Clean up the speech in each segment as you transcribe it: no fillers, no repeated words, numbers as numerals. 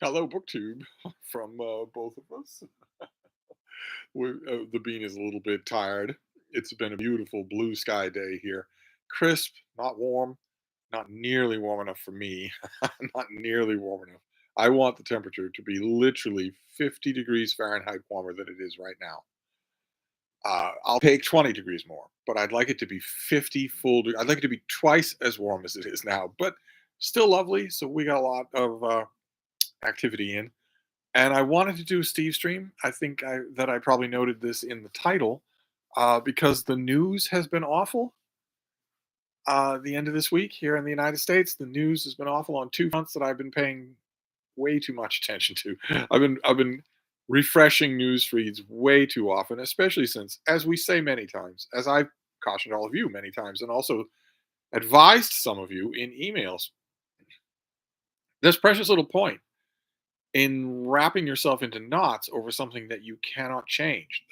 Hello, BookTube, from both of us. The bean is a little bit tired. It's been a beautiful blue sky day here. Crisp, not warm, not nearly warm enough for me. Not nearly warm enough. I want the temperature to be literally 50 degrees Fahrenheit warmer than it is right now. I'll take 20 degrees more, but I'd like it to be 50 full. I'd like it to be twice as warm as it is now, but still lovely. So we got a lot of activity in. And I wanted to do a Stevestream. I think I probably noted this in the title, because the news has been awful. The end of this week here in the United States, the news has been awful on two fronts that I've been paying way too much attention to. I've been refreshing news feeds way too often, especially since, as we say many times, as I've cautioned all of you many times, and also advised some of you in emails, this precious little point in wrapping yourself into knots over something that you cannot change,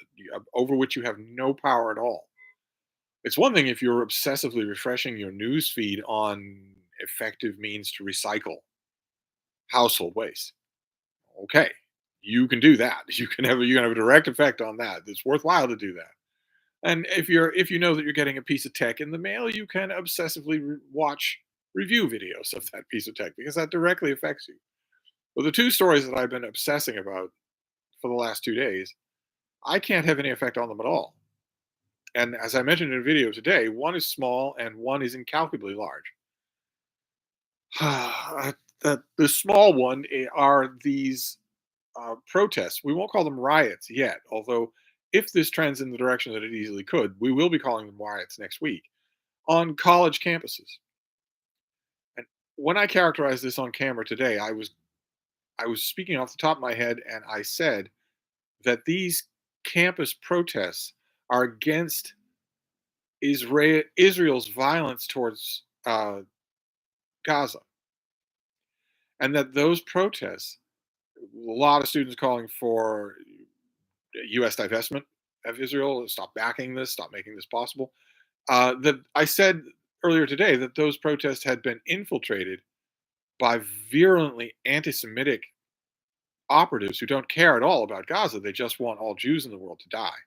over which you have no power at all. It's one thing if you're obsessively refreshing your news feed on effective means to recycle household waste. Okay, you can do that. You can have a direct effect on that. It's worthwhile to do that. And if you know that you're getting a piece of tech in the mail, you can obsessively watch review videos of that piece of tech because that directly affects you. Well, the two stories that I've been obsessing about for the last 2 days, I can't have any effect on them at all. And as I mentioned in a video today, one is small and one is incalculably large. The small one are these protests. We won't call them riots yet, although if this trends in the direction that it easily could, we will be calling them riots next week on college campuses. And when I characterized this on camera today, I was speaking off the top of my head, and I said that these campus protests are against Israel's violence towards Gaza, and that those protests, a lot of students calling for U.S. divestment of Israel, stop backing this, stop making this possible. That I said earlier today that those protests had been infiltrated by virulently anti-Semitic operatives who don't care at all about Gaza. They just want all Jews in the world to die.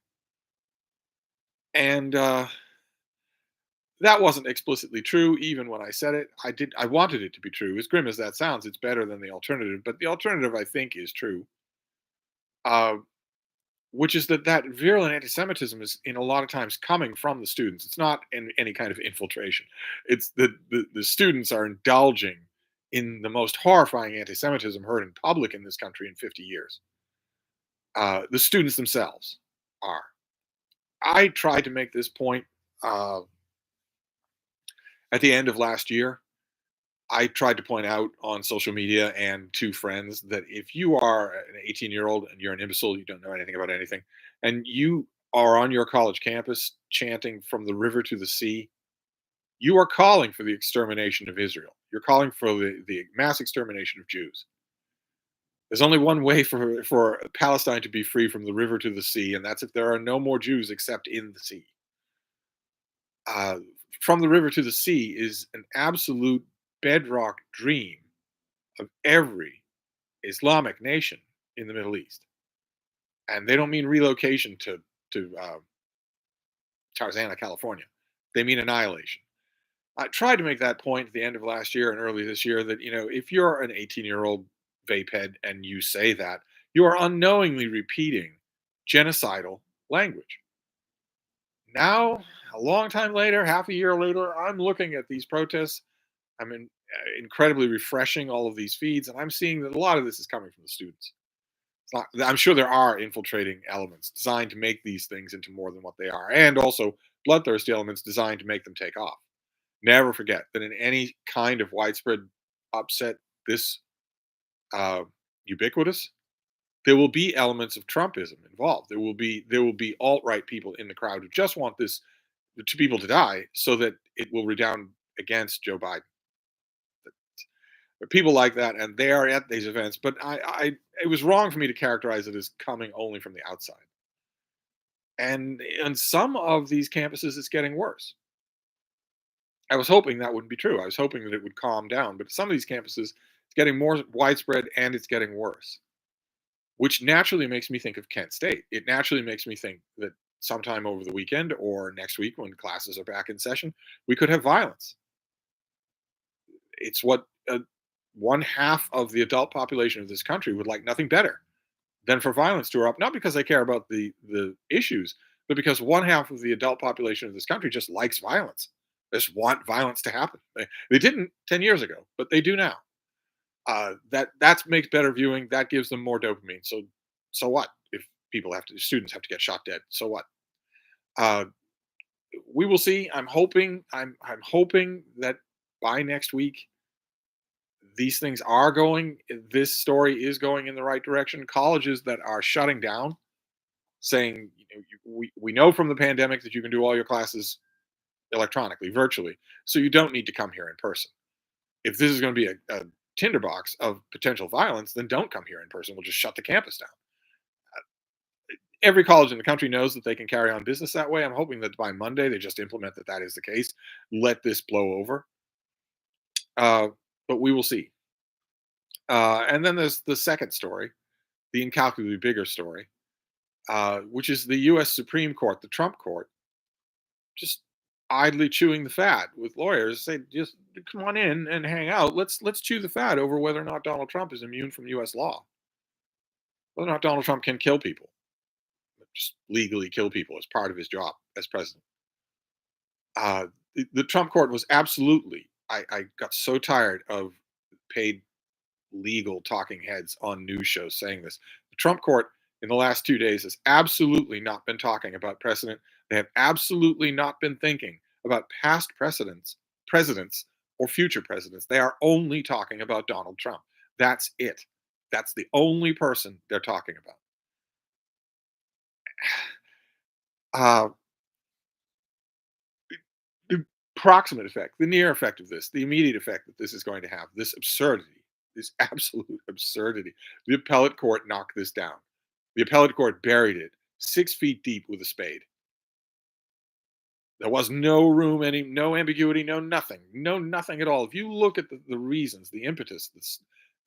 And that wasn't explicitly true, even when I said it. I wanted it to be true. As grim as that sounds, it's better than the alternative. But the alternative, I think, is true, uh, which is that virulent anti-Semitism is, in a lot of times, coming from the students. It's not in any kind of infiltration. It's the students are indulging in the most horrifying anti-Semitism heard in public in this country in 50 years. The students themselves are. I tried to make this point uh, at the end of last year. I tried to point out on social media and to friends that if you are an 18-year-old and you're an imbecile, you don't know anything about anything, and you are on your college campus chanting from the river to the sea, you are calling for the extermination of Israel. You're calling for the mass extermination of Jews. There's only one way for Palestine to be free from the river to the sea, and that's if there are no more Jews except in the sea. Uh, from the river to the sea is an absolute bedrock dream of every Islamic nation in the Middle East, and they don't mean relocation to Tarzana, California. They mean annihilation. I tried to make that point at the end of last year and early this year that if you're an 18-year-old vape head and you say that, you are unknowingly repeating genocidal language. Now, a long time later, half a year later, I'm looking at these protests. Incredibly refreshing all of these feeds, and I'm seeing that a lot of this is coming from the students. I'm sure there are infiltrating elements designed to make these things into more than what they are, and also bloodthirsty elements designed to make them take off. Never forget that in any kind of widespread upset, this uh, ubiquitous, there will be elements of Trumpism involved. There will be alt right people in the crowd who just want this to people to die, so that it will redound against Joe Biden. There are people like that, and they are at these events. But it was wrong for me to characterize it as coming only from the outside. And on some of these campuses, it's getting worse. I was hoping that wouldn't be true. I was hoping that it would calm down. But some of these campuses, It's getting more widespread and it's getting worse, which naturally makes me think of Kent State. It naturally makes me think that sometime over the weekend or next week when classes are back in session, we could have violence. It's what one half of the adult population of this country would like nothing better than for violence to erupt, not because they care about the issues, but because one half of the adult population of this country just likes violence. They just want violence to happen. They didn't 10 years ago, but they do now. That makes better viewing. That gives them more dopamine. So what if students have to get shot dead? So what? Uh, we will see. I'm hoping that by next week these things are going. This story is going in the right direction. Colleges that are shutting down, saying we know from the pandemic that you can do all your classes electronically, virtually, so you don't need to come here in person. If this is going to be a tinderbox of potential violence, then don't come here in person. We'll just shut the campus down. Every college in the country knows that they can carry on business that way. I'm hoping that by Monday they just implement that that is the case. Let this blow over. Uh, but we will see. And then there's the second story, the incalculably bigger story, which is the U.S. Supreme Court, the Trump court, just idly chewing the fat with lawyers. Say, just come on in and hang out. Let's chew the fat over whether or not Donald Trump is immune from U.S. law, whether or not Donald Trump can kill people, just legally kill people as part of his job as president. The Trump court was absolutely. I got so tired of paid legal talking heads on news shows saying this. The Trump court in the last 2 days has absolutely not been talking about precedent. They have absolutely not been thinking about past presidents, or future presidents. They are only talking about Donald Trump. That's it. That's the only person they're talking about. Uh, the proximate effect, the near effect of this, the immediate effect that this is going to have, this absurdity, this absolute absurdity. The appellate court knocked this down. The appellate court buried it 6 feet deep with a spade. There was no room, no ambiguity, no nothing, no nothing at all. If you look at the reasons, the impetus,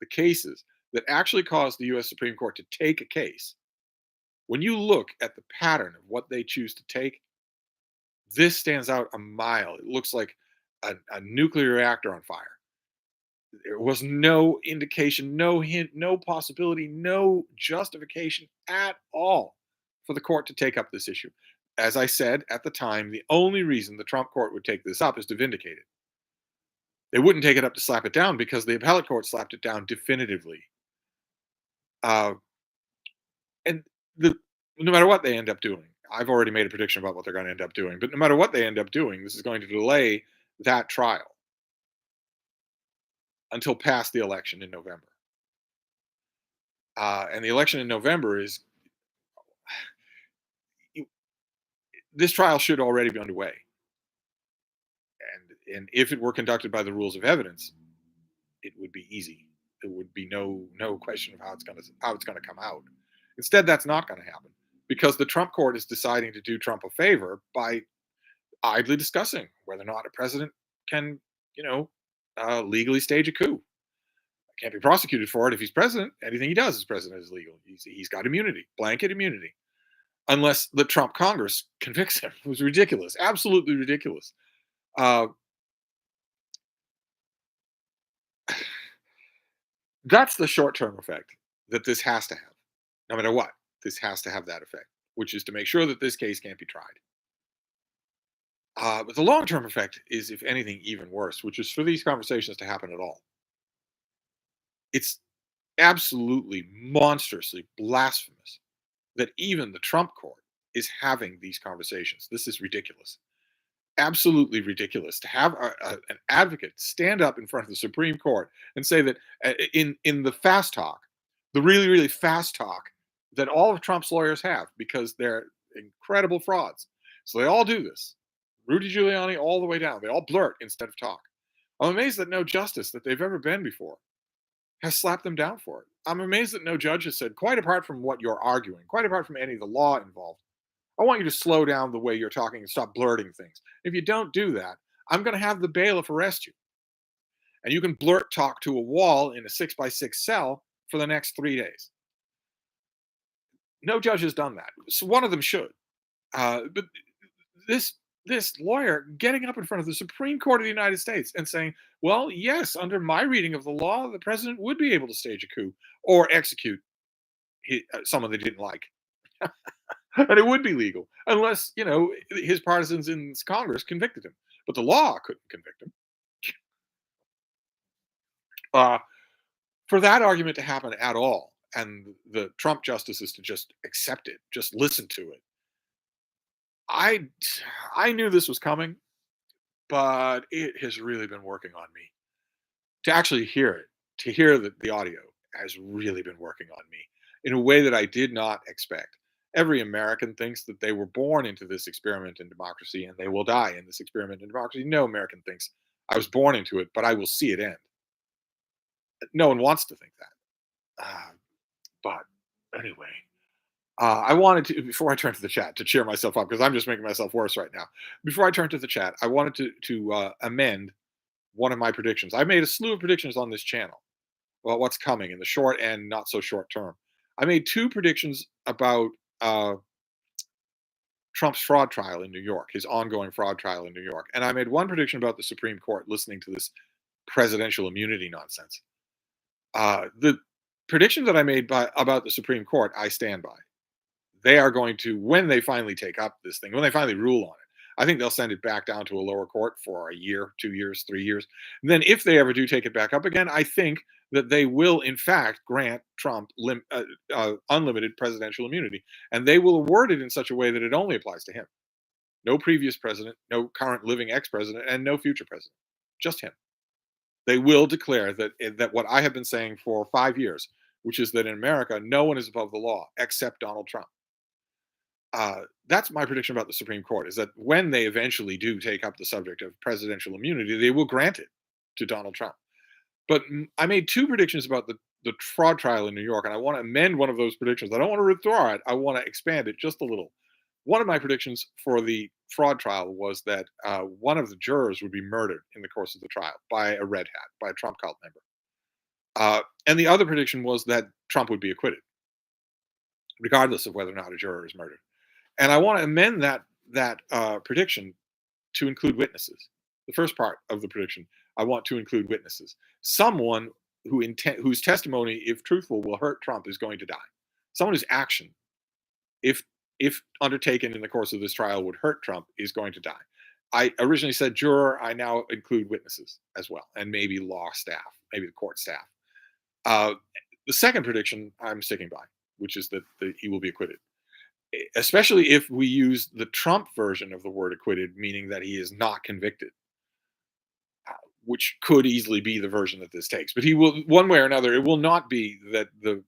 the cases that actually caused the U.S. Supreme Court to take a case, when you look at the pattern of what they choose to take, this stands out a mile. It looks like a nuclear reactor on fire. There was no indication, no hint, no possibility, no justification at all for the court to take up this issue. As I said at the time, the only reason the Trump court would take this up is to vindicate it. They wouldn't take it up to slap it down because the appellate court slapped it down definitively. Uh, and the no matter what they end up doing, I've already made a prediction about what they're going to end up doing. But no matter what they end up doing, this is going to delay that trial until past the election in November. And the election in November is this trial should already be underway. And if it were conducted by the rules of evidence, it would be easy. There would be no question of how it's gonna come out. Instead, that's not going to happen because the Trump court is deciding to do Trump a favor by idly discussing whether or not a president can, legally stage a coup. Can't be prosecuted for it if he's president. Anything he does as president is legal. He's got immunity, blanket immunity, unless the Trump Congress convicts him. It was ridiculous, absolutely ridiculous. Uh, that's the short-term effect that this has to have. No matter what, this has to have that effect, which is to make sure that this case can't be tried. But the long-term effect is, if anything, even worse, which is for these conversations to happen at all. It's absolutely monstrously blasphemous that even the Trump court is having these conversations. This is ridiculous. Absolutely ridiculous to have an advocate stand up in front of the Supreme Court and say that in the fast talk, the really really fast talk that all of Trump's lawyers have because they're incredible frauds. So they all do this. Rudy Giuliani all the way down. They all blurt instead of talk. I'm amazed that no justice that they've ever been before has slapped them down for it. I'm amazed that no judge has said, quite apart from what you're arguing, quite apart from any of the law involved, I want you to slow down the way you're talking and stop blurting things. If you don't do that, I'm going to have the bailiff arrest you. and you can blurt talk to a wall in a 6 by 6 cell for the next 3 days. No judge has done that. So one of them should. But this this lawyer getting up in front of the Supreme Court of the United States and saying, "Well, yes, under my reading of the law, the president would be able to stage a coup or execute someone they didn't like, and it would be legal unless his partisans in Congress convicted him, but the law couldn't convict him." Uh, for that argument to happen at all, and the Trump justices to just accept it, just listen to it, I I knew this was coming, but it has really been working on me to actually hear it, to hear the audio has really been working on me in a way that I did not expect. Every American thinks that they were born into this experiment in democracy and they will die in this experiment in democracy. No American thinks I was born into it, but I will see it end. No one wants to think that. But anyway, I wanted to, before I turn to the chat, to cheer myself up because I'm just making myself worse right now. Before I turn to the chat, I wanted to amend one of my predictions. I made a slew of predictions on this channel about what's coming in the short and not so short term. I made two predictions about uh, Trump's fraud trial in New York, his ongoing fraud trial in New York, and I made one prediction about the Supreme Court listening to this presidential immunity nonsense. The prediction that I made about the Supreme Court, I stand by. They are going to, when they finally take up this thing, when they finally rule on it, I think they'll send it back down to a lower court for a year, 2 years, 3 years. And then, if they ever do take it back up again, I think that they will, in fact, grant Trump unlimited presidential immunity. And they will award it in such a way that it only applies to him. No previous president, no current living ex president, and no future president. Just him. They will declare that what I have been saying for 5 years, which is that in America, no one is above the law except Donald Trump. That's my prediction about the Supreme Court, is that when they eventually do take up the subject of presidential immunity, they will grant it to Donald Trump. But I made two predictions about the fraud trial in New York, and I want to amend one of those predictions. I don't want to withdraw it. I want to expand it just a little. One of my predictions for the fraud trial was that one of the jurors would be murdered in the course of the trial by a red hat, by a Trump cult member. And the other prediction was that Trump would be acquitted, regardless of whether or not a juror is murdered. And I want to amend that prediction to include witnesses. The first part of the prediction, I want to include witnesses. Someone whose testimony, if truthful, will hurt Trump is going to die. Someone whose action, if undertaken in the course of this trial, would hurt Trump is going to die. I originally said juror. I now include witnesses as well, and maybe law staff, maybe the court staff. The second prediction I'm sticking by, which is that he will be acquitted, especially if we use the Trump version of the word acquitted, meaning that he is not convicted, which could easily be the version that this takes. But he will, one way or another, it will not be that the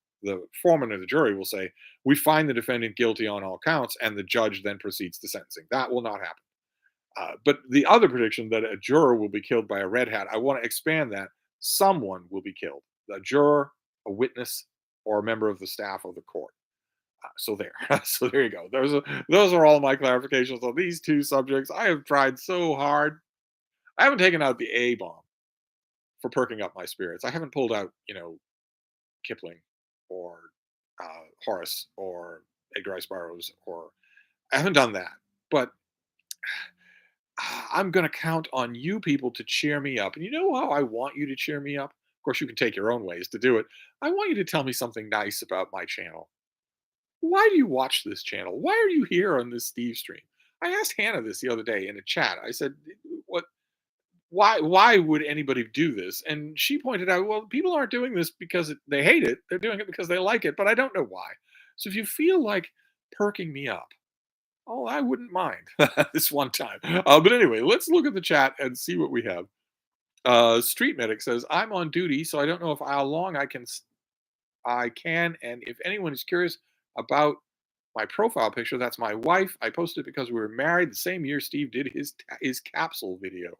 foreman of the jury will say, "We find the defendant guilty on all counts," and the judge then proceeds to sentencing. That will not happen. But the other prediction, that a juror will be killed by a red hat, I want to expand that. Someone will be killed: a juror, a witness, or a member of the staff of the court. So there, so there you go. Those are all my clarifications on these two subjects. I have tried so hard. I haven't taken out the A bomb for perking up my spirits. I haven't pulled out, Kipling or Horace or Edgar Rice Burroughs, or I haven't done that. But I'm going to count on you people to cheer me up. And you know how I want you to cheer me up? Of course, you can take your own ways to do it. I want you to tell me something nice about my channel. Why do you watch this channel? Why are you here on this Stevestream? I asked Hannah this the other day in a chat. I said, "What? Why would anybody do this?" And she pointed out, "Well, people aren't doing this because they hate it. They're doing it because they like it, but I don't know why." So if you feel like perking me up, oh, I wouldn't mind this one time. But anyway, let's look at the chat and see what we have. Street Medic says, "I'm on duty, so I don't know if how long I can, and if anyone is curious about my profile picture, that's my wife. I posted it because we were married the same year Steve did his capsule video.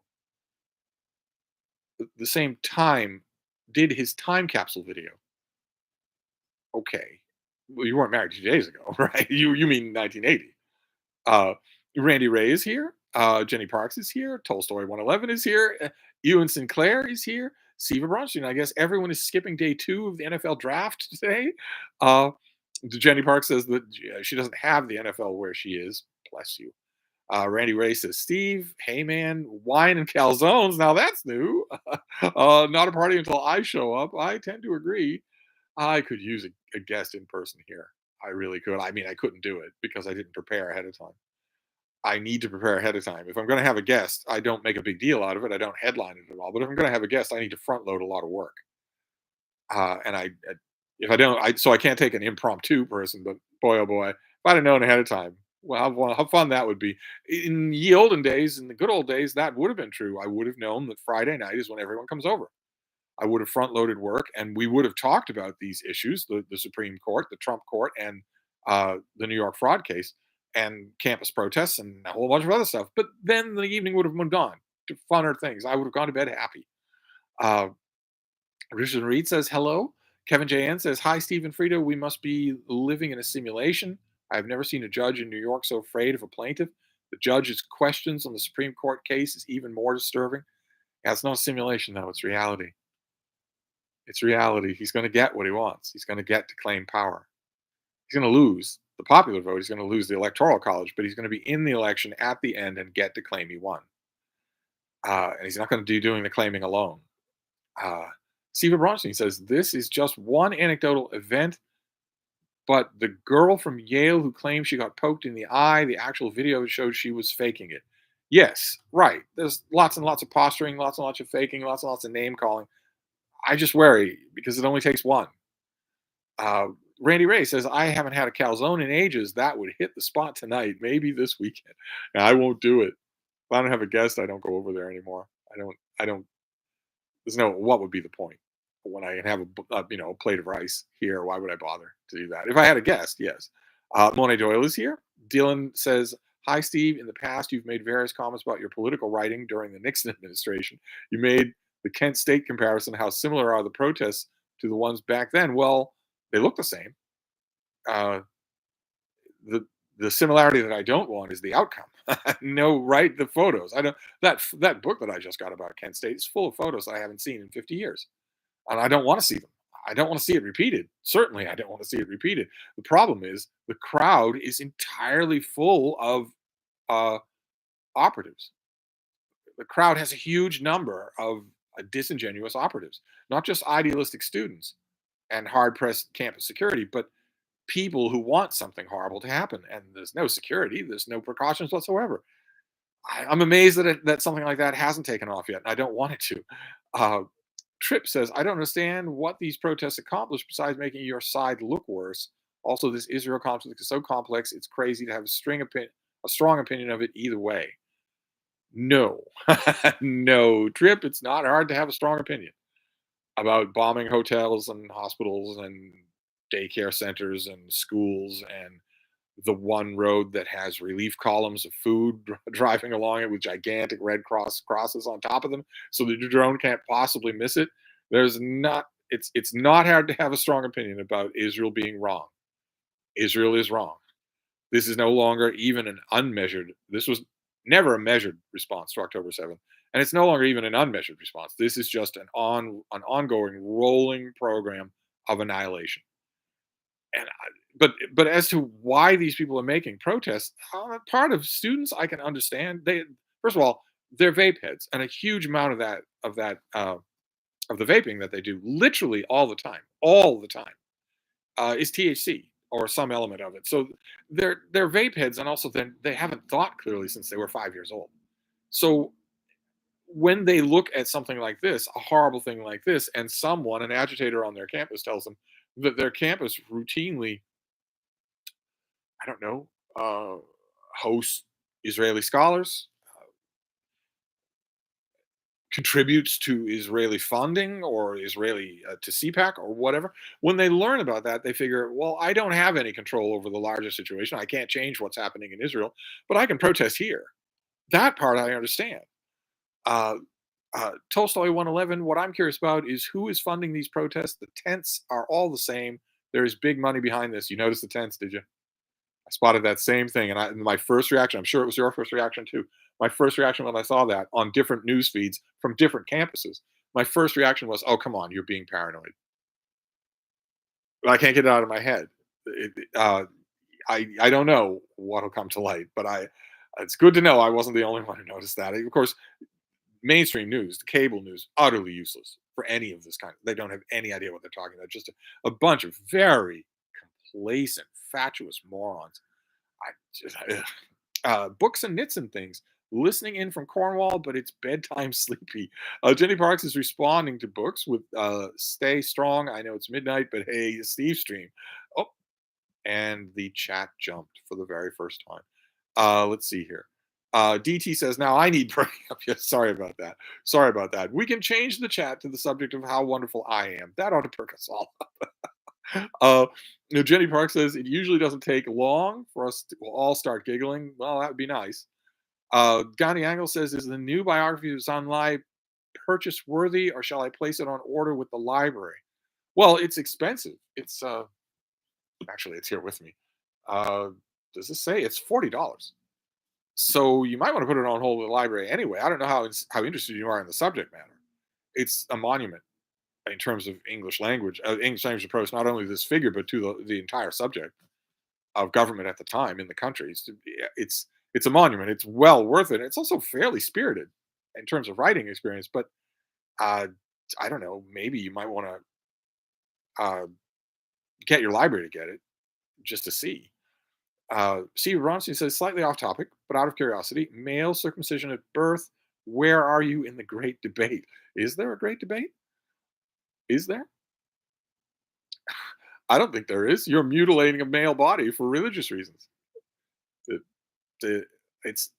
The same time did his time capsule video." Okay, well, you weren't married 2 days ago, right? You mean 1980? Uh, Randy Ray is here. Jenny Parks is here. Tolstoy 111 is here. Ewan Sinclair is here. Siva Bronstein, I guess everyone is skipping day 2 of the NFL draft today. Uh, Jenny Park says that she doesn't have the NFL where she is. Bless you. Randy Ray says, Steve, hey man, wine and calzones. Now that's new. Not a party until I show up. I tend to agree. I could use a guest in person here. I really could. I mean, I couldn't do it because I didn't prepare ahead of time. I need to prepare ahead of time. If I'm going to have a guest, I don't make a big deal out of it. I don't headline it at all. But if I'm going to have a guest, I need to front load a lot of work. And if I don't, so I can't take an impromptu person. But boy, oh boy, if I'd have known ahead of time, well, how fun that would be. In the olden days, in the good old days, that would have been true. I would have known that Friday night is when everyone comes over. I would have front loaded work, and we would have talked about these issues: the Supreme Court, the Trump Court, and the New York fraud case, and campus protests, and a whole bunch of other stuff. But then the evening would have moved on to funner things. I would have gone to bed happy. Uh, Richard Reed says hello. Kevin JN says hi, Stephen Frito. We must be living in a simulation. I've never seen a judge in New York so afraid of a plaintiff. The judge's questions on the Supreme Court case is even more disturbing. Yeah, it's not a simulation, though. It's reality. It's reality. He's going to get what he wants. He's going to get to claim power. He's going to lose the popular vote. He's going to lose the electoral college, but he's going to be in the election at the end and get to claim he won. And he's not going to be doing the claiming alone. Stephen Bronstein says this is just one anecdotal event, but the girl from Yale who claimed she got poked in the eye, the actual video showed she was faking it. Yes, right. There's lots and lots of posturing, lots and lots of faking, lots and lots of name calling. I just worry because it only takes one. Uh, Randy Ray says, I haven't had a calzone in ages. That would hit the spot tonight, maybe this weekend. And I won't do it. If I don't have a guest, I don't go over there anymore. I don't, there's no, what would be the point? When I have a plate of rice here, why would I bother to do that? If I had a guest, yes. Monet Doyle is here. Dylan says, hi, Steve. In the past, you've made various comments about your political writing during the Nixon administration. You made the Kent State comparison. How similar are the protests to the ones back then? Well, they look the same. Uh, the similarity that I don't want is the outcome. No, right? The photos. I don't that book that I just got about Kent State is full of photos that I haven't seen in 50 years. And I don't want to see them. I don't want to see it repeated. Certainly, I don't want to see it repeated. The problem is the crowd is entirely full of uh, operatives. The crowd has a huge number of disingenuous operatives, not just idealistic students and hard pressed campus security, but people who want something horrible to happen. And there's no security, there's no precautions whatsoever. I'm amazed that something like that hasn't taken off yet. And I don't want it to. Uh, Tripp says, I don't understand what these protests accomplish besides making your side look worse. Also, this Israel conflict is so complex, it's crazy to have a strong opinion of it either way. No, no, Tripp, it's not hard to have a strong opinion about bombing hotels and hospitals and daycare centers and schools and the one road that has relief columns of food driving along it with gigantic red cross crosses on top of them so that your drone can't possibly miss it. It's not hard to have a strong opinion about Israel being wrong. Israel is wrong. This is no longer even an unmeasured, this was never a measured response to October 7th. And it's no longer even an unmeasured response. This is just an ongoing rolling program of annihilation. And but as to why these people are making protests, part of students I can understand. They first of all, they're vape heads, and a huge amount of the vaping that they do, literally all the time, is THC or some element of it. So they're vape heads, and also then they haven't thought clearly since they were 5 years old. So when they look at something like this, a horrible thing like this, and an agitator on their campus tells them that their campus routinely, I don't know, hosts Israeli scholars, contributes to Israeli funding or Israeli to CPAC or whatever. When they learn about that, they figure, well, I don't have any control over the larger situation. I can't change what's happening in Israel, but I can protest here. That part I understand. Uh, Tolstoy 111, what I'm curious about is who is funding these protests. The tents are all the same. There is big money behind this. You noticed the tents, did you? I spotted that same thing, and my first reaction, I'm sure it was your first reaction too. My first reaction when I saw that on different news feeds from different campuses, my first reaction was, "Oh, come on, you're being paranoid." But I can't get it out of my head. I don't know what'll come to light, but I it's good to know I wasn't the only one who noticed that. Of course, mainstream news, the cable news, utterly useless for any of this kind. They don't have any idea what they're talking about. Just a bunch of very complacent, fatuous morons. I just books and knits and things. Listening in from Cornwall, but it's bedtime sleepy. Jenny Parks is responding to books with "Stay strong." I know it's midnight, but hey, Stevestream. Oh, and the chat jumped for the very first time. Let's see here. DT says, "Now I need breaking up." Yes, sorry about that. Sorry about that. We can change the chat to the subject of how wonderful I am. That ought to perk us all. Uh, Jenny Park says it usually doesn't take long for us to all start giggling. Well, that would be nice. Gandhi Angle says, "Is the new biography of Zanlai purchase worthy, or shall I place it on order with the library?" Well, it's expensive. It's actually it's here with me. Uh, does this say it's $40? So you might want to put it on hold with the library anyway. I don't know how interested you are in the subject matter. It's a monument in terms of English language approach, not only this figure but to the entire subject of government at the time in the country. It's a monument. It's well worth it. It's also fairly spirited in terms of writing experience. But uh, I don't know. Maybe you might want to get your library to get it just to see. Steve Ronstein says, slightly off topic, but out of curiosity, male circumcision at birth. Where are you in the great debate? Is there a great debate? Is there? I don't think there is. You're mutilating a male body for religious reasons. The, it's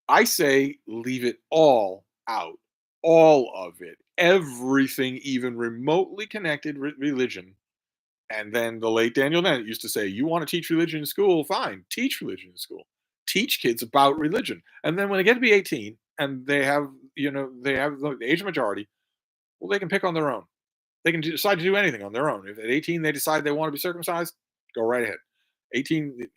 I say leave it all out, all of it, everything even remotely connected with religion. And then the late Daniel Dennett used to say, "You want to teach religion in school? Fine, teach religion in school. Teach kids about religion. And then when they get to be 18 and they have the age of majority, well, they can pick on their own. They can decide to do anything on their own. If at 18 they decide they want to be circumcised, go right ahead. 18,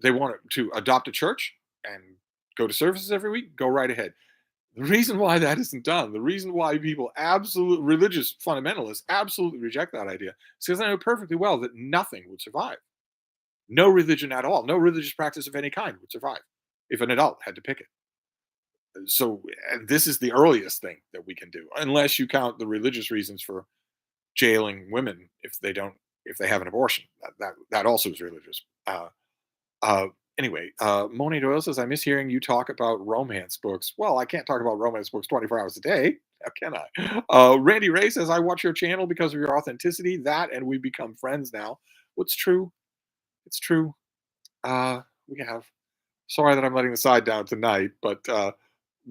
they want to adopt a church and go to services every week, go right ahead. The reason why that isn't done, the reason why people absolute religious fundamentalists absolutely reject that idea, is because they know perfectly well that nothing would survive. No religion at all, no religious practice of any kind would survive if an adult had to pick it. So, and this is the earliest thing that we can do, unless you count the religious reasons for jailing women if they have an abortion. That also is religious. Uh, anyway, Monet Doyle says, "I miss hearing you talk about romance books." Well, I can't talk about romance books 24 hours a day. How can I? Randy Ray says, "I watch your channel because of your authenticity. That and we become friends now." What's true? It's true. We have. Sorry that I'm letting the side down tonight, but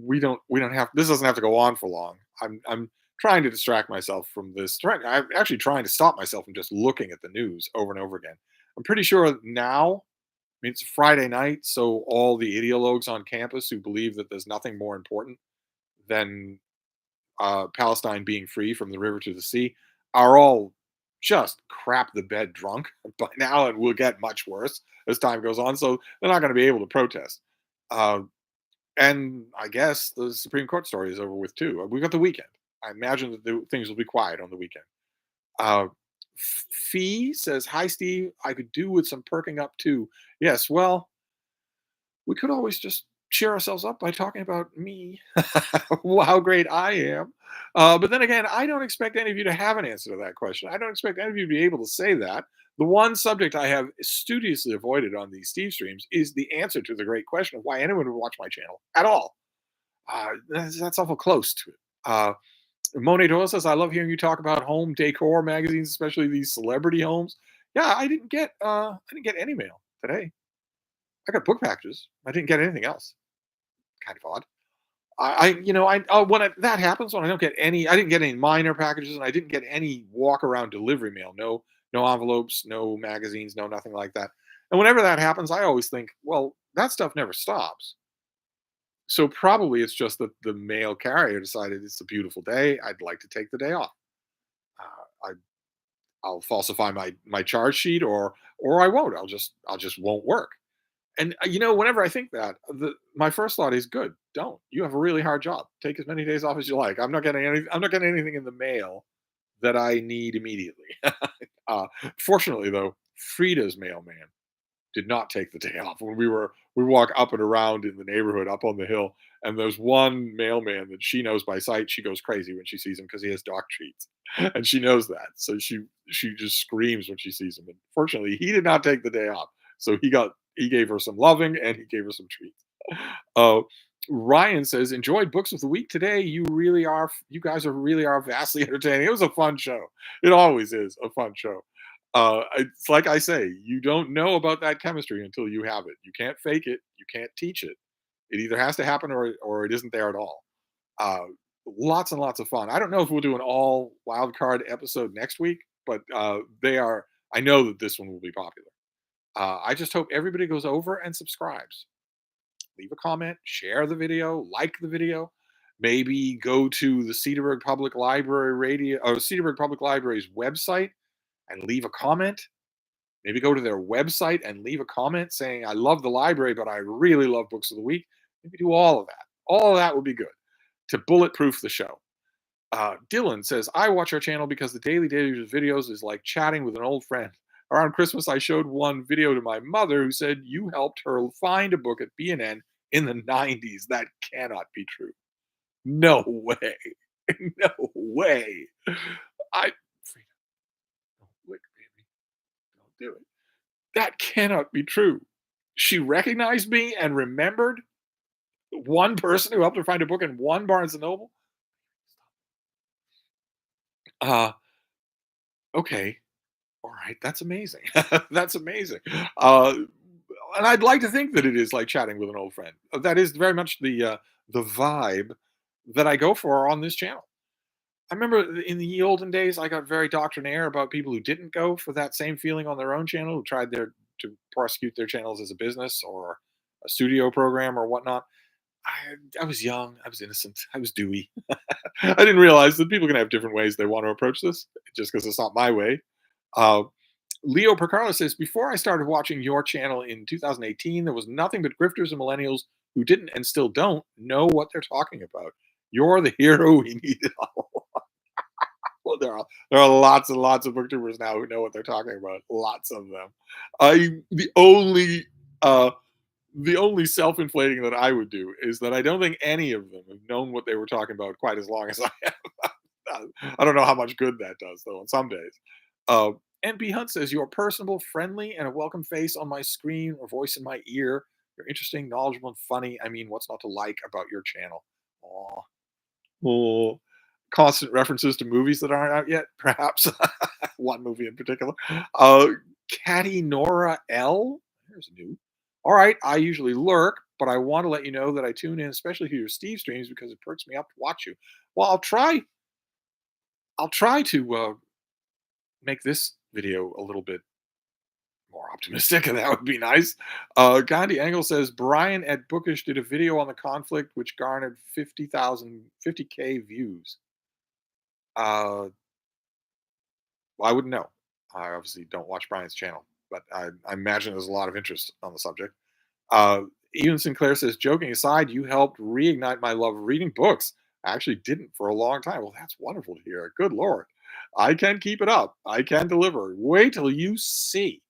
we don't have this doesn't have to go on for long. I'm trying to distract myself from this. I'm actually trying to stop myself from just looking at the news over and over again. I'm pretty sure now, I mean, it's Friday night, so all the ideologues on campus who believe that there's nothing more important than Palestine being free from the river to the sea are all just crap the bed drunk by now, and will get much worse as time goes on. So they're not going to be able to protest. Uh, and I guess the Supreme Court story is over with too. We've got the weekend. I imagine that things will be quiet on the weekend. Uh, Fee says, "Hi, Steve. I could do with some perking up too." Yes, well, we could always just cheer ourselves up by talking about me, how great I am. But then again, I don't expect any of you to have an answer to that question. I don't expect any of you to be able to say that. The one subject I have studiously avoided on these Steve streams is the answer to the great question of why anyone would watch my channel at all. That's awful close to it. Monet Doyle says, "I love hearing you talk about home decor magazines, especially these celebrity homes." Yeah, I didn't get any mail today. I got book packages. I didn't get anything else. Kind of odd. That happens when I don't get any. I didn't get any minor packages, and I didn't get any walk around delivery mail. No, no envelopes, no magazines, no nothing like that. And whenever that happens, I always think, well, that stuff never stops. So probably it's just that the mail carrier decided it's a beautiful day. I'd like to take the day off. I'll falsify my charge sheet, or I won't. I'll just won't work. And whenever I think that, my first thought is good. Don't. You have a really hard job. Take as many days off as you like. I'm not getting anything in the mail that I need immediately. uh, Fortunately, though, Frida's mailman did not take the day off. When we walk up and around in the neighborhood up on the hill, and there's one mailman that she knows by sight. She goes crazy when she sees him because he has dog treats, and she knows that. So she just screams when she sees him. And fortunately, he did not take the day off. So he gave her some loving and he gave her some treats. Uh, Ryan says, enjoyed books of the week today. You guys are really are vastly entertaining. It was a fun show. It always is a fun show. It's like I say, you don't know about that chemistry until you have it. You can't fake it. You can't teach it. It either has to happen or it isn't there at all. Uh, Lots and lots of fun. I don't know if we'll do an all wild card episode next week, but they are. I know that this one will be popular. I just hope everybody goes over and subscribes. Leave a comment, share the video, like the video. Maybe go to the Cedarburg Public Library radio or Cedarburg Public Library's website and leave a comment. Maybe go to their website and leave a comment saying, I love the library, but I really love books of the week. Maybe do all of that. All of that would be good to bulletproof the show. Dylan says, I watch our channel because the daily videos is like chatting with an old friend. Around Christmas, I showed one video to my mother who said you helped her find a book at B&N in the 90s. That cannot be true. No way. No way. I, Frida, don't lick, baby. Don't do it. That cannot be true. She recognized me and remembered one person who helped her find a book in one Barnes and Noble. Uh, okay. All right, that's amazing. That's amazing. Uh, and I'd like to think that it is like chatting with an old friend. That is very much the vibe that I go for on this channel. I remember in the olden days, I got very doctrinaire about people who didn't go for that same feeling on their own channel, who tried to prosecute their channels as a business or a studio program or whatnot. I was young, I was innocent, I was dewy. I didn't realize that people can have different ways they want to approach this, just because it's not my way. Uh, Leo Percarlo says, before I started watching your channel in 2018, there was nothing but grifters and millennials who didn't and still don't know what they're talking about. You're the hero we needed. Well, there are lots and lots of booktubers now who know what they're talking about. Lots of them. I uh, the only self-inflating that I would do is that I don't think any of them have known what they were talking about quite as long as I have. I don't know how much good that does, though, on some days. Uh, NP Hunt says, you're personable, friendly, and a welcome face on my screen or voice in my ear. You're interesting, knowledgeable, and funny. I mean, what's not to like about your channel? Aw. Oh, constant references to movies that aren't out yet, perhaps. One movie in particular. Catty Nora L. There's a new. All right, I usually lurk, but I want to let you know that I tune in, especially to your Steve streams, because it perks me up to watch you. Well, I'll try. I'll try to make this video a little bit more optimistic, and that would be nice. Gandhi Angle says Brian at Bookish did a video on the conflict, which garnered 50K views. Well, I wouldn't know. I obviously don't watch Brian's channel, but I imagine there's a lot of interest on the subject. Uh, Even Sinclair says, joking aside, you helped reignite my love of reading books. I actually didn't for a long time. Well, that's wonderful to hear. Good Lord. I can keep it up. I can deliver. Wait till you see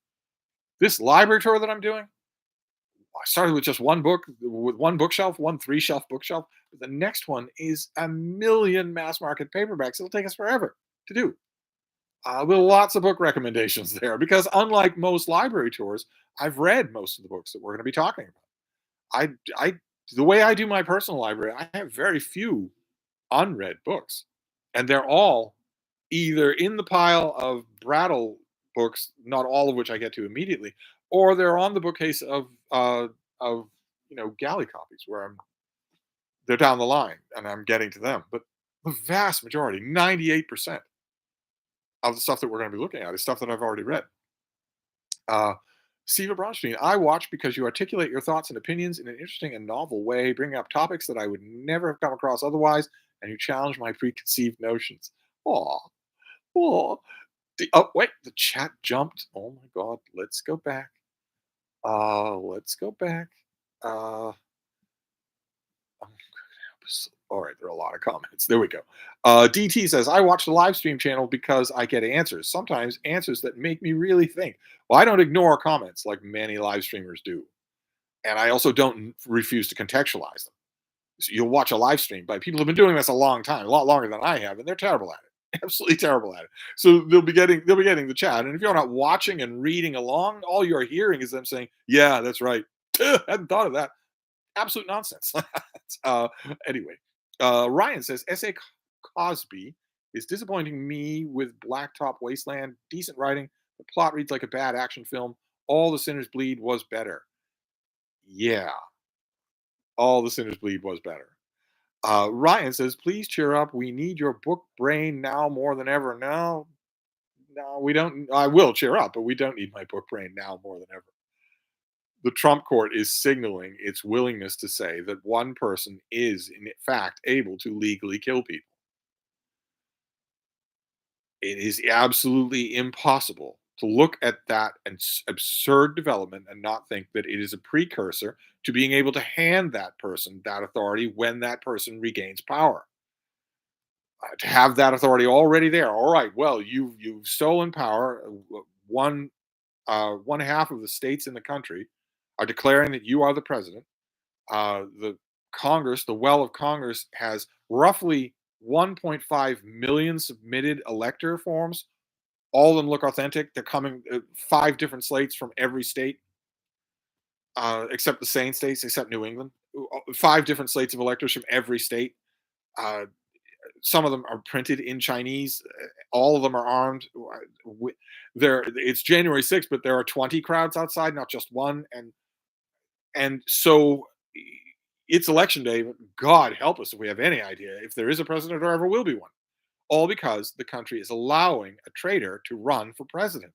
this library tour that I'm doing. I started with just one book, with one bookshelf, one 3-shelf bookshelf. The next one is a million mass market paperbacks. It'll take us forever to do. With lots of book recommendations there because unlike most library tours, I've read most of the books that we're going to be talking about. I the way I do my personal library, I have very few unread books, and they're all either in the pile of Brattle books, not all of which I get to immediately, or they're on the bookcase of galley copies where they're down the line and I'm getting to them. But the vast majority, 98% of the stuff that we're going to be looking at is stuff that I've already read. Siva Bronstein, I watch because you articulate your thoughts and opinions in an interesting and novel way, bringing up topics that I would never have come across otherwise, and you challenge my preconceived notions. Aw, aw. Oh, wait, the chat jumped. Oh my God, let's go back. Let's go back. Uh, All right, there are a lot of comments. There we go. DT says, I watch the live stream channel because I get answers, sometimes answers that make me really think. Well, I don't ignore comments like many live streamers do. And I also don't refuse to contextualize them. So you'll watch a live stream by people who've been doing this a long time, a lot longer than I have, and they're terrible at it. Absolutely terrible at it. So they'll be getting the chat. And if you're not watching and reading along, all you're hearing is them saying, yeah, that's right. Hadn't thought of that. Absolute nonsense. uh, anyway, Ryan says S.A. Cosby is disappointing me with Blacktop Wasteland. Decent writing. The plot reads like a bad action film. All the Sinners Bleed was better. Yeah, all the Sinners Bleed was better. Ryan says, please cheer up. We need your book brain now more than ever. No, no, we don't. I will cheer up, but we don't need my book brain now more than ever. The Trump court is signaling its willingness to say that one person is, in fact, able to legally kill people. It is absolutely impossible to look at that absurd development and not think that it is a precursor to being able to hand that person that authority when that person regains power. To have that authority already there. All right, well, you've stolen power. One one half of the states in the country are declaring that you are the president. The Congress, the well of Congress, has roughly 1.5 million submitted elector forms. All of them look authentic. They're coming 5 different slates from every state, except the sane states, except New England. 5 different slates of electors from every state. Uh, some of them are printed in Chinese. All of them are armed. There, it's January 6th, but there are 20 crowds outside, not just one. And so it's election day. God help us if we have any idea if there is a president or ever will be one. All because the country is allowing a traitor to run for president.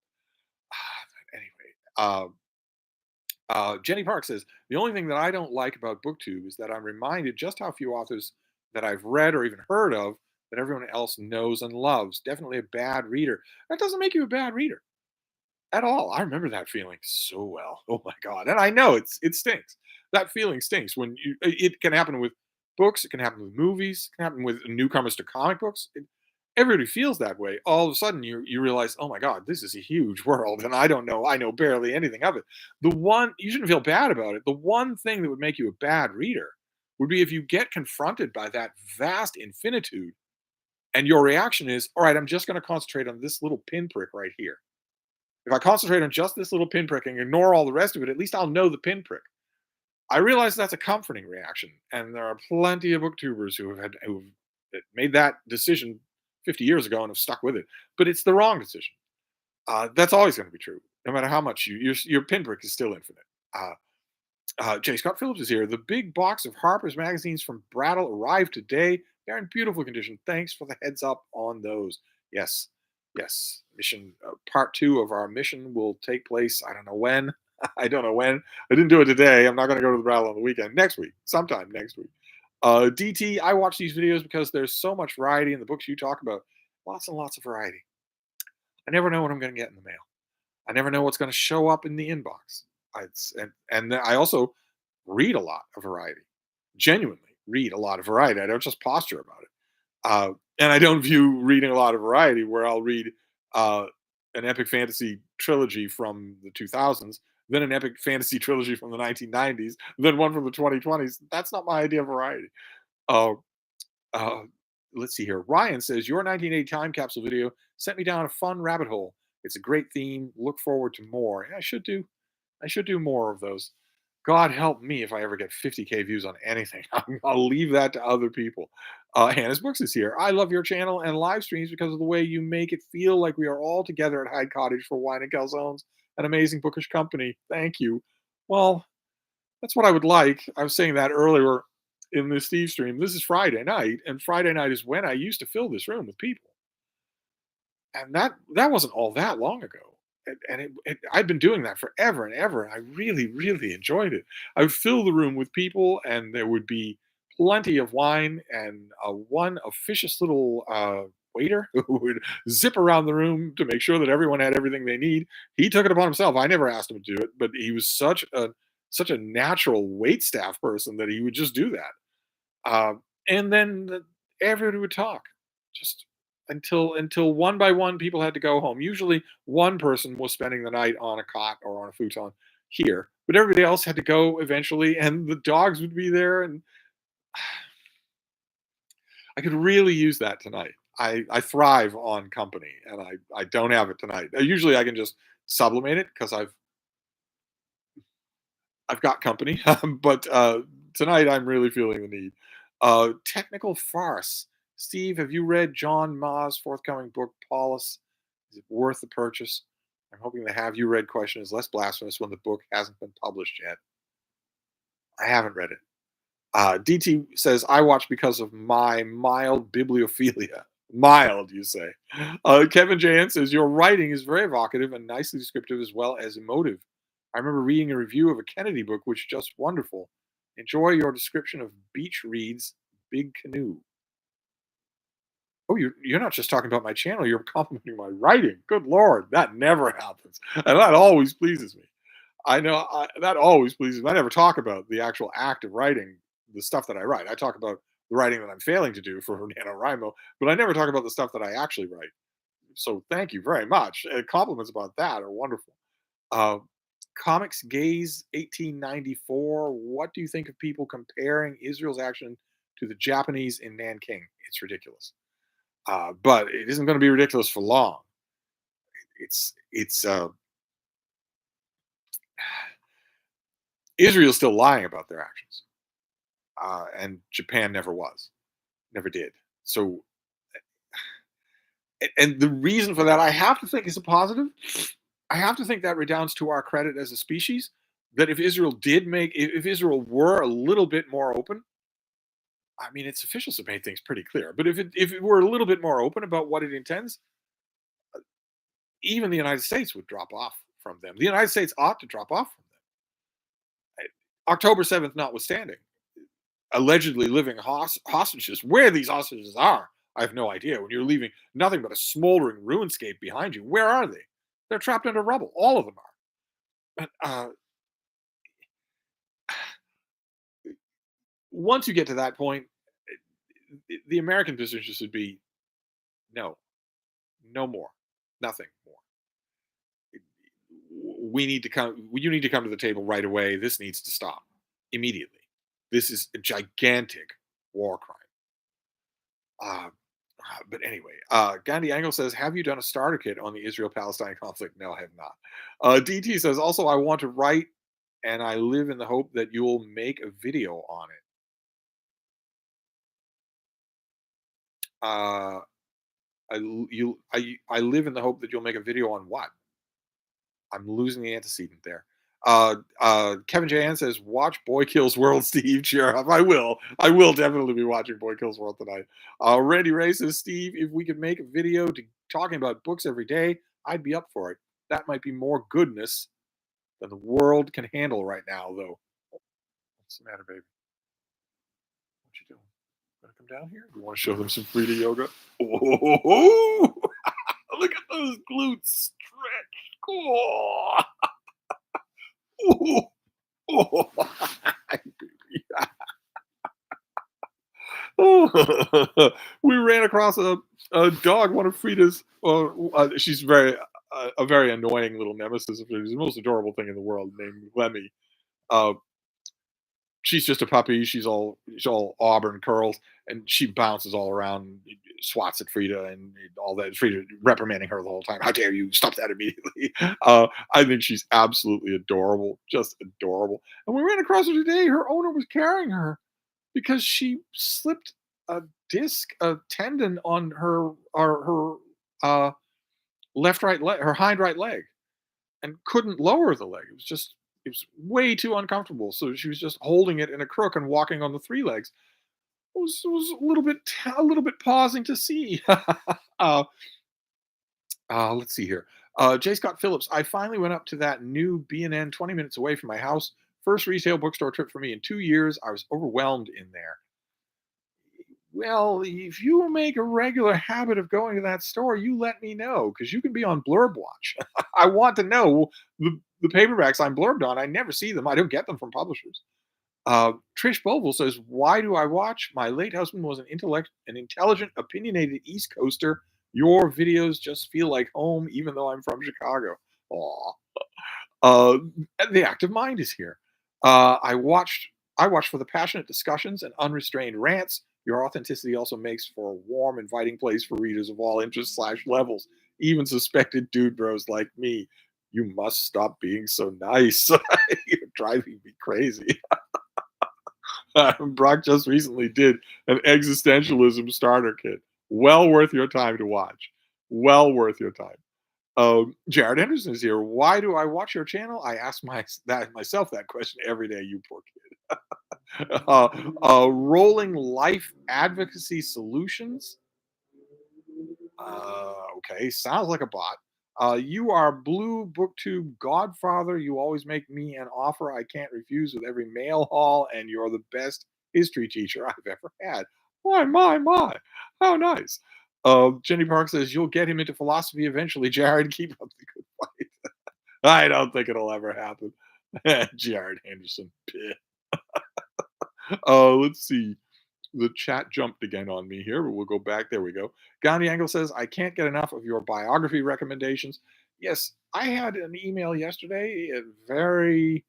Anyway, Jenny Park says the only thing that I don't like about BookTube is that I'm reminded just how few authors that I've read or even heard of that everyone else knows and loves. Definitely a bad reader. That doesn't make you a bad reader at all. I remember that feeling so well. Oh my god! And I know it stinks. That feeling stinks when it can happen with books. It can happen with movies. It can happen with newcomers to comic books. Everybody feels that way. All of a sudden, you realize, oh my god, this is a huge world, and I don't know. I know barely anything of it. The one you shouldn't feel bad about it. The one thing that would make you a bad reader would be if you get confronted by that vast infinitude, and your reaction is, all right, I'm just going to concentrate on this little pinprick right here. If I concentrate on just this little pinprick and ignore all the rest of it, at least I'll know the pinprick. I realize that's a comforting reaction, and there are plenty of booktubers who've made that decision 50 years ago and have stuck with it. But it's the wrong decision. That's always going to be true, no matter how much your pinprick is still infinite. J. Scott Phillips is here. The big box of Harper's magazines from Brattle arrived today. They're in beautiful condition. Thanks for the heads up on those. Yes, yes. Mission part 2 of our mission will take place. I don't know when. I don't know when. I didn't do it today. I'm not going to go to the Brattle on the weekend. Next week, sometime next week. DT, I watch these videos because there's so much variety in the books you talk about. Lots and lots of variety. I never know what I'm going to get in the mail. I never know what's going to show up in the inbox. And I also read a lot of variety. Genuinely read a lot of variety. I don't just posture about it. And I don't view reading a lot of variety where I'll read uh, an epic fantasy trilogy from the 2000s, then an epic fantasy trilogy from the 1990s, then one from the 2020s. That's not my idea of variety. Uh, uh, let's see here. Ryan says, your 1980 time capsule video sent me down a fun rabbit hole. It's a great theme. Look forward to more. Yeah, I should do more of those. God help me if I ever get 50K views on anything. I'll leave that to other people. Hannah's Books is here. I love your channel and live streams because of the way you make it feel like we are all together at Hyde Cottage for wine and calzones, an amazing bookish company. Thank you. Well, that's what I would like. I was saying that earlier in the Steve stream. This is Friday night, and Friday night is when I used to fill this room with people. And that wasn't all that long ago. I'd been doing that forever and ever, and I really, really enjoyed it. I would fill the room with people, and there would be plenty of wine, and one officious little waiter who would zip around the room to make sure that everyone had everything they need. He took it upon himself. I never asked him to do it, but he was such a natural wait staff person that he would just do that. Uh, and then everybody would talk, just until one by one people had to go home. Usually, one person was spending the night on a cot or on a futon here, but everybody else had to go eventually, and the dogs would be there, and I could really use that tonight. I thrive on company, and I don't have it tonight. Usually, I can just sublimate it because I've got company, but tonight I'm really feeling the need. Technical farce. Steve, have you read John Ma's forthcoming book, Paulus? Is it worth the purchase? I'm hoping the have you read question is less blasphemous when the book hasn't been published yet. I haven't read it. DT says, I watch because of my mild bibliophilia. Mild, you say. Kevin JN says, your writing is very evocative and nicely descriptive as well as emotive. I remember reading a review of a Kennedy book, which is just wonderful. Enjoy your description of beach reads Big Canoe. Oh, you're not just talking about my channel, you're complimenting my writing. Good Lord, that never happens. And that always pleases me. I know that always pleases me. I never talk about the actual act of writing the stuff that I write. I talk about the writing that I'm failing to do for NaNoWriMo, but I never talk about the stuff that I actually write. So thank you very much. Compliments about that are wonderful. Uh, Comics Gaze 1894. What do you think of people comparing Israel's action to the Japanese in Nanking? It's ridiculous. But it isn't going to be ridiculous for long. It's Israel's still lying about their actions, and Japan never was, never did. So, and the reason for that, I have to think, is a positive. I have to think that redounds to our credit as a species. That if Israel were a little bit more open, I mean, its officials have made things pretty clear. But if it were a little bit more open about what it intends, even the United States would drop off from them. The United States ought to drop off from them. October 7th, notwithstanding, allegedly living hostages. Where these hostages are, I have no idea. When you're leaving nothing but a smoldering ruinscape behind you, where are they? They're trapped under rubble. All of them are. But once you get to that point, the American position should be no, no more, nothing more. We need to come. You need to come to the table right away. This needs to stop immediately. This is a gigantic war crime. Uh, but anyway, Gandhi Angle says, have you done a starter kit on the Israel-Palestine conflict? No, I have not. DT says, also, I want to write and I live in the hope that you'll make a video on it. Uh, I live in the hope that you'll make a video on what? I'm losing the antecedent there. Kevin J. says, watch Boy Kills World, Steve. Cheer up. I will. I will definitely be watching Boy Kills World tonight. Randy Ray says, Steve, if we could make a video talking about books every day, I'd be up for it. That might be more goodness than the world can handle right now, though. What's the matter, baby? What you doing? Want to come down here? You want to show them some Frida yoga? Oh, look at those glutes stretched. Oh. Oh, oh. Oh. We ran across a dog, one of Frida's. She's a very annoying little nemesis. She's the most adorable thing in the world, named Lemmy. Uh, she's just a puppy. She's all auburn curls, and she bounces all around, swats at Frida, and all that. Frida reprimanding her the whole time. How dare you stop that immediately? I think she's absolutely adorable, just adorable. And we ran across her today. Her owner was carrying her because she slipped a tendon on her left right leg, her hind right leg, and couldn't lower the leg. It was way too uncomfortable. So she was just holding it in a crook and walking on the three legs. It was a little bit pausing to see. uh, let's see here. J. Scott Phillips. I finally went up to that new B&N 20 minutes away from my house. First retail bookstore trip for me in 2 years. I was overwhelmed in there. Well, if you make a regular habit of going to that store, you let me know because you can be on Blurb Watch. I want to know the paperbacks I'm blurbed on. I never see them. I don't get them from publishers. Trish Bovell says, "Why do I watch? My late husband was an intelligent, opinionated East Coaster. Your videos just feel like home, even though I'm from Chicago." Aw. Uh, the active mind is here. Uh, I watched. I watch for the passionate discussions and unrestrained rants. Your authenticity also makes for a warm, inviting place for readers of all interests/levels, even suspected dude bros like me. You must stop being so nice. You're driving me crazy. Brock just recently did an existentialism starter kit. Well worth your time to watch. Well worth your time. Jared Henderson is here. Why do I watch your channel? I ask myself that question every day. You poor kid. Rolling life advocacy solutions. Okay, sounds like a bot. You are Blue Booktube Godfather. You always make me an offer I can't refuse with every mail haul, and you're the best history teacher I've ever had. My. How nice. Jenny Park says, "You'll get him into philosophy eventually, Jared. Keep up the good fight." I don't think it'll ever happen. Jared Henderson. Let's see. The chat jumped again on me here, but we'll go back. There we go. Gandhi Angle says, "I can't get enough of your biography recommendations." Yes, I had an email yesterday, a very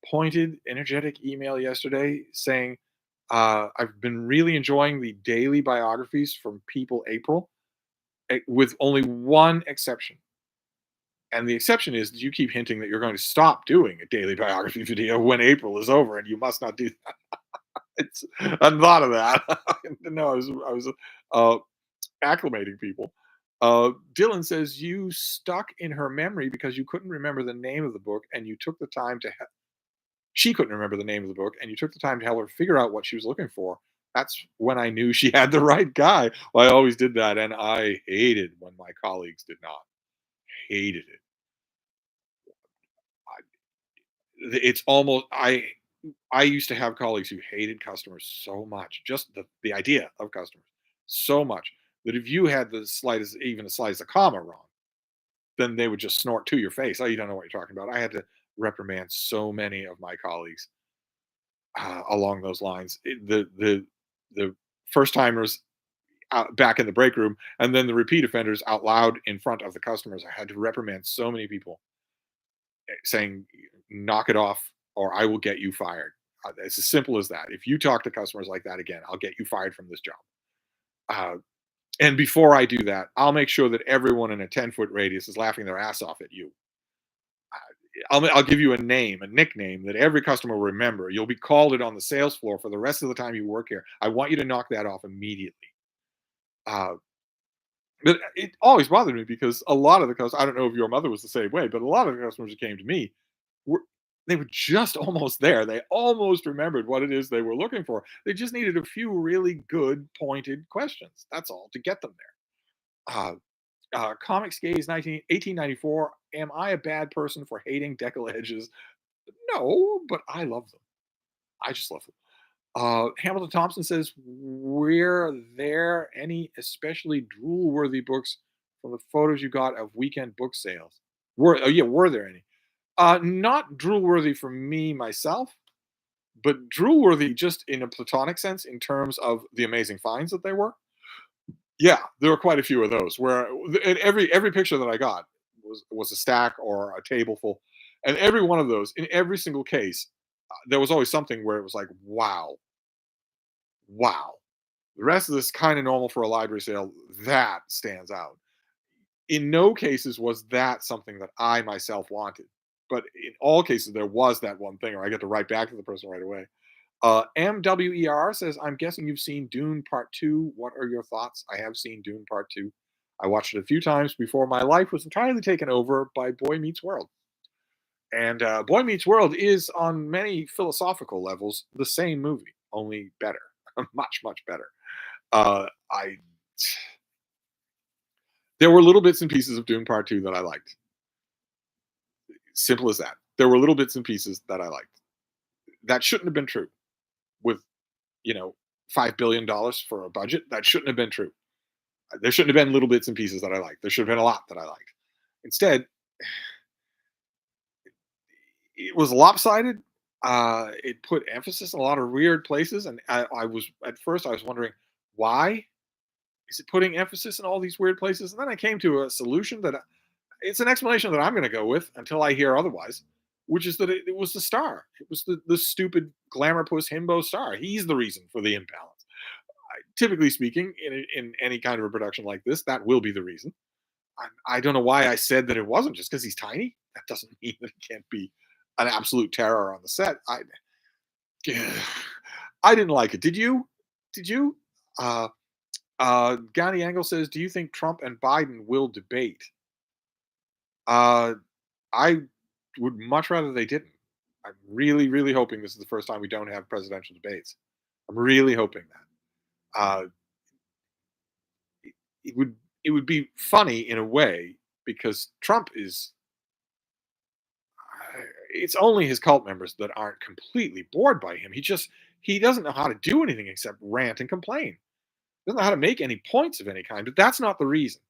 pointed, energetic email yesterday saying, I've been really enjoying the daily biographies from People April, with only one exception. And the exception is that you keep hinting that you're going to stop doing a daily biography video when April is over, and you must not do that. It's, I thought of that. No, I was uh, acclimating people. Dylan says you stuck in her memory because you couldn't remember the name of the book, and you took the time to. She couldn't remember the name of the book, and you took the time to help her figure out what she was looking for. That's when I knew she had the right guy. Well, I always did that, and I hated when my colleagues did not. Hated it. I, it's almost I used to have colleagues who hated customers so much, just the idea of customers so much that if you had the slightest, even the slightest of comma wrong, then they would just snort to your face. Oh, you don't know what you're talking about. I had to reprimand so many of my colleagues along those lines. The first timers back in the break room, and then the repeat offenders out loud in front of the customers. I had to reprimand so many people, saying, "Knock it off, or I will get you fired." It's as simple as that. If you talk to customers like that again, I'll get you fired from this job. Uh, and before I do that, I'll make sure that everyone in a 10-foot radius is laughing their ass off at you. I'll give you a name, a nickname that every customer will remember. You'll be called it on the sales floor for the rest of the time you work here. I want you to knock that off immediately. Uh, but it always bothered me because a lot of the customers, I don't know if your mother was the same way, but a lot of the customers who came to me were they were just almost there. They almost remembered what it is they were looking for. They just needed a few really good pointed questions. That's all to get them there. Comics Gaze 1894. Am I a bad person for hating decal edges? No, but I love them. I just love them. Hamilton Thompson says, "Were there any especially drool-worthy books from the photos you got of weekend book sales? Were there any? Not drool-worthy for me myself, but drool-worthy just in a platonic sense in terms of the amazing finds that they were. Yeah, there were quite a few of those where every picture that I got was a stack or a table full, and every one of those in every single case, there was always something where it was like, wow, wow. The rest of this kind of normal for a library sale. That stands out. In no cases was that something that I myself wanted, but in all cases there was that one thing, or I get to write back to the person right away. MWER says, "I'm guessing you've seen Dune Part 2. What are your thoughts?" I have seen Dune Part 2. I watched it a few times before my life was entirely taken over by Boy Meets World. And Boy Meets World is, on many philosophical levels, the same movie, only better. Much, much better. I There were little bits and pieces of Dune Part 2 that I liked. Simple as that. There were little bits and pieces that I liked. That shouldn't have been true with, you know, $5 billion for a budget. That shouldn't have been true. There shouldn't have been little bits and pieces that I liked. There should have been a lot that I liked. Instead, it was lopsided. It put emphasis in a lot of weird places, and I was at first I was wondering why is it putting emphasis in all these weird places, and then I came to a solution that it's an explanation that I'm going to go with until I hear otherwise, which is that it was the star. It was the stupid glamour puss himbo star. He's the reason for the imbalance. Typically speaking, in any kind of a production like this, that will be the reason. I don't know why I said that it wasn't just because he's tiny. That doesn't mean that he can't be an absolute terror on the set. I didn't like it. Did you? Did you? Uh, Gani Angle says, "Do you think Trump and Biden will debate?" Uh, I would much rather they didn't. I'm really, really hoping this is the first time we don't have presidential debates. I'm really hoping that. It, it would it would be funny in a way because Trump is. It's only his cult members that aren't completely bored by him. He doesn't know how to do anything except rant and complain. Doesn't know how to make any points of any kind. But that's not the reason.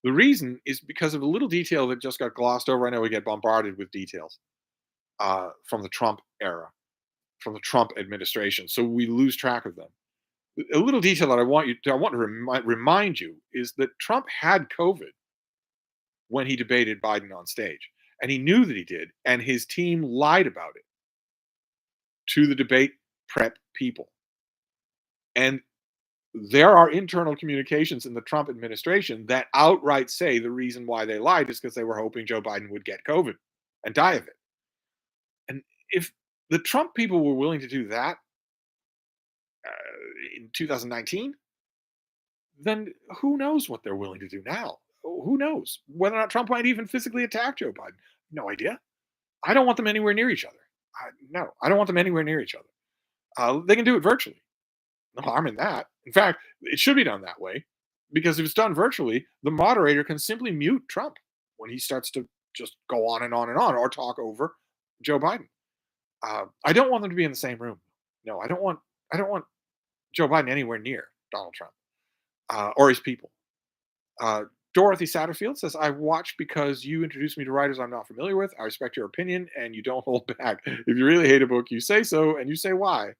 The reason is because of a little detail that just got glossed over. I know we get bombarded with details from the Trump era, from the Trump administration, so we lose track of them. A little detail that I want to remind you is that Trump had COVID when he debated Biden on stage, and he knew that he did, and his team lied about it to the debate prep people. And there are internal communications in the Trump administration that outright say the reason why they lied is because they were hoping Joe Biden would get COVID and die of it. And if the Trump people were willing to do that in 2019, then who knows what they're willing to do now? Who knows whether or not Trump might even physically attack Joe Biden? No idea. I don't want them anywhere near each other. No, I don't want them anywhere near each other. They can do it virtually. No harm in that. In fact, it should be done that way because if it's done virtually, the moderator can simply mute Trump when he starts to just go on and on and on or talk over Joe Biden. I don't want them to be in the same room. No, I don't want. I don't want Joe Biden anywhere near Donald Trump or his people. Uh, Dorothy Satterfield says, "I watch because you introduced me to writers I'm not familiar with. I respect your opinion, and you don't hold back. If you really hate a book, you say so, and you say why."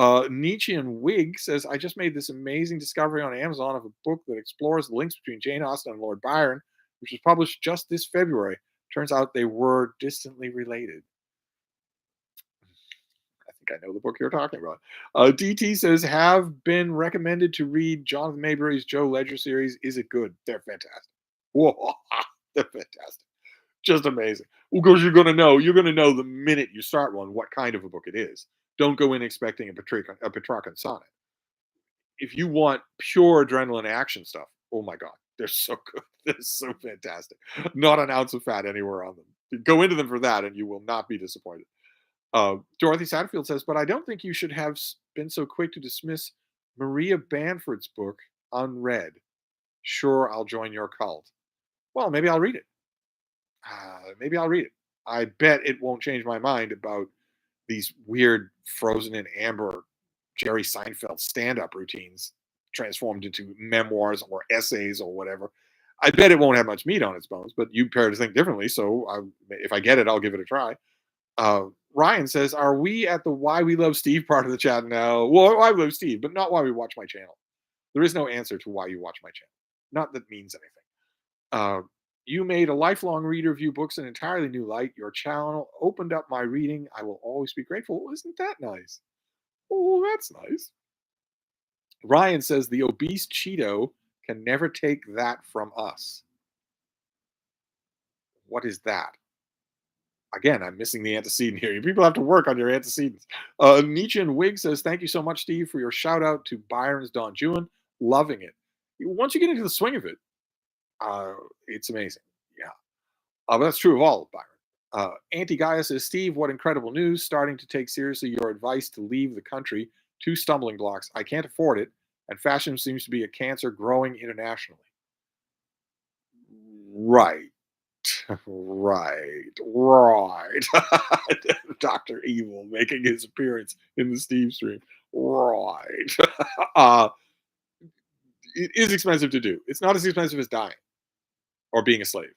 Nietzschean Wig says, "I just made this amazing discovery on Amazon of a book that explores the links between Jane Austen and Lord Byron, which was published just this February. Turns out they were distantly related." I think I know the book you're talking about. DT says, "Have been recommended to read Jonathan Mayberry's Joe Ledger series. Is it good? They're fantastic. Whoa, they're fantastic. Just amazing. Because you're gonna know the minute you start one what kind of a book it is. Don't go in expecting a Petrarchan sonnet. If you want pure adrenaline action stuff, oh my god, they're so good. They're so fantastic. Not an ounce of fat anywhere on them. Go into them for that, and you will not be disappointed." Dorothy Satterfield says, "But I don't think you should have been so quick to dismiss Maria Bamford's book unread. Sure, I'll join your cult." Well, maybe I'll read it. Maybe I'll read it. I bet it won't change my mind about these weird frozen in amber Jerry Seinfeld stand-up routines transformed into memoirs or essays or whatever. I bet it won't have much meat on its bones, but you pair to think differently. So if I get it, I'll give it a try. Ryan says, "Are we at the Why We Love Steve part of the chat now?" Well, why we love Steve, but not why we watch my channel. There is no answer to why you watch my channel. Not that means anything. Uh, you made a lifelong reader view books in an entirely new light. Your channel opened up my reading. I will always be grateful. Well, isn't that nice? Oh, that's nice. Ryan says the obese Cheeto can never take that from us. What is that? Again, I'm missing the antecedent here. You people have to work on your antecedents. Nietzsche and Wig says, "Thank you so much, Steve, for your shout out to Byron's Don Juan. Loving it. Once you get into the swing of it, uh, it's amazing. Yeah. But that's true of all of Byron. Anti Gaia says, "Steve, what incredible news. Starting to take seriously your advice to leave the country. Two stumbling blocks. I can't afford it. And fashion seems to be a cancer growing internationally." Right. Right. Dr. Evil making his appearance in the Steve stream. Right. uh, it is expensive to do. It's not as expensive as dying or being a slave.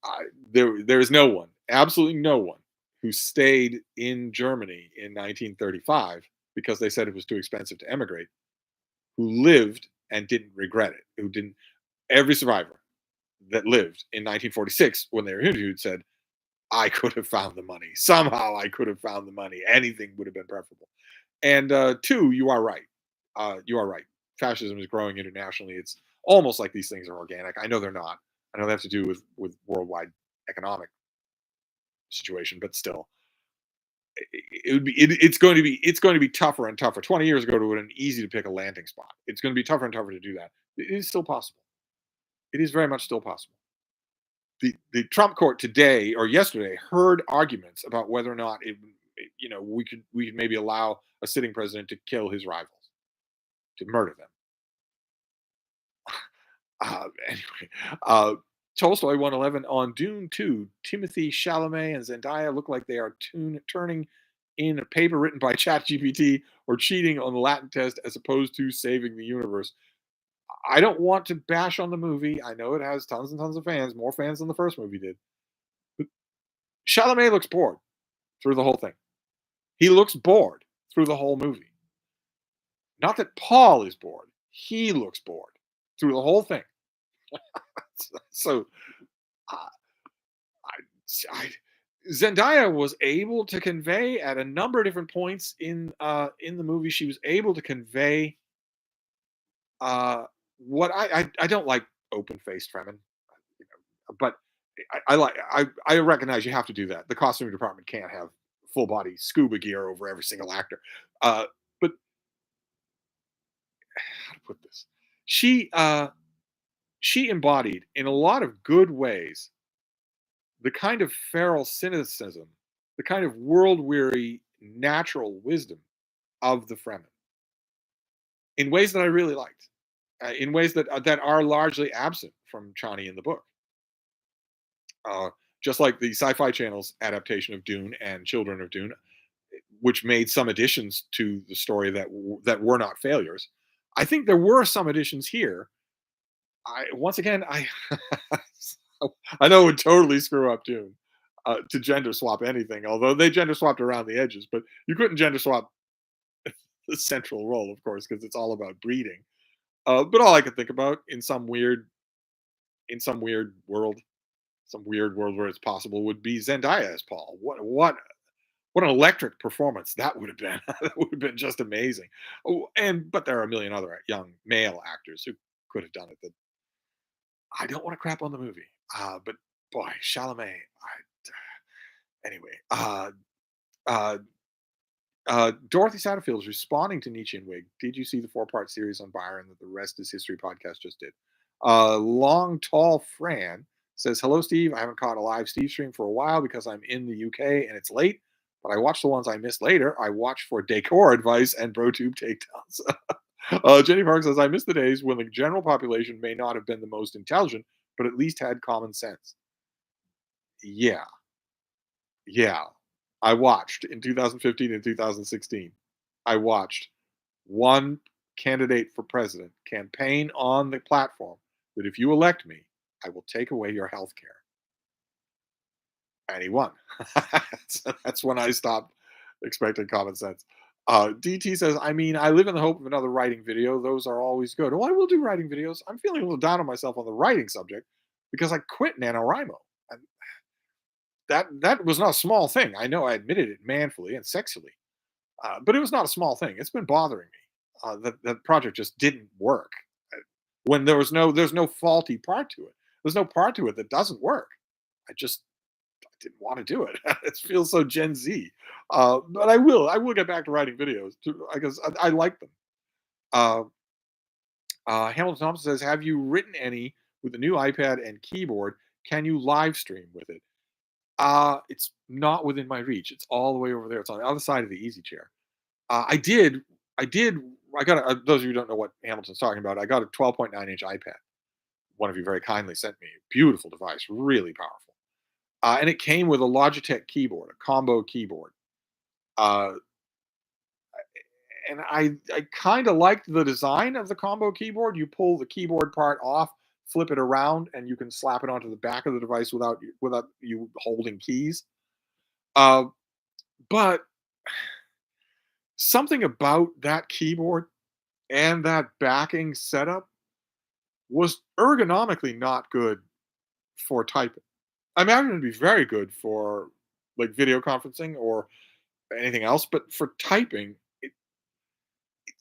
I, there is no one, absolutely no one, who stayed in Germany in 1935 because they said it was too expensive to emigrate, who lived and didn't regret it, who didn't every survivor that lived in 1946 when they were interviewed said, I could have found the money. Somehow I could have found the money. Anything would have been preferable. And two, you are right. You are right. Fascism is growing internationally. It's almost like these things are organic. I know they're not. I know they have to do with worldwide economic situation, but still, it would be. It's going to be tougher and tougher. 20 years ago, it would have been easy to pick a landing spot. It's going to be tougher and tougher to do that. It is still possible. It is very much still possible. The Trump court today or yesterday heard arguments about whether or not we could maybe allow a sitting president to kill his rivals, to murder them. Anyway, Tolstoy 111 on Dune 2. Timothy Chalamet and Zendaya look like they are turning in a paper written by ChatGPT or cheating on the Latin test as opposed to saving the universe. I don't want to bash on the movie. I know it has tons and tons of fans, more fans than the first movie did. But Chalamet looks bored through the whole thing. He looks bored through the whole movie. Not that Paul is bored. He looks bored through the whole thing. So, uh, I Zendaya was able to convey at a number of different points in the movie. She was able to convey what I don't like open faced Fremen, you but I recognize you have to do that. The costume department can't have full body scuba gear over every single actor. But how to put this? She uh, she embodied in a lot of good ways the kind of feral cynicism, the kind of world weary natural wisdom of the Fremen in ways that I really liked, in ways that are largely absent from Chani in the book. Uh, just like the Sci-Fi Channel's adaptation of Dune and Children of Dune, which made some additions to the story that were not failures. I think there were some additions here. I once again I know it would totally screw up Dune to gender swap anything, although they gender swapped around the edges, but you couldn't gender swap the central role, of course, because it's all about breeding. But all I could think about in some weird world where it's possible would be Zendaya as Paul. What an electric performance that would have been. That would have been just amazing. Oh, and but there are a million other young male actors who could have done it. That I don't want to crap on the movie, but boy, Chalamet. Anyway, uh, Dorothy Satterfield is responding to Nietzsche and Wig. Did you see the four-part series on Byron that the Rest is History podcast just did? Long Tall Fran says, hello, Steve. I haven't caught a live Steve stream for a while because I'm in the UK and it's late, but I watch the ones I missed later. I watch for decor advice and BroTube takedowns. Jenny Park says, I miss the days when the general population may not have been the most intelligent, but at least had common sense. Yeah, yeah. I watched in 2015 and 2016. I watched one candidate for president campaign on the platform that if you elect me, I will take away your health care. And he won. So that's when I stopped expecting common sense. DT says, I mean, I live in the hope of another writing video. Those are always good. Oh, I will do writing videos. I'm feeling a little down on myself on the writing subject because I quit NaNoWriMo. And that was not a small thing. I know I admitted it manfully and sexily, but it was not a small thing. It's been bothering me. That project just didn't work. When there's no faulty part to it. There's no part to it that doesn't work. I didn't want to do it. It feels so Gen Z. But I will get back to writing videos because I like them. Uh, Hamilton Thompson says, have you written any with the new iPad and keyboard? Can you live stream with it? It's not within my reach. It's all the way over there. It's on the other side of the easy chair. I did, I did, I got those of you who don't know what Hamilton's talking about, I got a 12.9-inch iPad. One of you very kindly sent me. Beautiful device, really powerful. And it came with a Logitech keyboard, a combo keyboard. Uh, and I kind of liked the design of the combo keyboard. You pull the keyboard part off, flip it around, and you can slap it onto the back of the device without you holding keys. Uh, but something about that keyboard and that backing setup was ergonomically not good for typing. I imagine it'd be very good for like video conferencing or anything else, but for typing,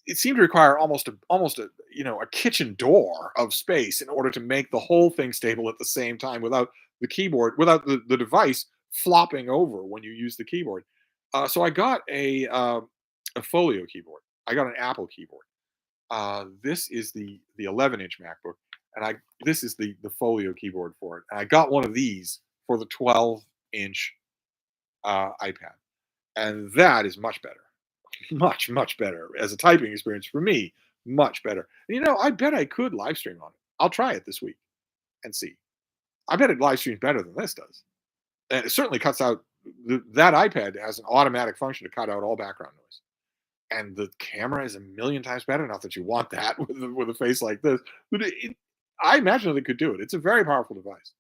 it seemed to require almost a a kitchen door of space in order to make the whole thing stable at the same time without without the device flopping over when you use the keyboard. So I got a folio keyboard. I got an Apple keyboard. This is the 11-inch MacBook, and I this is the folio keyboard for it. And I got one of these for the 12-inch iPad, and that is much better, much better as a typing experience for me. Much better. I bet I could live stream on it. I'll try it this week and see. I bet it live streams better than this does, and it certainly cuts out. That iPad has an automatic function to cut out all background noise, and the camera is a million times better. Not that you want that with a face like this, but I imagine that it could do it. It's a very powerful device.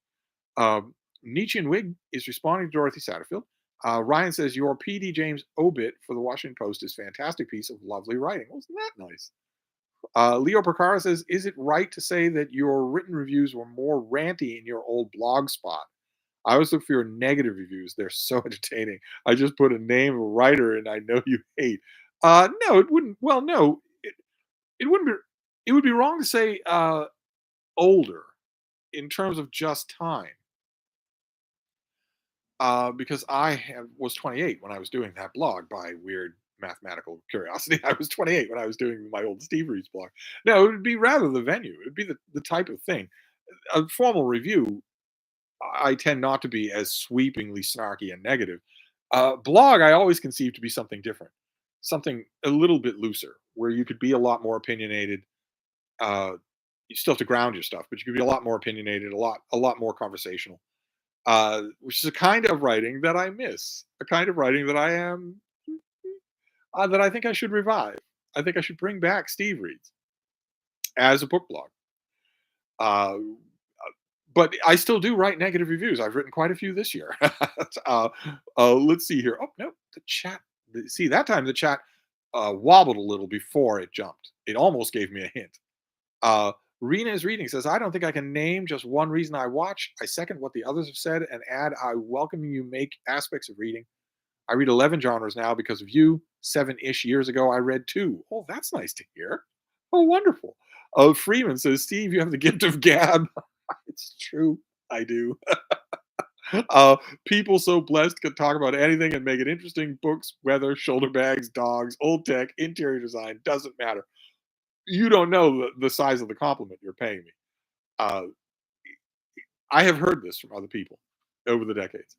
Nietzsche and Wig is responding to Dorothy Satterfield. Ryan says your P.D. James obit for the Washington Post is fantastic piece of lovely writing. Wasn't that nice? Leo Percara says, is it right to say that your written reviews were more ranty in your old blog spot? I always look for your negative reviews. They're so entertaining. I just put a name of a writer and I know you hate. No, it wouldn't. Well, no, it wouldn't be. It would be wrong to say older in terms of just time, because was 28 when I was doing that blog. By weird mathematical curiosity, I was 28 when I was doing my old Steve Reed's blog. No, it would be rather the venue. It would be the type of thing. A formal review, I tend not to be as sweepingly snarky and negative. Blog, I always conceive to be something different, something a little bit looser, where you could be a lot more opinionated. You still have to ground your stuff, but you could be a lot more opinionated, a lot more conversational. Which is a kind of writing that I miss, a kind of writing that that I think I should revive. I think I should bring back Steve Reads as a book blog. Uh, but I still do write negative reviews. I've written quite a few this year. Let's see here. Oh no, the chat. See, that time the chat wobbled a little before it jumped. It almost gave me a hint. Uh, Rena's reading says, I don't think I can name just one reason I watch. I second what the others have said and add, I welcome you make aspects of reading. I read 11 genres now because of you. 7-ish years ago, I read 2. Oh, that's nice to hear. Oh, wonderful. Freeman says, Steve, you have the gift of gab. It's true. I do. uh, People so blessed can talk about anything and make it interesting. Books, weather, shoulder bags, dogs, old tech, interior design, doesn't matter. You don't know the size of the compliment you're paying me. Uh, I have heard this from other people over the decades.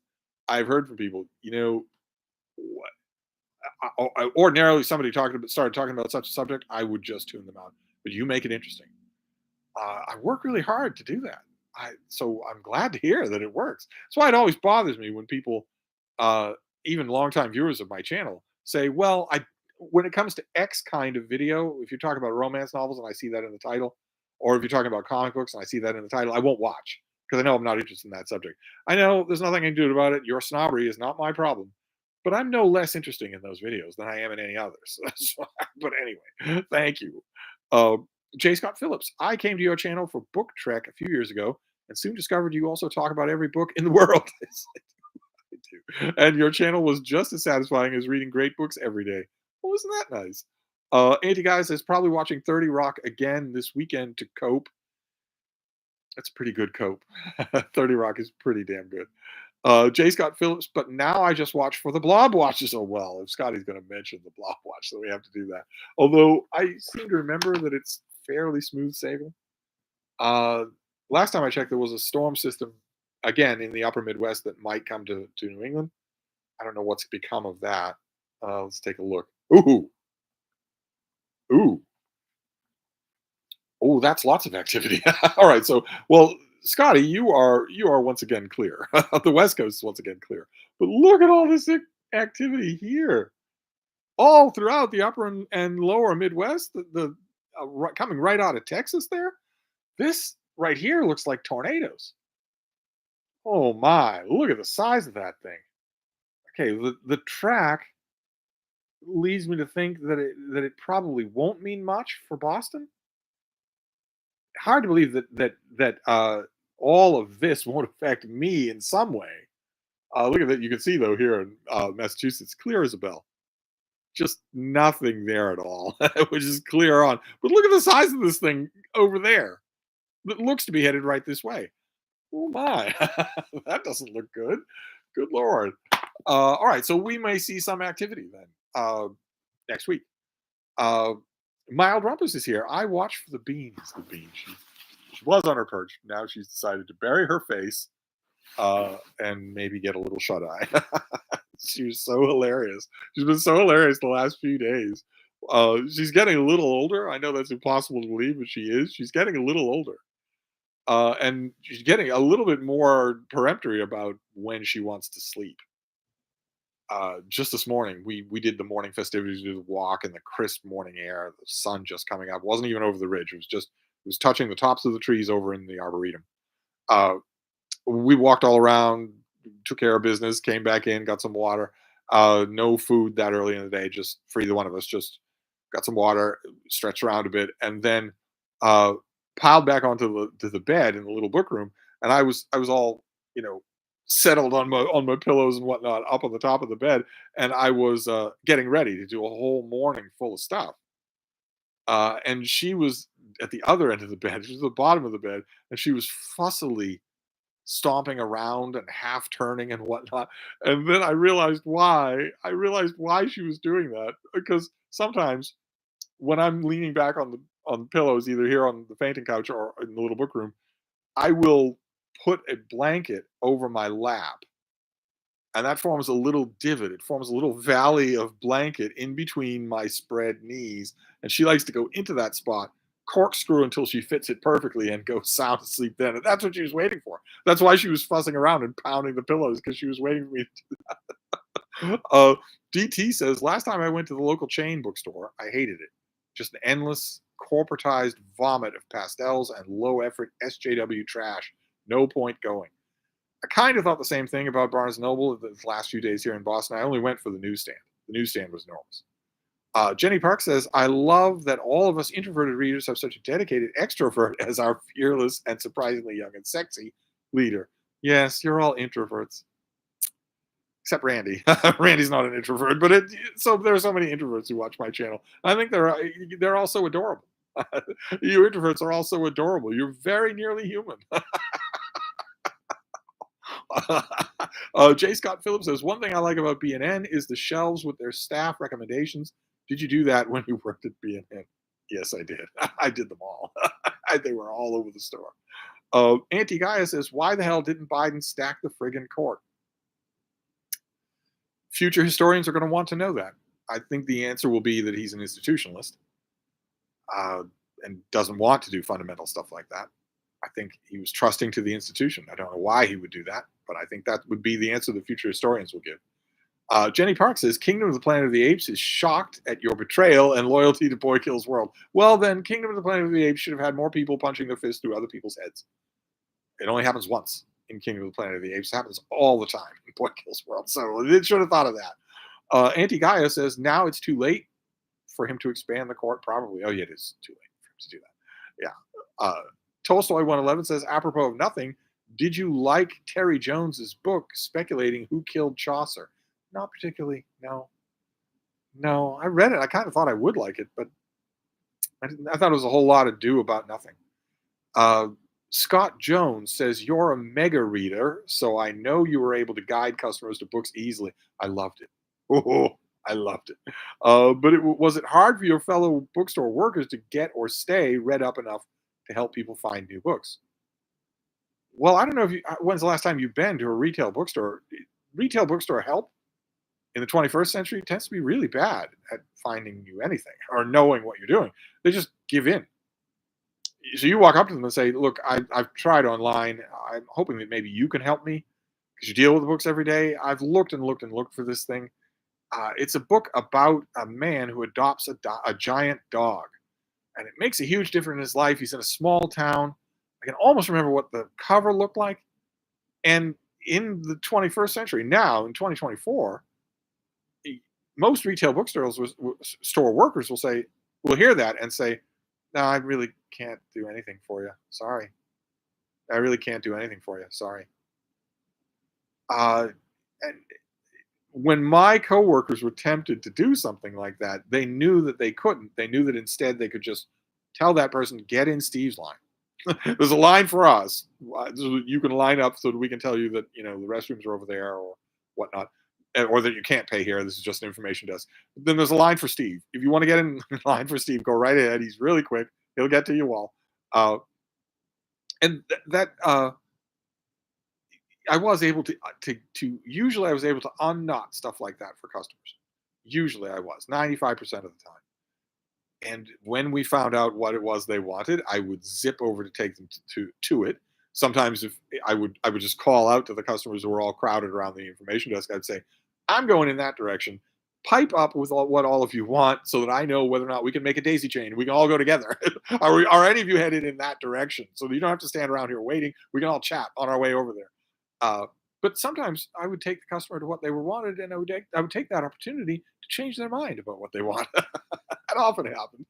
I've heard from people, what? Ordinarily, somebody started talking about such a subject, I would just tune them out. But you make it interesting. I work really hard to do that. So I'm glad to hear that it works. That's why it always bothers me when people, uh, even longtime viewers of my channel, say, "Well, I when it comes to X kind of video, if you're talking about romance novels and I see that in the title, or if you're talking about comic books and I see that in the title, I won't watch because I know I'm not interested in that subject. I know there's nothing I can do about it. Your snobbery is not my problem." But I'm no less interesting in those videos than I am in any others. But anyway, thank you. Uh, J. Scott Phillips, I came to your channel for Book Trek a few years ago and soon discovered you also talk about every book in the world. I do. And your channel was just as satisfying as reading great books every day. Well, isn't that nice? Anti Guy says, probably watching 30 Rock again this weekend to cope. That's a pretty good cope. 30 Rock is pretty damn good. J. Scott Phillips, but now I just watch for the Blob watches. Oh, well, if Scotty's going to mention the Blob watch, so we have to do that. Although I seem to remember that it's fairly smooth sailing. Uh, Last time I checked, there was a storm system again in the upper Midwest that might come to New England. I don't know what's become of that. Let's take a look. Ooh, ooh, oh, that's lots of activity. All right, so well, Scotty, you are once again clear. The West Coast is once again clear, but look at all this activity here, all throughout the upper and lower Midwest. Coming right out of Texas, there. This right here looks like tornadoes. Oh my! Look at the size of that thing. Okay, the track leads me to think that it probably won't mean much for Boston. Hard to believe that all of this won't affect me in some way. Look at that. You can see though here in Massachusetts, clear as a bell. Just nothing there at all, which is clear on. But look at the size of this thing over there. It looks to be headed right this way. Oh my, that doesn't look good. Good lord. All right, so we may see some activity then next week. Uh, Mild Rumpus is here. I watch for the beans. The beans. She was on her perch. Now she's decided to bury her face and maybe get a little shut eye. She was so hilarious. She's been so hilarious the last few days. She's getting a little older. I know that's impossible to believe, but she is. She's getting a little older. And she's getting a little bit more peremptory about when she wants to sleep. Just this morning, we did the morning festivities, we did the walk in the crisp morning air, the sun just coming up. Wasn't even over the ridge. It was touching the tops of the trees over in the arboretum. Uh, we walked all around, took care of business, came back in, got some water. No food that early in the day, just for either one of us. Just got some water, stretched around a bit, and then uh, piled back onto the bed in the little book room. And I was all you know settled on my pillows and whatnot up on the top of the bed, and I was getting ready to do a whole morning full of stuff. And she was at the other end of the bed, she was at the bottom of the bed, and she was fussily stomping around and half turning and whatnot. And then I realized why. I realized why she was doing that because sometimes when I'm leaning back on the pillows, either here on the fainting couch or in the little book room, I will put a blanket over my lap, and that forms a little divot. It forms a little valley of blanket in between my spread knees, and she likes to go into that spot, corkscrew until she fits it perfectly, and go sound asleep then. And that's what she was waiting for. That's why she was fussing around and pounding the pillows because she was waiting for me. DT says last time I went to the local chain bookstore, I hated it. Just an endless corporatized vomit of pastels and low effort SJW trash. No point going. I kind of thought the same thing about Barnes& Noble the last few days here in Boston. I only went for the newsstand. The newsstand was enormous. Jenny Park says, I love that all of us introverted readers have such a dedicated extrovert as our fearless and surprisingly young and sexy leader. Yes, you're all introverts. Except Randy. Randy's not an introvert, but so there are so many introverts who watch my channel. I think they're also adorable. You introverts are also adorable. You're very nearly human. J. Scott Phillips says, one thing I like about BNN is the shelves with their staff recommendations. Did you do that when you worked at BNN? Yes, I did. I did them all. They were all over the store. Auntie Gaia says, why the hell didn't Biden stack the friggin' court? Future historians are going to want to know that. I think the answer will be that he's an institutionalist uh, and doesn't want to do fundamental stuff like that. I think he was trusting to the institution. I don't know why he would do that, but I think that would be the answer the future historians will give. Jenny Park says, Kingdom of the Planet of the Apes is shocked at your betrayal and loyalty to Boy Kills World. Well, then Kingdom of the Planet of the Apes should have had more people punching their fists through other people's heads. It only happens once in Kingdom of the Planet of the Apes. It happens all the time in Boy Kills World. So it should have thought of that. Auntie Gaia says, now it's too late for him to expand the court, probably. Oh, yeah, it is too late for him to do that. Yeah. Tolstoy 111 says, apropos of nothing, did you like Terry Jones's book speculating who killed Chaucer? Not particularly. No. No, I read it. I kind of thought I would like it, but I thought it was a whole lot ado about nothing. Uh, Scott Jones says, you're a mega reader, so I know you were able to guide customers to books easily. I loved it. Oh, I loved it. But was it hard for your fellow bookstore workers to get or stay read up enough to help people find new books? Well, I don't know if when's the last time you've been to a retail bookstore? Retail bookstore help in the 21st century tends to be really bad at finding you anything or knowing what you're doing. They just give in. So you walk up to them and say, look, I've tried online. I'm hoping that maybe you can help me because you deal with the books every day. I've looked and looked and looked for this thing. It's a book about a man who adopts a giant dog, and it makes a huge difference in his life. He's in a small town. I can almost remember what the cover looked like, and in the 21st century, now in 2024, e- most retail bookstores store workers will hear that and say, "No, I really can't do anything for you. Sorry, I really can't do anything for you. Sorry." And when my coworkers were tempted to do something like that, they knew that they couldn't. They knew that instead they could just tell that person, "Get in Steve's line." There's a line for us. So you can line up so that we can tell you that the restrooms are over there or whatnot, or that you can't pay here. This is just an information desk. Then there's a line for Steve. If you want to get in line for Steve, go right ahead. He's really quick. He'll get to you all. Uh, and that I was able to usually I was able to unknot stuff like that for customers. Usually I was 95% of the time. And when we found out what it was they wanted, I would zip over to take them to it. Sometimes if I would just call out to the customers who were all crowded around the information desk. I'd say, "I'm going in that direction. Pipe up with what all of you want, so that I know whether or not we can make a daisy chain. We can all go together. Are any of you headed in that direction? So that you don't have to stand around here waiting. We can all chat on our way over there." Uh, but sometimes I would take the customer to what they were wanted, and I would take that opportunity to change their mind about what they want. That often happened.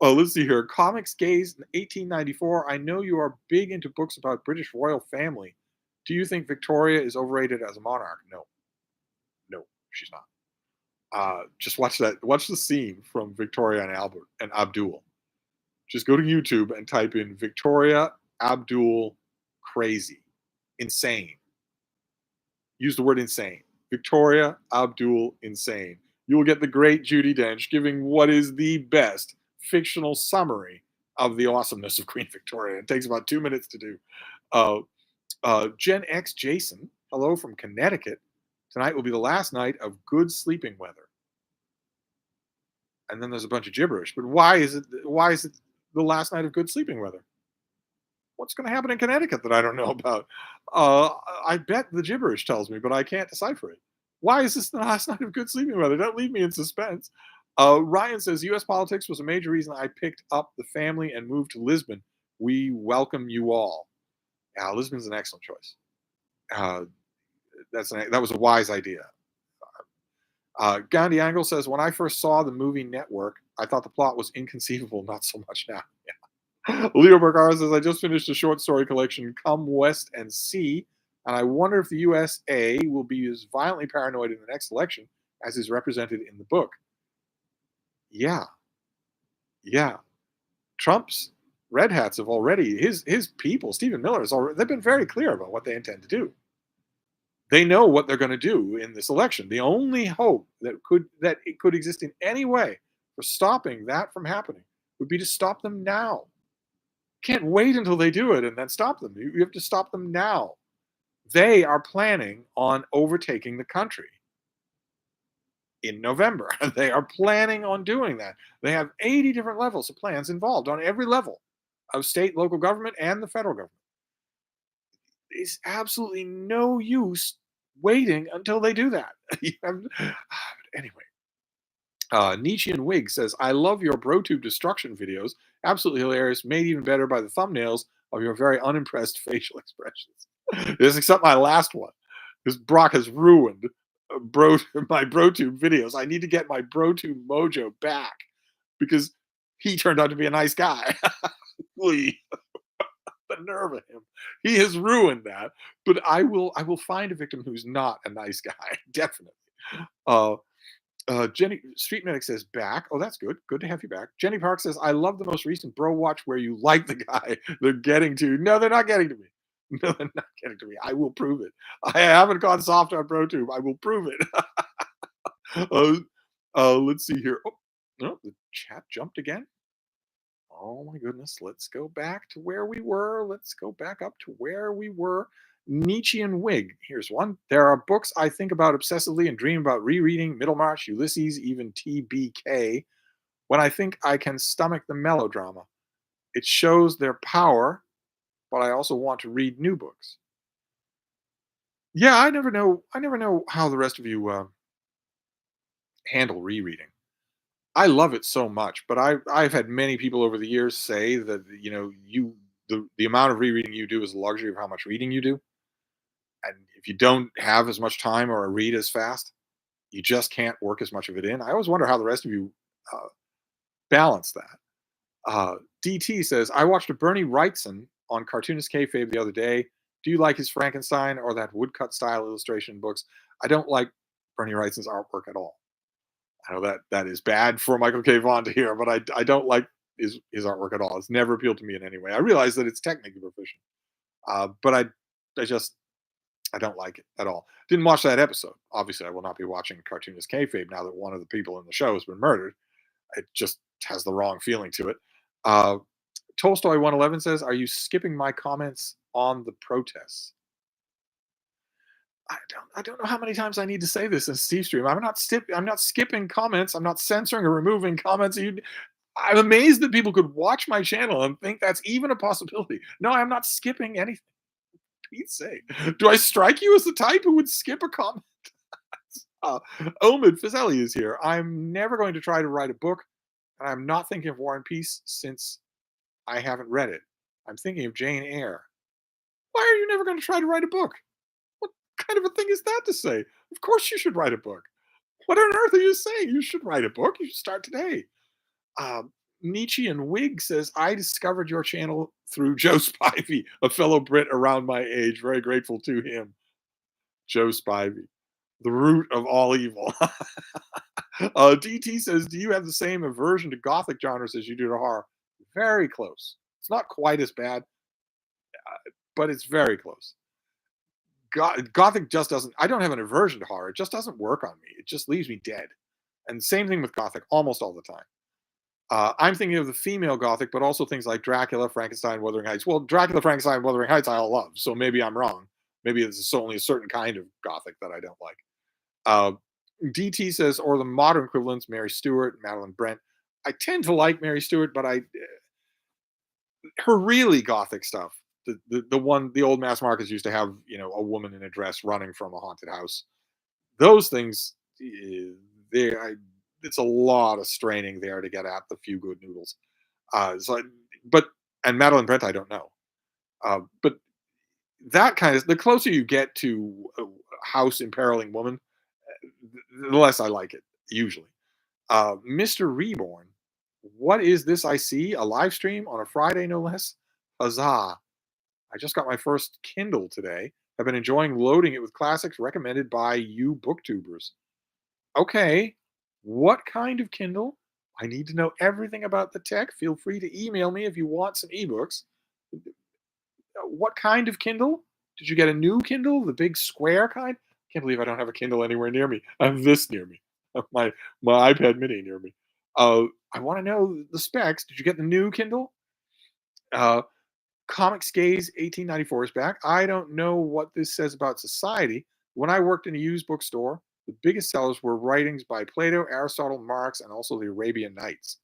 Let's see here. Comics Gaze in 1894. I know you are big into books about British royal family. Do you think Victoria is overrated as a monarch? No, no, she's not. Just watch that. Watch the scene from Victoria and Albert and Abdul. Just go to YouTube and type in Victoria Abdul crazy, insane. Use the word insane. Victoria Abdul insane. You will get the great Judy Dench giving what is the best fictional summary of the awesomeness of Queen Victoria. It takes about 2 minutes to do. Uh, Gen X Jason, hello from Connecticut. Tonight will be the last night of good sleeping weather. And then there's a bunch of gibberish. But why is it? Why is it the last night of good sleeping weather? What's going to happen in Connecticut that I don't know about? Uh, I bet the gibberish tells me, but I can't decipher it. Why is this the last night of good sleeping weather? Don't leave me in suspense. Ryan says U.S. politics was a major reason I picked up the family and moved to Lisbon. We welcome you all. Yeah, Lisbon's an excellent choice. Uh, that was a wise idea. Gandhi Angle says when I first saw the movie Network, I thought the plot was inconceivable. Not so much now. Leo Bergara says, I just finished a short story collection, Come West and See, and I wonder if the USA will be as violently paranoid in the next election as is represented in the book. Yeah, yeah. Trump's red hats have already, his people, Stephen Miller, they've been very clear about what they intend to do. They know what they're going to do in this election. The only hope that it could exist in any way for stopping that from happening would be to stop them now. Can't wait until they do it and then stop them. You have to stop them now. They are planning on overtaking the country in November. They are planning on doing that. They have 80 different levels of plans involved on every level of state, local government, and the federal government. It's absolutely no use waiting until they do that. Anyway, Nietzschean Wig says, I love your BroTube destruction videos. Absolutely hilarious. Made even better by the thumbnails of your very unimpressed facial expressions. This except my last one. Because Brock has ruined my BroTube videos. I need to get my BroTube mojo back because he turned out to be a nice guy. The nerve of him. He has ruined that. But I will find a victim who's not a nice guy. Definitely. Uh, Jenny Street Medic says back. Oh, that's good. Good to have you back. Jenny Park says, I love the most recent Bro Watch where you like the guy. They're getting to. No, they're not getting to me. No, they're not getting to me. I will prove it. I haven't gone soft on ProTube. I will prove it. Let's see here. Oh, no, the chat jumped again. Oh my goodness. Let's go back to where we were. Let's go back up to where we were. Nietzschean Wig. Here's one. There are books I think about obsessively and dream about rereading Middlemarch, Ulysses, even TBK, when I think I can stomach the melodrama. It shows their power, but I also want to read new books. Yeah, I never know. I never know how the rest of you handle rereading. I love it so much, but I've had many people over the years say that the amount of rereading you do is a luxury of how much reading you do. And if you don't have as much time or read as fast, you just can't work as much of it in. I always wonder how the rest of you uh, balance that. DT says, I watched a Bernie Wrightson on Cartoonist Kayfabe the other day. Do you like his Frankenstein or that woodcut style illustration books? I don't like Bernie Wrightson's artwork at all. I know that is bad for Michael K. Vaughan to hear, but I don't like his artwork at all. It's never appealed to me in any way. I realize that it's technically proficient, but I just I don't like it at all. Didn't watch that episode. Obviously, I will not be watching Cartoonist Kayfabe now that one of the people in the show has been murdered. It just has the wrong feeling to it. Uh, Tolstoy 111 says, "Are you skipping my comments on the protests?" I don't know how many times I need to say this in Stevestream. I'm not skipping comments. I'm not censoring or removing comments. I'm amazed that people could watch my channel and think that's even a possibility. No, I'm not skipping anything. Pete's sake. Do I strike you as the type who would skip a comment? Uh, Omid Fazeli is here. I'm never going to try to write a book, and I'm not thinking of War and Peace since I haven't read it. I'm thinking of Jane Eyre. Why are you never going to try to write a book? What kind of a thing is that to say? Of course you should write a book. What on earth are you saying? You should write a book. You should start today. Um, Nietzsche and Wig says, I discovered your channel through Joe Spivey, a fellow Brit around my age. Very grateful to him. Joe Spivey, the root of all evil. DT says, do you have the same aversion to Gothic genres as you do to horror? Very close. It's not quite as bad, but it's very close. Gothic just doesn't, I don't have an aversion to horror. It just doesn't work on me. It just leaves me dead. And same thing with Gothic almost all the time. I'm thinking of the female Gothic, but also things like Dracula, Frankenstein, Wuthering Heights. Well, Dracula, Frankenstein, Wuthering Heights, I all love. So maybe I'm wrong. Maybe it's only a certain kind of Gothic that I don't like. Uh, DT says, or the modern equivalents, Mary Stewart, Madeline Brent. I tend to like Mary Stewart, but her really Gothic stuff, the old mass markets used to have, a woman in a dress running from a haunted house. Those things, they, I, it's a lot of straining there to get at the few good noodles. So, but and Madeline Brent, I don't know. But that kind of the closer you get to a house imperiling woman, the less I like it usually. Mr. Reborn, what is this I see? A live stream on a Friday, no less. Huzzah! I just got my first Kindle today. I've been enjoying loading it with classics recommended by you booktubers. Okay, what kind of Kindle? I need to know everything about the tech. Feel free to email me if you want some ebooks. What kind of Kindle? Did you get a new Kindle, the big square kind? Can't believe I don't have a Kindle anywhere near me. I have this near me. I have my iPad Mini near me. I want to know the specs. Did you get the new Kindle? Uh, Comics Gaze 1894 is back. I don't know what this says about society. When I worked in a used bookstore, the biggest sellers were writings by Plato, Aristotle, Marx, and also the Arabian Nights.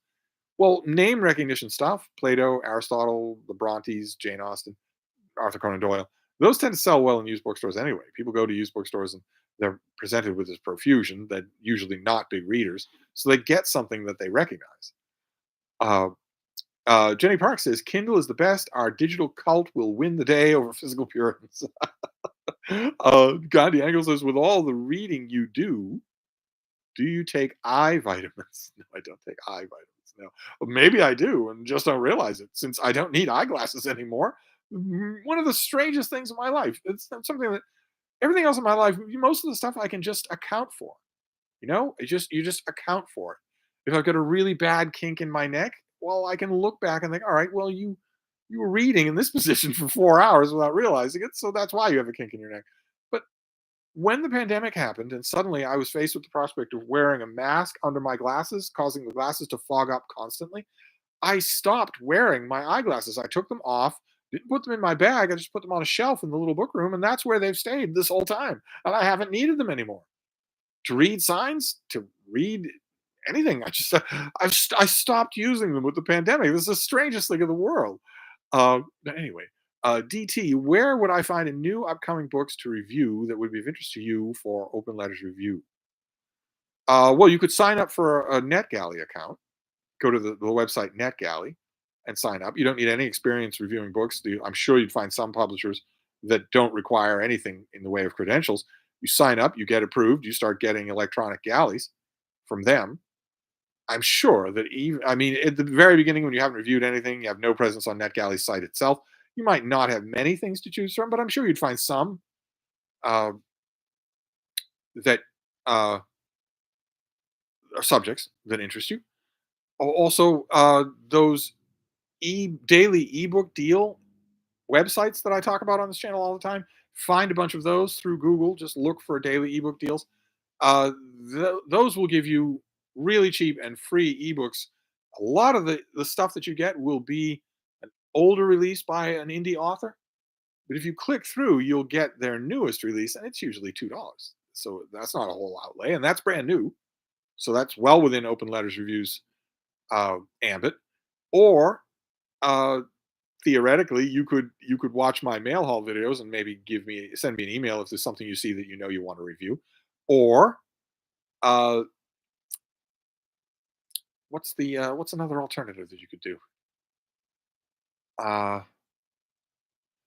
Well, name recognition stuff, Plato, Aristotle, the Brontes, Jane Austen, Arthur Conan Doyle, those tend to sell well in used bookstores anyway. People go to used bookstores and they're presented with this profusion that usually not big readers, so they get something that they recognize. Uh, Jenny Park says Kindle is the best. Our digital cult will win the day over physical Puritans. Gandhi Angle says, with all the reading you do you take eye vitamins? No, I don't take eye vitamins. No, well, maybe I do and just don't realize it since I don't need eyeglasses anymore. One of the strangest things in my life. It's something that everything else in my life, most of the stuff I can just account for. You just account for it. If I've got a really bad kink in my neck, well, I can look back and think, all right, well, you were reading in this position for 4 hours without realizing it, so that's why you have a kink in your neck. But when the pandemic happened, and suddenly I was faced with the prospect of wearing a mask under my glasses, causing the glasses to fog up constantly, I stopped wearing my eyeglasses. I took them off, didn't put them in my bag. I just put them on a shelf in the little book room, and that's where they've stayed this whole time. And I haven't needed them anymore to read signs, to read anything. I stopped using them with the pandemic. This is the strangest thing in the world. But anyway, DT, where would I find a new upcoming books to review that would be of interest to you for Open Letters Review? Well, you could sign up for a NetGalley account. Go to the website NetGalley and sign up. You don't need any experience reviewing books. I'm sure you'd find some publishers that don't require anything in the way of credentials. You sign up, you get approved, you start getting electronic galleys from them. I'm sure that even, I mean, at the very beginning, when you haven't reviewed anything, you have no presence on NetGalley's site itself, you might not have many things to choose from, but I'm sure you'd find some uh, that uh, are subjects that interest you. Also, those daily ebook deal websites that I talk about on this channel all the time, find a bunch of those through Google. Just look for daily ebook deals. Uh, those will give you really cheap and free ebooks. A lot of the stuff that you get will be an older release by an indie author, but if you click through, you'll get their newest release, and it's usually $2. So that's not a whole outlay, and that's brand new. So that's well within Open Letters Reviews ambit. Or uh, theoretically, you could watch my mail haul videos and maybe send me an email if there's something you see that you want to review. Or uh, what's another alternative that you could do? Uh,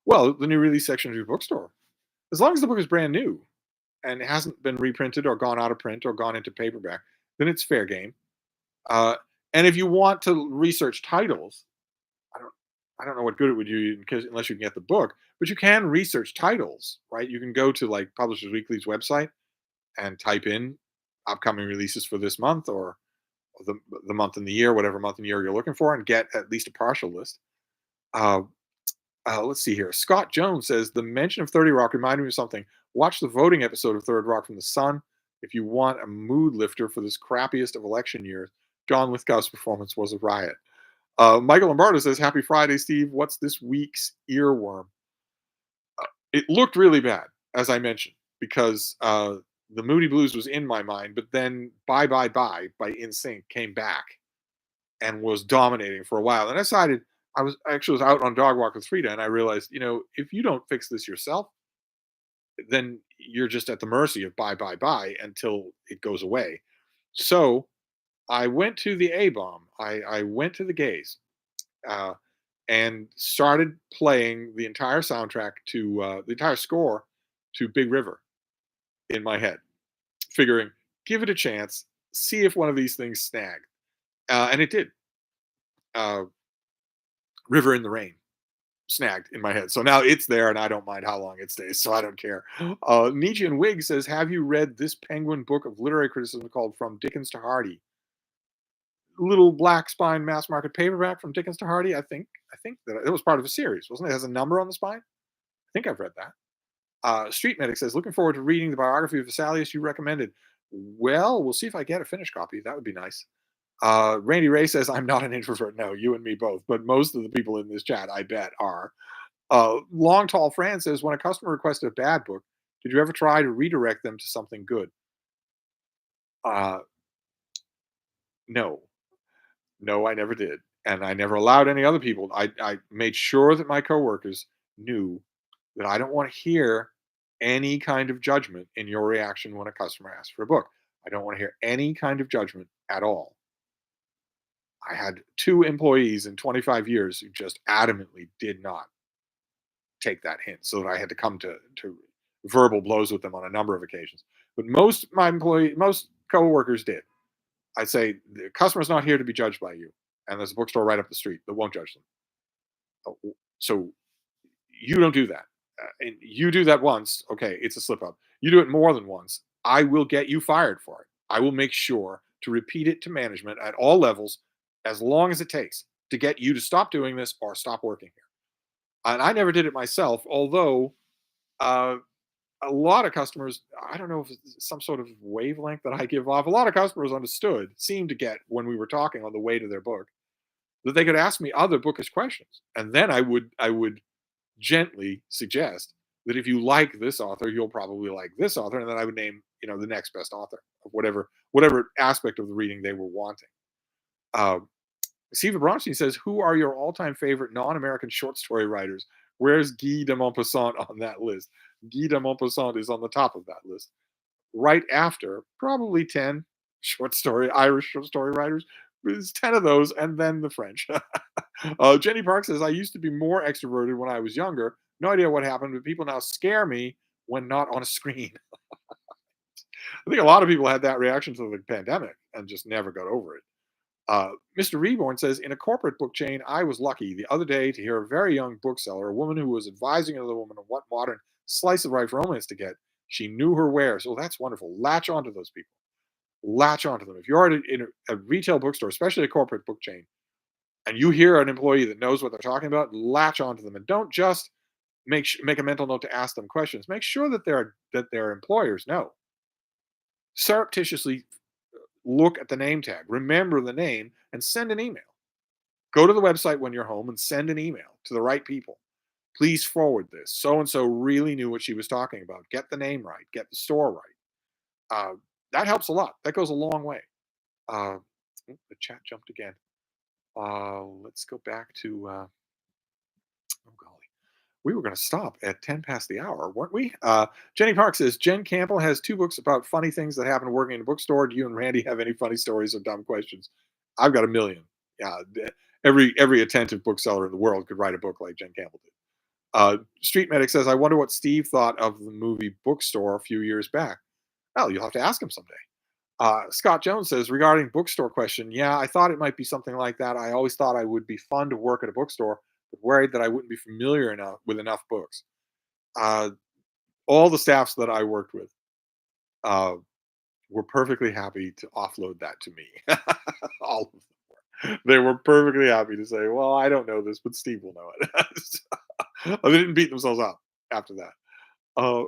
well, the new release section of your bookstore. As long as the book is brand new and it hasn't been reprinted or gone out of print or gone into paperback, then it's fair game. Uh, and if you want to research titles, I don't I don't know what good it would do you because unless you can get the book, but you can research titles, right? You can go to like Publishers Weekly's website and type in upcoming releases for this month or the month and the year, whatever month and year you're looking for, and get at least a partial list. Uh, let's see here. Scott Jones says the mention of 30 Rock reminded me of something. Watch the voting episode of Third Rock from the Sun if you want a mood lifter for this crappiest of election years. John Lithgow's performance was a riot. Michael Lombardo says, "Happy Friday, Steve. What's this week's earworm?" It looked really bad, as I mentioned, because the Moody Blues was in my mind, but then Bye Bye Bye by NSYNC came back and was dominating for a while. And I decided I actually was out on dog walk with Frida, and I realized, if you don't fix this yourself, then you're just at the mercy of Bye Bye Bye until it goes away. So I went to the A bomb. I went to the gays uh, and started playing the entire soundtrack to the entire score to Big River in my head, figuring give it a chance, see if one of these things snag, and it did. Uh, River in the Rain snagged in my head, so now it's there, and I don't mind how long it stays, so I don't care. Nietzsche and Wig says, "Have you read this Penguin book of literary criticism called From Dickens to Hardy?" Little black spine mass market paperback from Dickens to Hardy. I think that it was part of a series, wasn't it? It has a number on the spine. I think I've read that. Street Medic says, "Looking forward to reading the biography of Vesalius you recommended." Well, we'll see if I get a finished copy. That would be nice. Randy Ray says, "I'm not an introvert." No, you and me both. But most of the people in this chat, I bet, are. Long Tall Fran says, "When a customer requested a bad book, did you ever try to redirect them to something good?" Uh, no. No, I never did, and I never allowed any other people. I made sure that my coworkers knew that I don't want to hear any kind of judgment in your reaction when a customer asks for a book. I don't want to hear any kind of judgment at all. I had 2 employees in 25 years who just adamantly did not take that hint, so that I had to come to verbal blows with them on a number of occasions. But most coworkers did. I'd say the customer's not here to be judged by you, and there's a bookstore right up the street that won't judge them. So you don't do that. And you do that once, okay, it's a slip up. You do it more than once, I will get you fired for it. I will make sure to repeat it to management at all levels as long as it takes to get you to stop doing this or stop working here. And I never did it myself, although uh, a lot of customers, I don't know if it's some sort of wavelength that I give off. A lot of customers seemed to get when we were talking on the way to their book that they could ask me other bookish questions, and then I would gently suggest that if you like this author, you'll probably like this author, and then I would name the next best author of whatever aspect of the reading they were wanting. Um, Steve Bronstein says, "Who are your all-time favorite non-American short story writers? Where's Guy de Maupassant on that list?" Guy de Maupassant is on the top of that list, right after probably 10 Irish short story writers. There's 10 of those, and then the French. Jenny Park says, "I used to be more extroverted when I was younger, No idea what happened, but people now scare me when not on a screen. I think a lot of people had that reaction to the pandemic and just never got over it. Mr. Reborn says, in a corporate book chain, I was lucky the other day to hear a very young bookseller, a woman who was advising another woman on what modern slice of life romance to get. She knew her wares. Oh, that's wonderful. Latch onto those people. Latch onto them. If you're in a retail bookstore, especially a corporate book chain, and you hear an employee that knows what they're talking about, latch onto them and don't just make a mental note to ask them questions. Make sure that their employers know. Surreptitiously look at the name tag, remember the name, and send an email. Go to the website when you're home and send an email to the right people. Please forward this. So and so really knew what she was talking about. Get the name right. Get the store right. Uh, that helps a lot. That goes a long way. Uh, the chat jumped again. Let's go back to. Oh golly, we were going to stop at 10 past the hour, weren't we? Jenny Park says Jen Campbell has two books about funny things that happen working in a bookstore. Do you and Randy have any funny stories or dumb questions? I've got a million. Yeah, every attentive bookseller in the world could write a book like Jen Campbell did. Street Medic says, I wonder what Steve thought of the movie Bookstore a few years back. Well, you'll have to ask him someday. Scott Jones says, regarding bookstore question, yeah, I thought it might be something like that. I always thought I would be fun to work at a bookstore, but worried that I wouldn't be familiar enough with enough books. Uh, all the staffs that I worked with uh, were perfectly happy to offload that to me. All of them. They were perfectly happy to say, well, I don't know this, but Steve will know it. They didn't beat themselves up after that.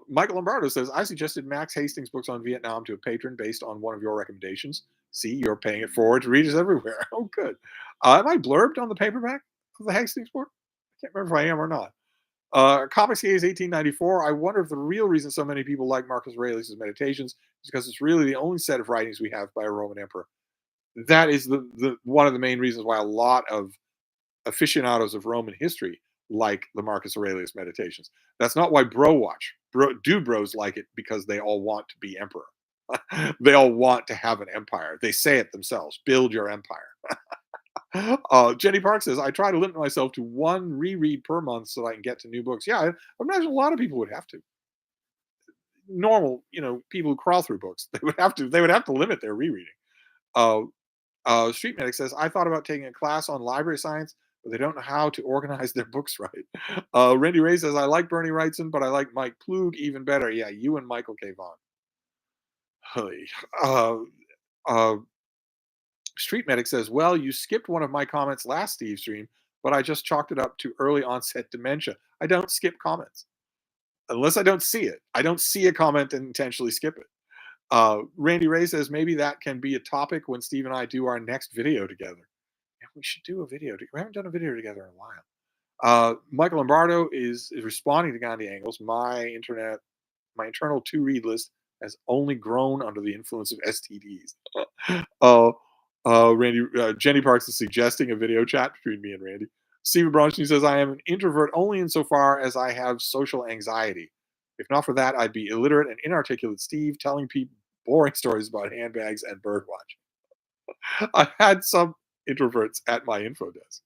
Michael Lombardo says, I suggested Max Hastings books on Vietnam to a patron based on one of your recommendations. See, you're paying it forward to readers everywhere. Oh, good. Am I blurbed on the paperback of the Hastings book? I can't remember if I am or not. Comics Gaze 1894. I wonder if the real reason so many people like Marcus Aurelius' Meditations is because it's really the only set of writings we have by a Roman emperor. That is the one of the main reasons why a lot of aficionados of Roman history like the Marcus Aurelius Meditations. That's not why Bro watch. Dude bros like it because they all want to be emperor. They all want to have an empire. They say it themselves. Build your empire. Jenny Park says, I try to limit myself to one reread per month so I can get to new books. Yeah, I imagine a lot of people would have to. Normal, people who crawl through books, they would have to limit their rereading. Uh, Street Medic says, I thought about taking a class on library science, but they don't know how to organize their books right. Randy Ray says, I like Bernie Wrightson, but I like Mike Plug even better. Yeah, you and Michael K. Vaughan. Hey. Uh, uh, Street Medic says, well, you skipped one of my comments last Stevestream, but I just chalked it up to early onset dementia. I don't skip comments unless I don't see it. I don't see a comment and intentionally skip it. Randy Ray says, maybe that can be a topic when Steve and I do our next video together. Yeah, we should do a video. We haven't done a video together in a while. Michael Lombardo is responding to Gandhi Angles. My internal to read list has only grown under the influence of STDs. uh, Jenny Parks is suggesting a video chat between me and Randy. Steven Bronstein says, I am an introvert only insofar as I have social anxiety. If not for that, I'd be illiterate and inarticulate Steve telling people boring stories about handbags and birdwatching. I've had some introverts at my info desk.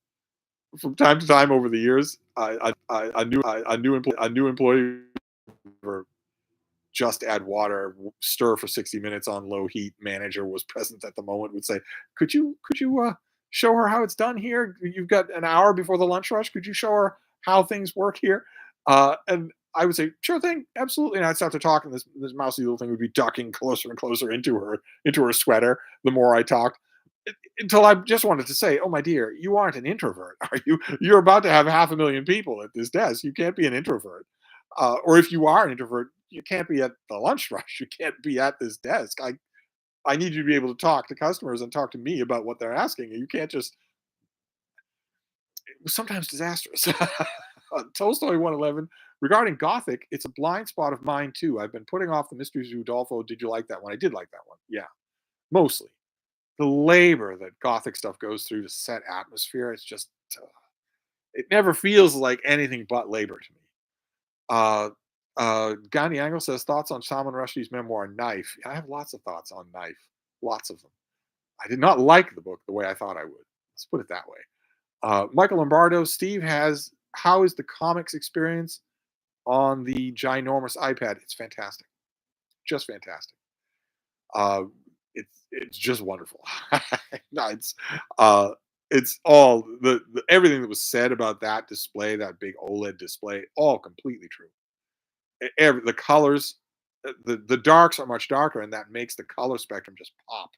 From time to time over the years, a new employee just add water, stir for 60 minutes on low heat. Manager was present at the moment. Would say, "Could you show her how it's done here? You've got an hour before the lunch rush. Could you show her how things work here?" And I would say, "Sure thing, absolutely." And I'd start to talk, and this mousy little thing would be ducking closer and closer into her sweater. The more I talked, until I just wanted to say, "Oh my dear, you aren't an introvert, are you? You're about to have 500,000 people at this desk. You can't be an introvert." Or if you are an introvert, you can't be at the lunch rush. You can't be at this desk. I need you to be able to talk to customers and talk to me about what they're asking. You can't just. It was sometimes disastrous. Tolstoy 111. Regarding Gothic, it's a blind spot of mine too. I've been putting off the Mysteries of Udolpho. Did you like that one? I did like that one. Yeah, mostly. The labor that Gothic stuff goes through to set atmosphere, it's just. It never feels like anything but labor to me. Uh, Gandhi Angle says thoughts on Salman Rushdie's memoir Knife. I have lots of thoughts on Knife, lots of them. I did not like the book the way I thought I would. Let's put it that way. Michael Lombardo, Steve has. How is the comics experience? on the ginormous iPad. It's fantastic, just fantastic. Uh, it's just wonderful. No, uh, it's all the everything that was said about that display, that big OLED display, all completely true. The colors, the darks are much darker, and that makes the color spectrum just pop.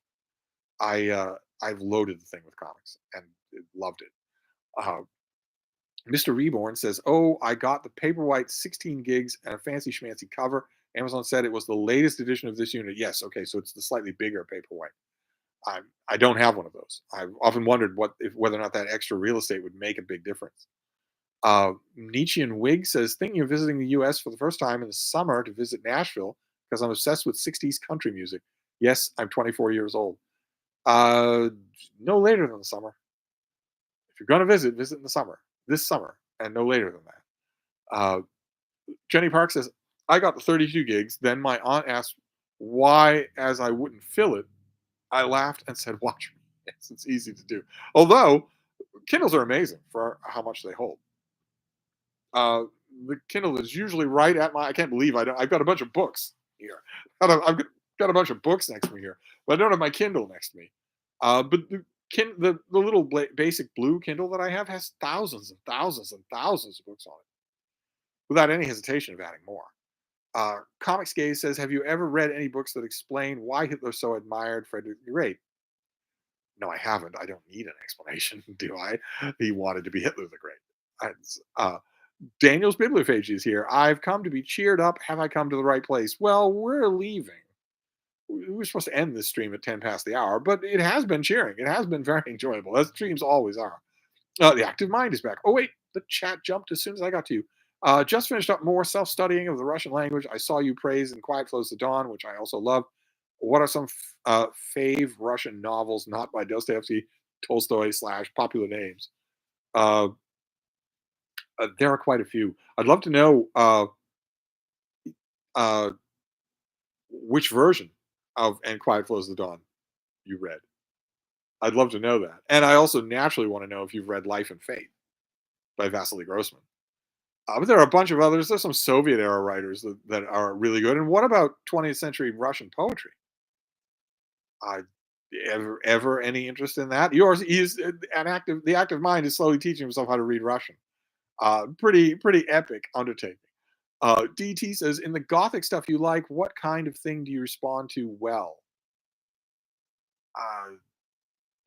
I've loaded the thing with comics and loved it. Uh, Mr. Reborn says, "Oh, I got the Paperwhite 16 gigs and a fancy schmancy cover. Amazon said it was the latest edition of this unit." Yes, okay, so it's the slightly bigger Paperwhite. I don't have one of those. I've often wondered whether or not that extra real estate would make a big difference. Nietzschean Wig says, "Thinking of visiting the U.S. for the first time in the summer to visit Nashville because I'm obsessed with 60s country music. Yes, I'm 24 years old. Uh, no later than the summer. If you're going to visit, visit in the summer, this summer, and no later than that." Uh, Jenny Park says, "I got the 32 gigs. Then my aunt asked why, as I wouldn't fill it. I laughed and said, watch me." Yes, it's easy to do. Although Kindles are amazing for how much they hold. Uh, the Kindle is usually right at my. I can't believe I've got a bunch of books here. I've got a bunch of books next to me here, but I don't have my Kindle next to me. But the little basic blue Kindle that I have has thousands and thousands and thousands of books on it, without any hesitation of adding more. Comics Gaze says, "Have you ever read any books that explain why Hitler so admired Frederick the Great?" No, I haven't. I don't need an explanation, do I? He wanted to be Hitler the Great. Daniel's Bibliophage is here. "I've come to be cheered up. Have I come to the right place?" Well, we're leaving. We were supposed to end this stream at 10 past the hour, but it has been cheering. It has been very enjoyable, as streams always are. The Active Mind is back. Oh, wait, the chat jumped as soon as I got to you. Just finished up more self studying of the Russian language. I saw you praise in Quiet Flows the Dawn, which I also love. What are some fave Russian novels not by Dostoevsky, Tolstoy slash popular names? Uh, there are quite a few. I'd love to know uh, which version of And Quiet Flows the Dawn you read. I'd love to know that. And I also naturally want to know if you've read Life and Fate by Vasily Grossman. But there are a bunch of others. There's some Soviet era writers that are really good. And what about 20th century Russian poetry? Uh, ever any interest in that? Yours is the active mind is slowly teaching himself how to read Russian. Pretty epic undertaking. DT says, "In the gothic stuff you like, what kind of thing do you respond to well?" Uh,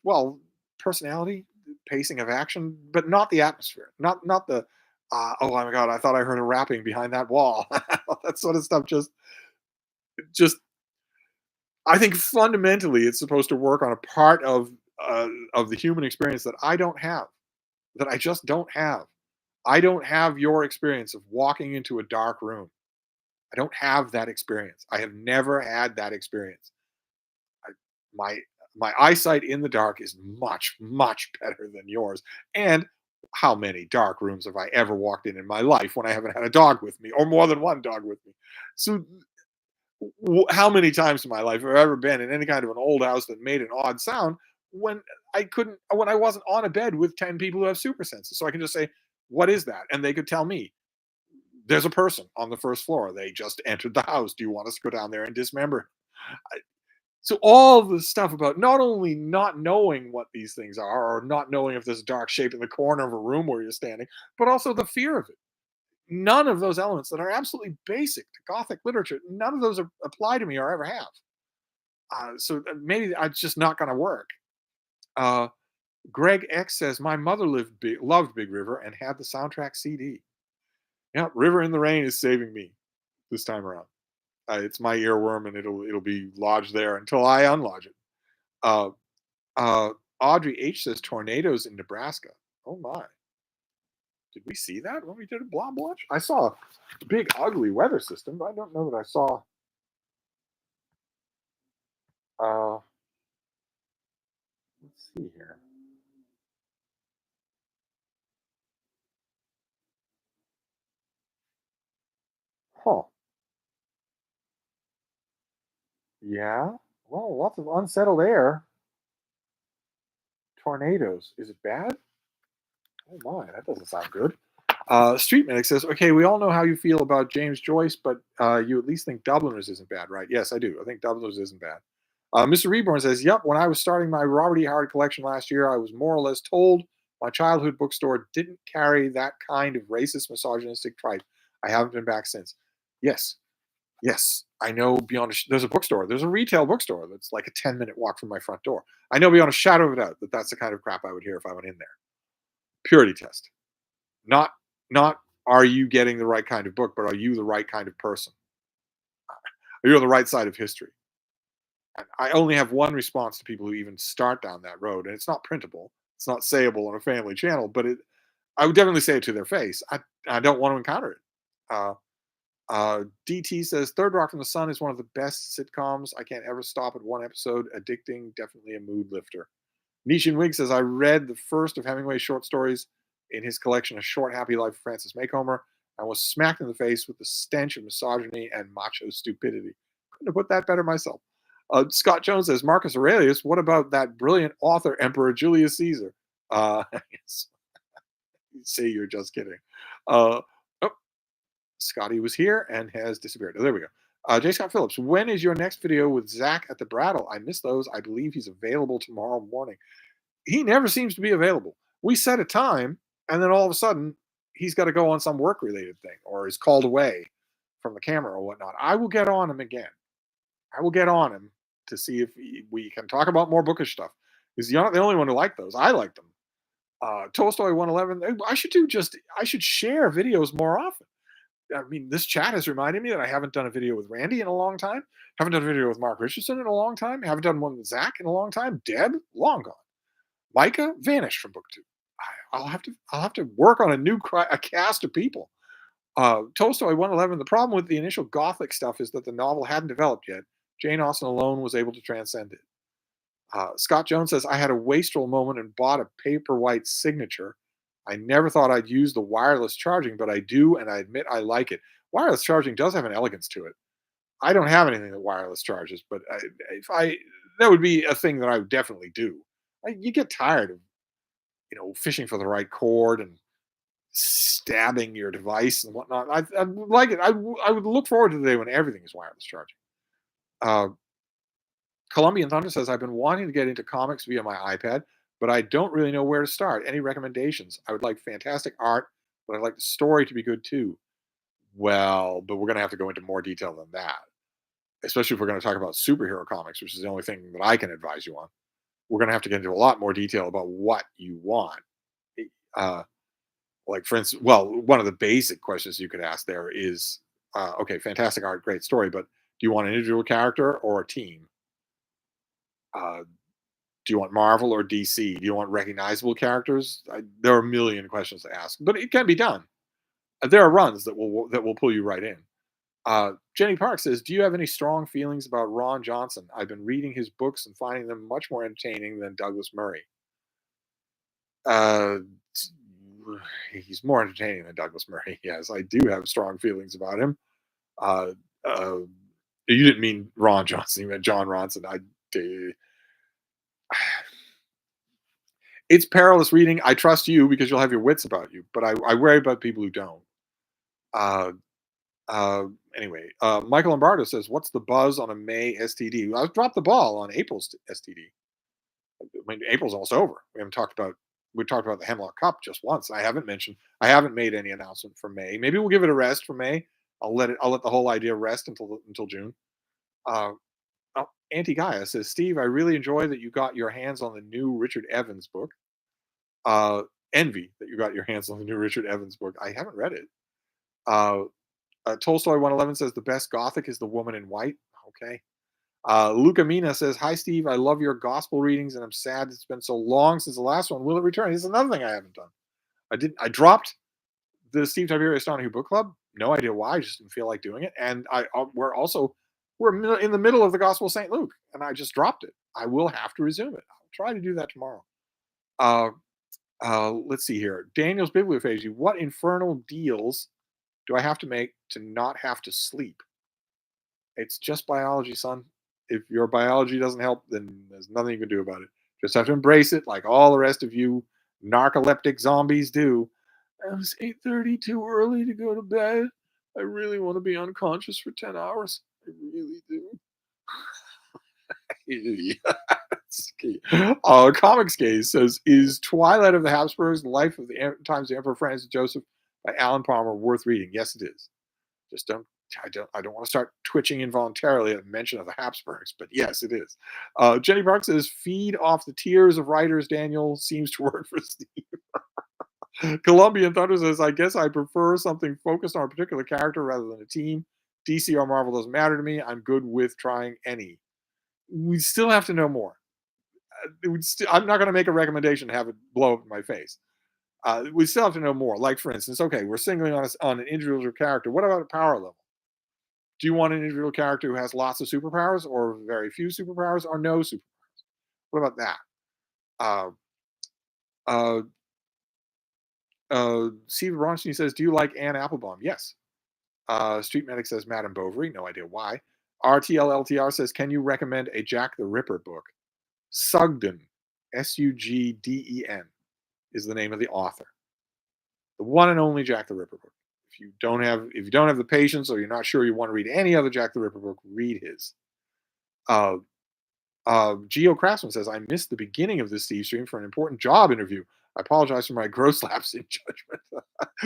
well, personality, pacing of action, but not the atmosphere. Not the oh my god, I thought I heard a rapping behind that wall. That sort of stuff just I think fundamentally it's supposed to work on a part of the human experience that I don't have, that I just don't have. I don't have your experience of walking into a dark room. I don't have that experience. I have never had that experience. I, my my eyesight in the dark is much better than yours. And how many dark rooms have I ever walked in my life when I haven't had a dog with me, or more than one dog with me? So how many times in my life have I ever been in any kind of an old house that made an odd sound when when I wasn't on a bed with 10 people who have super senses? So I can just say, "What is that?" And they could tell me, "There's a person on the first floor. They just entered the house. Do you want us to go down there and dismember?" So all the stuff about not only not knowing what these things are, or not knowing if there's a dark shape in the corner of a room where you're standing, but also the fear of it. None of those elements that are absolutely basic to Gothic literature, none of those apply to me or ever have. So maybe it's just not going to work. Uh, Greg X says, "My mother loved Big River and had the soundtrack CD." Yeah, River in the Rain is saving me this time around. It's my earworm, and it'll be lodged there until I unlodge it. Uh, uh, Audrey H says, "Tornadoes in Nebraska." Oh my! Did we see that when we did a blob watch? I saw a big ugly weather system, but I don't know that I saw. Uh, let's see here. Huh? Yeah. Well, lots of unsettled air. Tornadoes. Is it bad? Oh my, that doesn't sound good. Street Medic says, okay, we all know how you feel about James Joyce, but you at least think Dubliners isn't bad, right? Yes, I do. I think Dubliners isn't bad. Mr. Reborn says, yep, when I was starting my Robert E. Howard collection last year, I was more or less told my childhood bookstore didn't carry that kind of racist, misogynistic tripe. I haven't been back since. Yes, yes, I know beyond there's a bookstore. There's a retail bookstore that's like a 10-minute walk from my front door. I know beyond a shadow of a doubt that that's the kind of crap I would hear if I went in there. Purity test. Not not are you getting the right kind of book, but are you the right kind of person? Are you on the right side of history? And I only have one response to people who even start down that road, and it's not printable. It's not sayable on a family channel, but I would definitely say it to their face. I don't want to encounter it. Uh, DT says Third Rock from the Sun is one of the best sitcoms. I can't ever stop at one episode. Addicting, definitely a mood lifter. Nishan Wig says, I read the first of Hemingway's short stories in his collection, A Short Happy Life of Francis Makehomer, and was smacked in the face with the stench of misogyny and macho stupidity. Couldn't have put that better myself. Scott Jones says, Marcus Aurelius, what about that brilliant author, Emperor Julius Caesar? Yes. Say you're just kidding. Oh, Scotty was here and has disappeared. Oh, there we go. J. Scott Phillips, when is your next video with Zach at the Brattle? I missed those. I believe he's available tomorrow morning. He never seems to be available. We set a time, and then all of a sudden, he's got to go on some work related thing or is called away from the camera or whatnot. I will get on him again. I will get on him to see if we can talk about more bookish stuff. Because you're not the only one who liked those. I liked them. Tolstoy 111. I should share videos more often. I mean, this chat has reminded me that I haven't done a video with Randy in a long time. Haven't done a video with Mark Richardson in a long time. Haven't done one with Zach in a long time. Deb, long gone. Micah vanished from book two. I'll have to work on a cast of people. Tolstoy 111. The problem with the initial Gothic stuff is that the novel hadn't developed yet. Jane Austen alone was able to transcend it. Scott Jones says, I had a wastrel moment and bought a paperwhite signature. I never thought I'd use the wireless charging, but I do, and I admit I like it. Wireless charging does have an elegance to it. I don't have anything that wireless charges, but if I that would be a thing that I would definitely do. You get tired of fishing for the right cord and stabbing your device and whatnot. I like it. I would look forward to the day when everything is wireless charging. Uh, Colombian Thunder says, I've been wanting to get into comics via my iPad, but I don't really know where to start. Any recommendations? I would like fantastic art, but I'd like the story to be good too. Well, but we're going to have to go into more detail than that, especially if we're going to talk about superhero comics, which is the only thing that I can advise you on. We're going to have to get into a lot more detail about what you want. Uh, like, for instance, well, one of the basic questions you could ask there is, okay, fantastic art, great story, but do you want an individual character or a team? Uh, do you want Marvel or DC? Do you want recognizable characters? There are a million questions to ask, but it can be done. There are runs that will pull you right in. Jenny Park says, "Do you have any strong feelings about Ron Johnson? I've been reading his books and finding them much more entertaining than Douglas Murray. Uh, he's more entertaining than Douglas Murray. Yes, I do have strong feelings about him. Uh, uh, you didn't mean Ron Johnson. You meant John Ronson. It's perilous reading. I trust you because you'll have your wits about you, but I worry about people who don't. Uh, uh, anyway, Michael Lombardo says, "What's the buzz on a May STD?" I dropped the ball on April's STD. I mean, April's almost over. We talked about the Hemlock Cup just once. I haven't made any announcement for May. Maybe we'll give it a rest for May. I'll let the whole idea rest until June. Uh, Auntie Gaia says, Steve, I really enjoy that you got your hands on the new Richard Evans book. Uh, Envy that you got your hands on the new Richard Evans book. I haven't read it. Uh, Tolstoy 111 says the best Gothic is the Woman in White. Okay. Luca Mina says, Hi, Steve. I love your gospel readings, and I'm sad it's been so long since the last one. Will it return? This is another thing I haven't done. I dropped the Steve Tiberius Donahue Book Club. No idea why. I just didn't feel like doing it. And we're in the middle of the Gospel of St. Luke, and I just dropped it. I will have to resume it. I'll try to do that tomorrow. Let's see here. Daniel's Bibliophagy. What infernal deals do I have to make to not have to sleep? It's just biology, son. If your biology doesn't help, then there's nothing you can do about it. Just have to embrace it like all the rest of you narcoleptic zombies do. It's 8:30, too early to go to bed. I really want to be unconscious for 10 hours. I really do. Yes. Comics Case says, "Is Twilight of the Habsburgs, the Life of the Times of Emperor Francis Joseph by Alan Palmer worth reading?" Yes, it is. Just don't. I don't want to start twitching involuntarily at mention of the Habsburgs, but yes, it is. Jenny Park says, "Feed off the tears of writers." Daniel seems to work for Steve. Colombian Thunder says, "I guess I prefer something focused on a particular character rather than a team. DC or Marvel doesn't matter to me. I'm good with trying any." We still have to know more. I'm not going to make a recommendation and have it blow up in my face. We still have to know more. Like, for instance, okay, we're singling on an individual character. What about a power level? Do you want an individual character who has lots of superpowers, or very few superpowers, or no super? What about that? Uh, uh, Steve Bronstein says, "Do you like Anne Applebaum?" Yes. Street Medic says, "Madame Bovary." No idea why. RTLLTR says, "Can you recommend a Jack the Ripper book?" Sugden, Sugden, is the name of the author. The one and only Jack the Ripper book. If you don't have the patience, or you're not sure you want to read any other Jack the Ripper book, read his. Uh, Geo Craftsman says, "I missed the beginning of this Steve stream for an important job interview. I apologize for my gross lapse in judgment."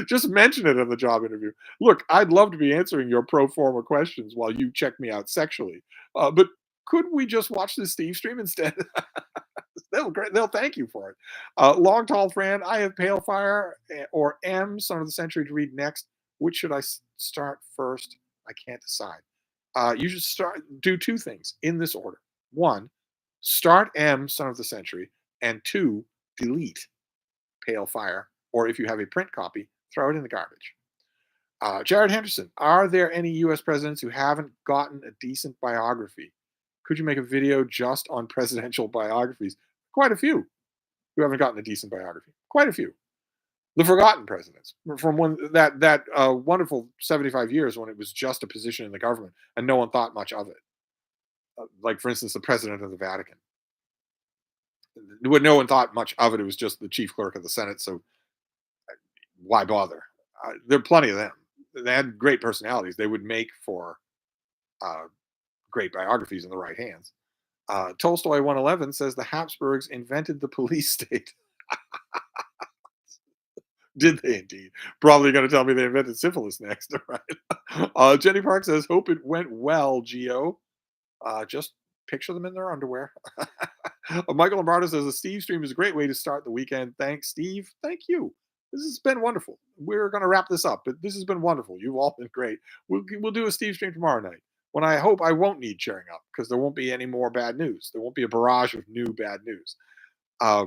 Just mention it in the job interview. Look, I'd love to be answering your pro forma questions while you check me out sexually. But could we just watch the Steve stream instead? They'll thank you for it. Long Tall Fran, I have Pale Fire or M, Son of the Century to read next. Which should I start first? I can't decide. You should do two things in this order. One, start M, Son of the Century, and two, delete Pale Fire, or if you have a print copy, throw it in the garbage. Jared Henderson, are there any U.S. presidents who haven't gotten a decent biography? Could you make a video just on presidential biographies? Quite a few who haven't gotten a decent biography. Quite a few. The forgotten presidents from when that wonderful 75 years when it was just a position in the government and no one thought much of it. Like, for instance, the president of the Vatican. When no one thought much of it, it was just the chief clerk of the Senate. So why bother? There are plenty of them. They had great personalities. They would make for uh, great biographies in the right hands. Tolstoy 111 says the Habsburgs invented the police state. Did they indeed? Probably going to tell me they invented syphilis next, right? Jenny Park says, "Hope it went well, Geo." Just picture them in their underwear. Michael Lombardo says, "The Steve stream is a great way to start the weekend. Thanks, Steve." Thank you. This has been wonderful. We're going to wrap this up, but this has been wonderful. You've all been great. We'll do a Steve stream tomorrow night when I hope I won't need cheering up because there won't be any more bad news. There won't be a barrage of new bad news. Uh,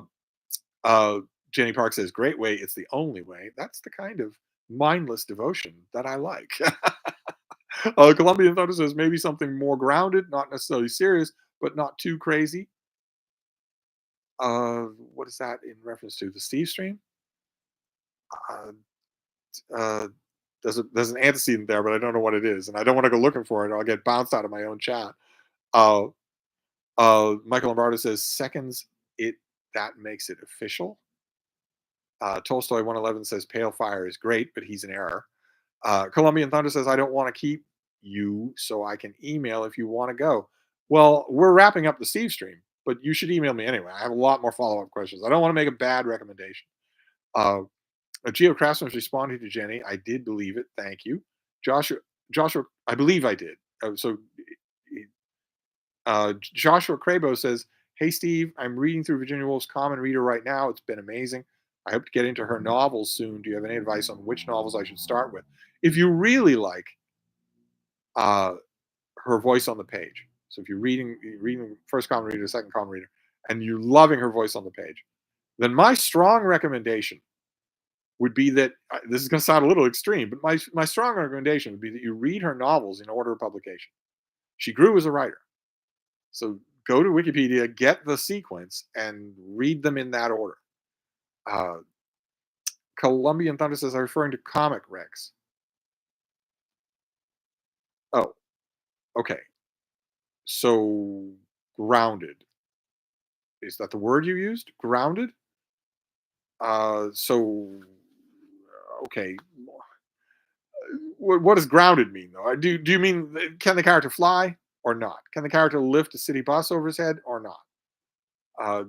uh, Jenny Park says, "Great way. It's the only way." That's the kind of mindless devotion that I like. Colombian Thunder says, "Maybe something more grounded, not necessarily serious, but not too crazy." What is that in reference to? The Steve stream? Uh, uh, there's an antecedent there, but I don't know what it is, and I don't want to go looking for it. Or I'll get bounced out of my own chat. Uh, Michael Lombardo says, "Seconds it that makes it official." Tolstoy 111 says, "Pale Fire is great, but he's in error." Colombian Thunder says, "I don't want to keep you, so I can email if you want to go." Well, we're wrapping up the Steve stream, but you should email me anyway. I have a lot more follow up questions. I don't want to make a bad recommendation. Uh, Geo Craftsman's responding to Jenny. "I did believe it. Thank you." Joshua, I believe I did. Joshua Crabo says, "Hey, Steve, I'm reading through Virginia Woolf's Common Reader right now. It's been amazing. I hope to get into her novels soon. Do you have any advice on which novels I should start with?" If you really like uh, her voice on the page, so if you're reading first Common Reader, second Common Reader, and you're loving her voice on the page, then my strong recommendation would be that this is going to sound a little extreme, but my strong recommendation would be that you read her novels in order of publication. She grew as a writer. So go to Wikipedia, get the sequence, and read them in that order. Uh, Colombian Thunder says, "I'm referring to comic Rex." Oh, okay. So grounded. Is that the word you used? Grounded? So Okay, what does grounded mean though? Do you mean can the character fly or not? Can the character lift a city bus over his head or not? Uh,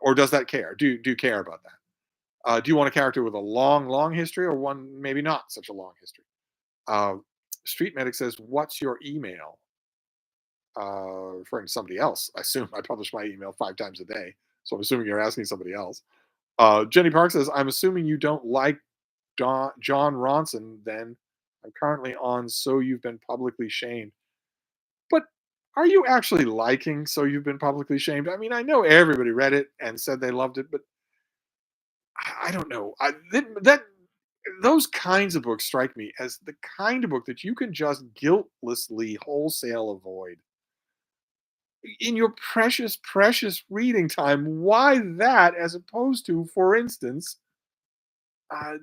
or does that care? Do you care about that? Do you want a character with a long history or one maybe not such a long history? Uh, Street Medic says, "What's your email?" Referring to somebody else. I assume I publish my email 5 times a day, so I'm assuming you're asking somebody else. Jenny Park says, "I'm assuming you don't like John Ronson. Then I'm currently on So You've Been Publicly Shamed." But are you actually liking So You've Been Publicly Shamed? I mean, I know everybody read it and said they loved it, but I don't know. That those kinds of books strike me as the kind of book that you can just guiltlessly wholesale avoid in your precious reading time. Why that as opposed to, for instance,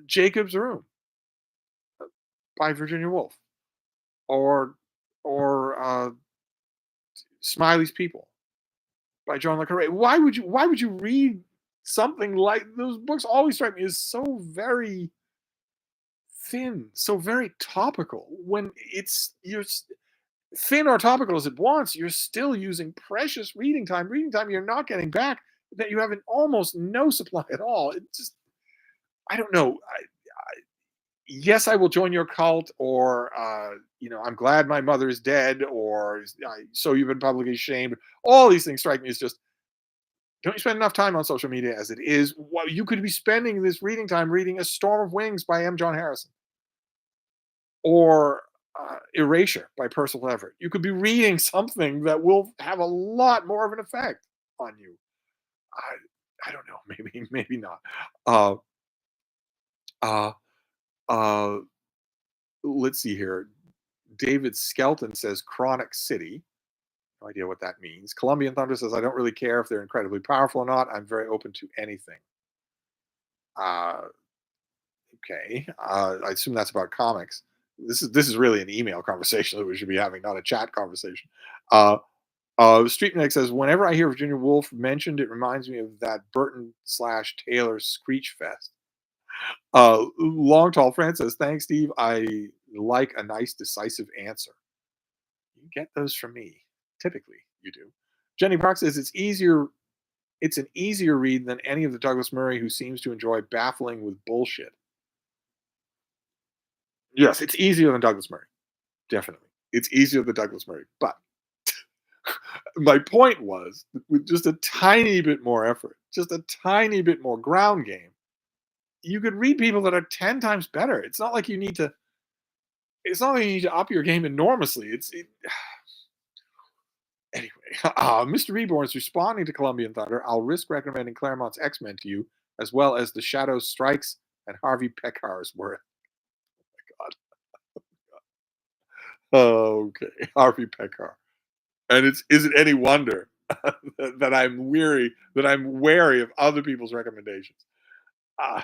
Jacob's Room by Virginia Woolf or or Smiley's People by John le Carre? Why would you read something like those books? Always strike me as so very thin, so very topical. When thin or topical as it wants, you're still using precious reading time you're not getting back, that you have an almost no supply at all. It just, I don't know. Yes, I will join your cult, or I'm glad my mother is dead, or so you've been publicly shamed. All these things strike me as just, don't you spend enough time on social media as it is? Well, you could be spending this reading time reading A Storm of Wings by M. John Harrison, or Erasure by Percival Everett. You could be reading something that will have a lot more of an effect on you. I don't know. Maybe not. Uh, uh, uh, let's see here. David Skelton says Chronic City. No idea what that means. Colombian Thunder says, I don't really care if they're incredibly powerful or not. I'm very open to anything. Uh, okay. I assume that's about comics. This is really an email conversation that we should be having, not a chat conversation. Uh, Street Nick says, whenever I hear Virginia Woolf mentioned, it reminds me of that Burton slash Taylor Screech Fest. Long Tall Fran says, thanks, Steve. I like a nice, decisive answer. You get those from me. Typically, you do. Jenny Park says, it's an easier read than any of the Douglas Murray who seems to enjoy baffling with bullshit. Yes, it's easier than Douglas Murray. Definitely. It's easier than Douglas Murray. But my point was, with just a tiny bit more effort, just a tiny bit more ground game, you could read people that are 10 times better. It's not like you need to up your game enormously. Anyway, Mr. Reborn is responding to Columbian Thunder. I'll risk recommending Claremont's X-Men to you, as well as The Shadow Strikes and Harvey Pekar's work. Okay, Harvey Pekar. And is it any wonder that I'm wary of other people's recommendations? Uh,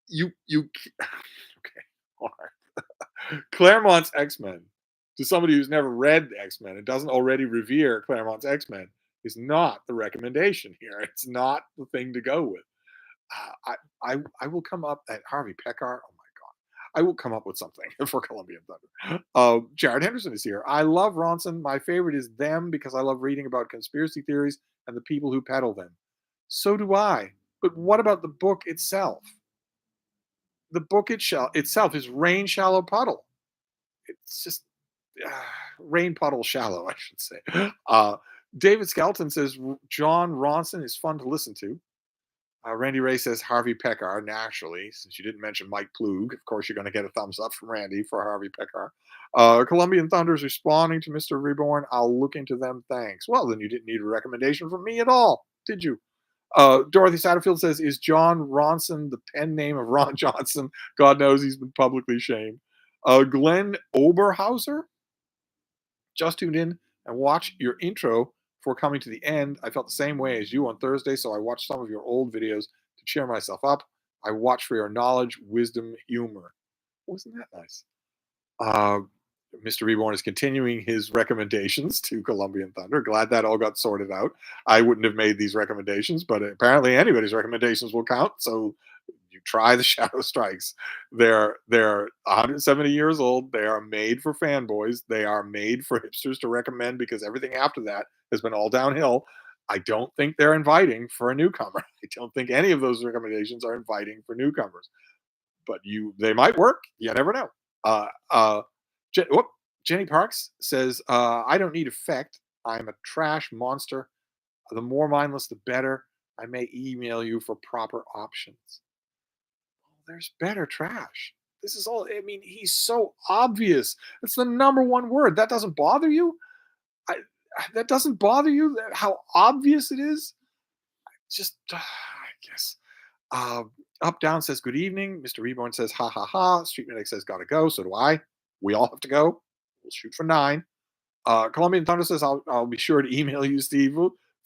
you okay, all right. Claremont's X-Men, to somebody who's never read the X-Men and doesn't already revere Claremont's X-Men, is not the recommendation here. It's not the thing to go with. I will come up at Harvey Pekar. Oh my god, I will come up with something for Columbian Thunder. Jared Henderson is here. I love Ronson. My favorite is Them because I love reading about conspiracy theories and the people who peddle them. So do I. But what about the book itself? The book itself is Rain Shallow Puddle. It's just Rain Puddle Shallow, I should say. Uh, David Skelton says John Ronson is fun to listen to. Randy Ray says Harvey Pekar, naturally, since you didn't mention Mike Plug. Of course, you're going to get a thumbs up from Randy for Harvey Pekar. Colombian Thunder is responding to Mr. Reborn. I'll look into them. Thanks. Well, then you didn't need a recommendation from me at all, did you? Dorothy Satterfield says, is John Ronson the pen name of Ron Johnson? God knows he's been publicly shamed. Glenn Oberhauser just tuned in and watch your intro before coming to the end. I felt the same way as you on Thursday, so I watched some of your old videos to cheer myself up. I watched for your knowledge, wisdom, humor. Wasn't that nice? Uh, Mr. Reborn is continuing his recommendations to Colombian Thunder. Glad that all got sorted out. I wouldn't have made these recommendations, but apparently anybody's recommendations will count. So you try the Shadow Strikes. They're 170 years old. They are made for fanboys. They are made for hipsters to recommend because everything after that has been all downhill. I don't think they're inviting for a newcomer. I don't think any of those recommendations are inviting for newcomers. But they might work. You never know. Uh, uh, whoop, Jenny Parks says, "I don't need effect. I'm a trash monster. The more mindless, the better. I may email you for proper options." There's better trash. This is all. I mean, he's so obvious. It's the number one word. That doesn't bother you. I, that doesn't bother you. How obvious it is. Just, I guess. Up Down says good evening. Mr. Reborn says ha ha ha. Street Medic says gotta go. So do I. We all have to go. We'll shoot for 9. Colombian Thunder says I'll be sure to email you, Steve.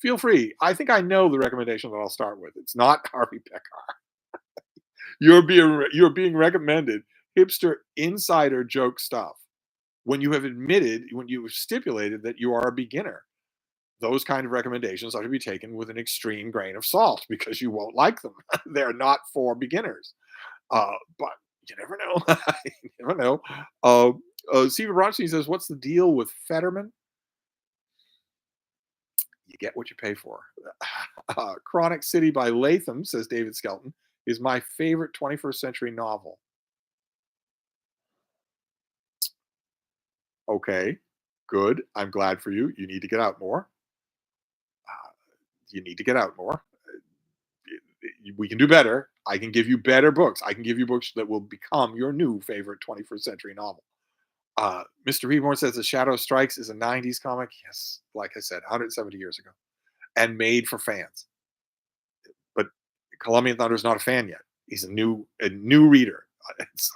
Feel free. I think I know the recommendation that I'll start with. It's not Harvey Pekar. You're being recommended hipster insider joke stuff when you have admitted, when you have stipulated that you are a beginner. Those kind of recommendations are to be taken with an extreme grain of salt because you won't like them. They're not for beginners. But you never know. You never know. Steven Bronstein says, "What's the deal with Fetterman?" You get what you pay for. Chronic City by Latham, says David Skelton, is my favorite 21st century novel. Okay, good. I'm glad for you. You need to get out more. You need to get out more. We can do better. I can give you better books. I can give you books that will become your new favorite 21st century novel. Mr. Reborn says The Shadow Strikes is a 90s comic. Yes, like I said, 170 years ago, and made for fans. But Colombian Thunder is not a fan yet. He's a new reader. It's,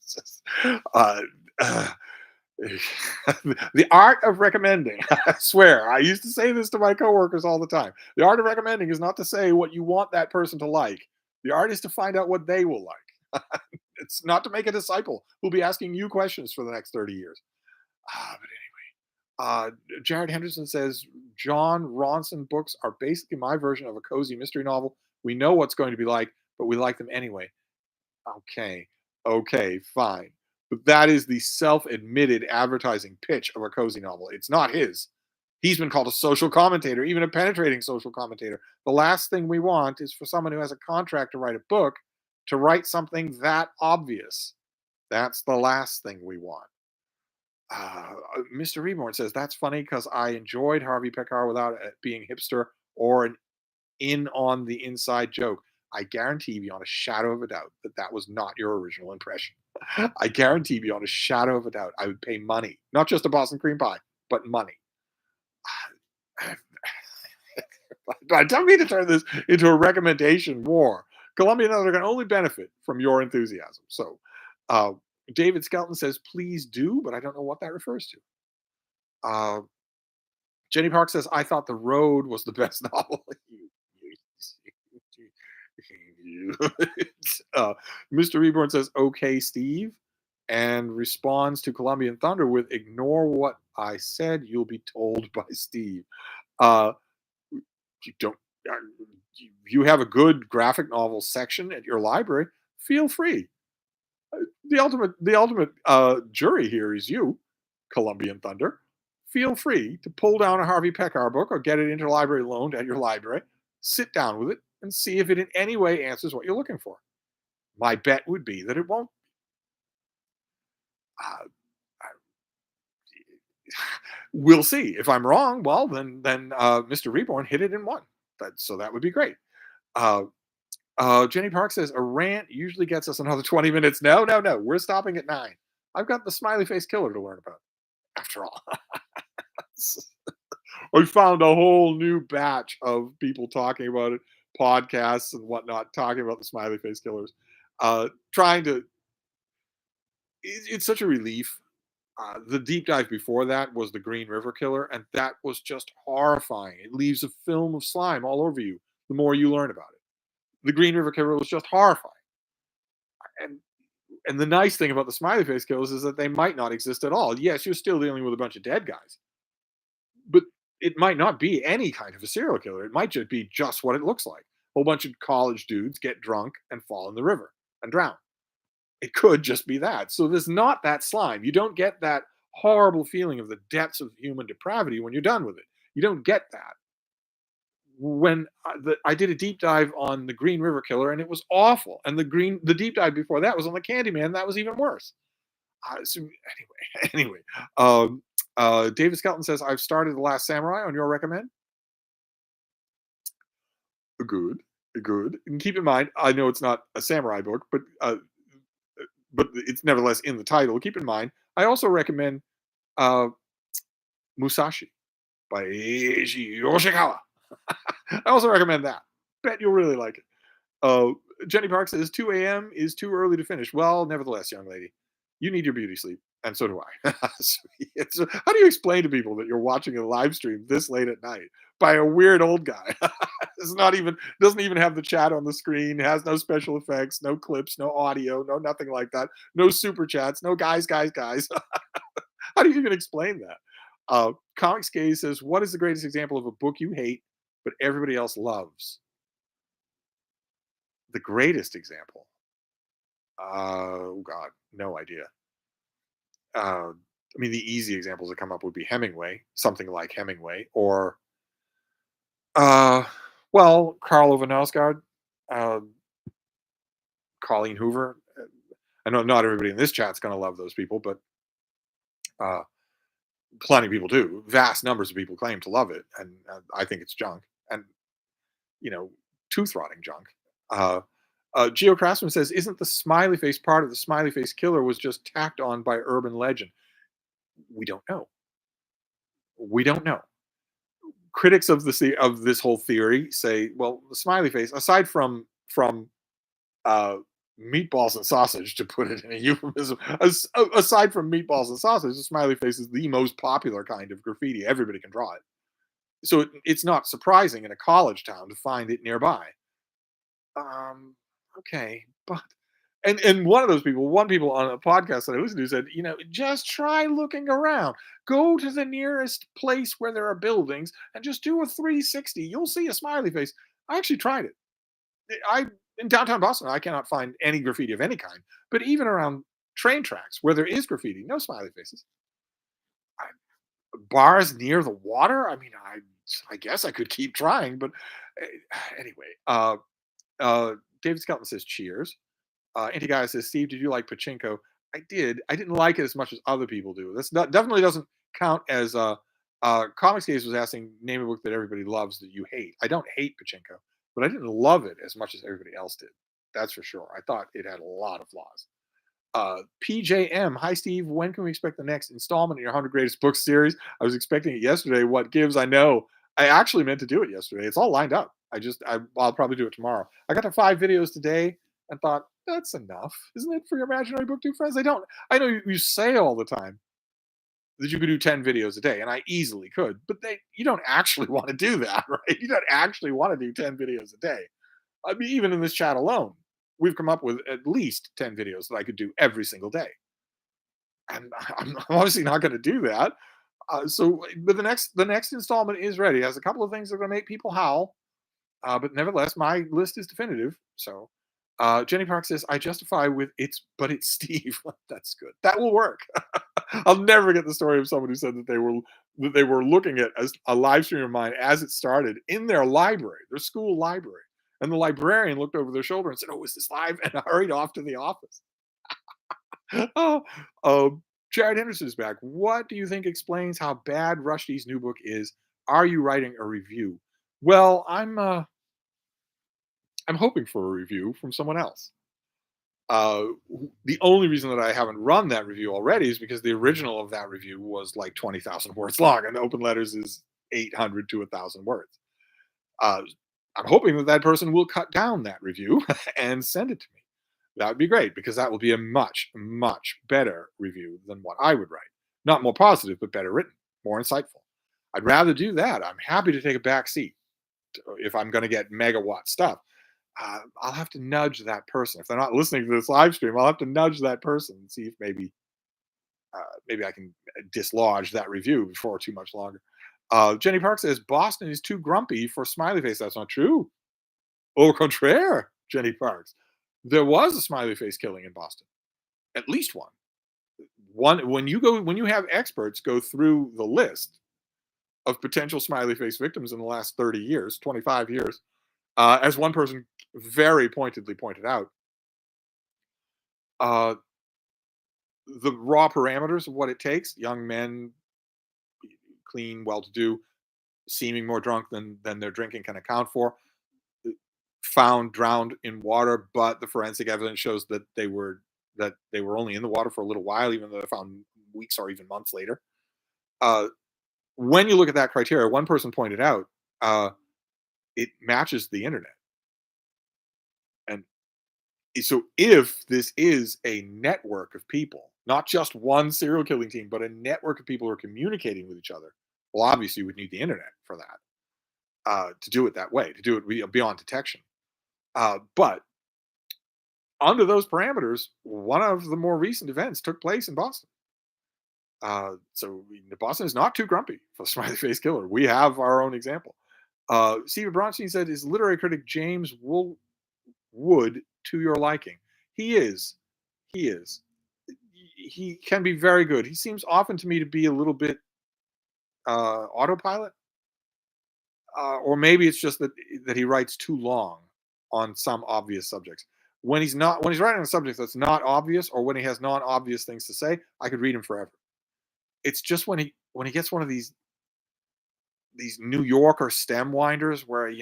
it's just, uh, uh, the art of recommending. I swear, I used to say this to my coworkers all the time. The art of recommending is not to say what you want that person to like. The art is to find out what they will like. It's not to make a disciple who'll be asking you questions for the next 30 years. But anyway, Jared Henderson says John Ronson books are basically my version of a cozy mystery novel. We know what's going to be like, but we like them anyway. Okay, okay, fine. But that is the self-admitted advertising pitch of a cozy novel. It's not his. He's been called a social commentator, even a penetrating social commentator. The last thing we want is for someone who has a contract to write a book to write something that obvious. That's the last thing we want. Mr. Reborn says that's funny because I enjoyed Harvey Pekar without it being hipster or an in on the inside joke. I guarantee beyond a shadow of a doubt that that was not your original impression. I guarantee beyond a shadow of a doubt I would pay money, not just a Boston cream pie, but money. I don't mean to turn this into a recommendation war. Columbia and others can only benefit from your enthusiasm. So, uh, David Skelton says, please do, but I don't know what that refers to. Uh, Jenny Park says, I thought The Road was the best novel. uh, Mr. Reborn says, okay, Steve, and responds to Colombian Thunder with, ignore what I said, you'll be told by Steve. Uh, you don't, uh, you have a good graphic novel section at your library, feel free. The ultimate jury here is you, Colombian Thunder. Feel free to pull down a Harvey Pekar book or get it interlibrary loaned at your library. Sit down with it and see if it in any way answers what you're looking for. My bet would be that it won't. Uh, we'll see. If I'm wrong, well, then Mr. Reborn hit it in one. So that would be great. Uh, Jenny Park says a rant usually gets us another 20 minutes. No, no, no. We're stopping at 9. I've got the smiley face killer to learn about. After all, we found a whole new batch of people talking about it, podcasts and whatnot, talking about the smiley face killers. Trying to. It's such a relief. The deep dive before that was the Green River Killer, and that was just horrifying. It leaves a film of slime all over you the more you learn about it. The Green River Killer was just horrifying. And And the nice thing about the smiley face kills is that they might not exist at all. Yes, you're still dealing with a bunch of dead guys, but it might not be any kind of a serial killer. It might just be just what it looks like. A whole bunch of college dudes get drunk and fall in the river and drown. It could just be that. So there's not that slime. You don't get that horrible feeling of the depths of human depravity when you're done with it. You don't get that. When I did a deep dive on the Green River Killer, and it was awful. And the deep dive before that was on the Candyman. That was even worse. So anyway, anyway, David Skelton says I've started The Last Samurai on your recommend. Good, good. And keep in mind, I know it's not a samurai book, but it's nevertheless in the title. Keep in mind, I also recommend uh, Musashi by Eiji Yoshikawa. I also recommend that. Bet you'll really like it. Uh, Jenny Park says 2 a.m. is too early to finish. Well, nevertheless, young lady, you need your beauty sleep, and so do I. How do you explain to people that you're watching a live stream this late at night by a weird old guy? It's not even doesn't even have the chat on the screen, has no special effects, no clips, no audio, no nothing like that, no super chats, no guys. How do you even explain that? Comics Gaze says, "What is the greatest example of a book you hate but everybody else loves?" The greatest example. Oh God, no idea. I mean, the easy examples that come up would be Hemingway, something like Hemingway, or uh, well, Karl Ove Knausgaard, uh, Colleen Hoover. I know not everybody in this chat's going to love those people, but uh, plenty of people do. Vast numbers of people claim to love it, and I think it's junk, and tooth rotting junk. Uh, Geo Craftsman says, "Isn't the smiley face part of the smiley face killer was just tacked on by urban legend?" We don't know. We don't know. Critics of of this whole theory say, well, the smiley face, aside from uh, meatballs and sausage, to put it in a euphemism, aside from meatballs and sausage, the smiley face is the most popular kind of graffiti. Everybody can draw it, so it's not surprising in a college town to find it nearby. Um, okay, but and one people on a podcast that I listened to said, just try looking around. Go to the nearest place where there are buildings and just do a 360. You'll see a smiley face. I actually tried it. I In downtown Boston, I cannot find any graffiti of any kind. But even around train tracks where there is graffiti, no smiley faces. I, Bars near the water. I mean, I guess I could keep trying, but anyway. Uh, David Skelton says cheers. Anti Guy says, Steve, did you like Pachinko? I did. I didn't like it as much as other people do. That's not definitely doesn't count as Comics Case was asking name a book that everybody loves that you hate. I don't hate Pachinko, but I didn't love it as much as everybody else did. That's for sure. I thought it had a lot of flaws. PJM, hi Steve. When can we expect the next installment in your 100 Greatest Books series? I was expecting it yesterday. What gives? I know. I actually meant to do it yesterday. It's all lined up. I'll probably do it tomorrow. I got to 5 videos today and thought that's enough, isn't it, for your imaginary booktube friends? I know you say all the time that you could do 10 videos a day, and I easily could, but you don't actually want to do that, right? You don't actually want to do 10 videos a day. I mean, even in this chat alone, we've come up with at least 10 videos that I could do every single day. And I'm obviously not going to do that. But the next installment is ready. It has a couple of things that are going to make people howl, but nevertheless, my list is definitive. So, Jenny Park says, "I justify with but it's Steve." That's good. That will work. I'll never forget the story of someone who said that they were looking at a live stream of mine as it started in their library, their school library, and the librarian looked over their shoulder and said, "Oh, is this live?" and hurried off to the office. Oh, Jared Henderson is back. What do you think explains how bad Rushdie's new book is? Are you writing a review? Well, I'm hoping for a review from someone else. Uh, the only reason that I haven't run that review already is because the original of that review was like 20,000 words long, and Open Letters is 800 to 1,000 words. Uh, I'm hoping that person will cut down that review and send it to me. That would be great because that will be a much, much better review than what I would write. Not more positive, but better written, more insightful. I'd rather do that. I'm happy to take a back seat if I'm going to get megawatt stuff. I'll have to nudge that person if they're not listening to this live stream. I'll have to nudge that person and see if maybe I can dislodge that review before too much longer. Jenny Park says Boston is too grumpy for smiley face. That's not true. Au contraire, Jenny Parks. There was a smiley face killing in Boston. At least one. One when you have experts go through the list of potential smiley face victims in the last 30 years, 25 years, as one person very pointedly pointed out, uh, the raw parameters of what it takes, young men, clean, well-to-do, seeming more drunk than their drinking can account for, found drowned in water, but the forensic evidence shows that they were only in the water for a little while, even though they're found weeks or even months later. Uh, when you look at that criteria, one person pointed out uh, it matches the internet, and so if this is a network of people, not just one serial killing team, but a network of people who are communicating with each other, well, obviously, you would need the internet for that to do it that way, to do it beyond detection. But under those parameters, one of the more recent events took place in Boston. So Boston is not too grumpy for the smiley face killer. We have our own example. Steve Bronstein said, "Is literary critic James Wood to your liking?" He is. He is. He can be very good. He seems often to me to be a little bit autopilot, or maybe it's just that he writes too long on some obvious subjects. When he's writing on a subject that's not obvious, or when he has non-obvious things to say, I could read him forever. It's just when he gets one of these New Yorker stem winders where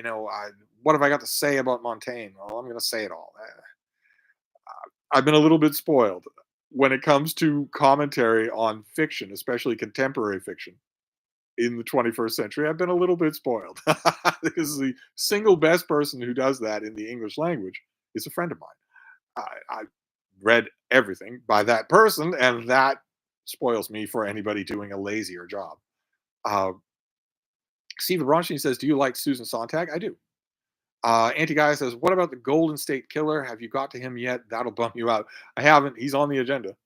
what have I got to say about Montaigne? Well, I'm going to say it all. I've been a little bit spoiled when it comes to commentary on fiction, especially contemporary fiction in the 21st century. I've been a little bit spoiled because the single best person who does that in the English language is a friend of mine. I read everything by that person, and that spoils me for anybody doing a lazier job. Uh, Stephen Bronstein says, "Do you like Susan Sontag?" I do. Anti Guy says, "What about the Golden State Killer? Have you got to him yet? That'll bump you out." I haven't. He's on the agenda.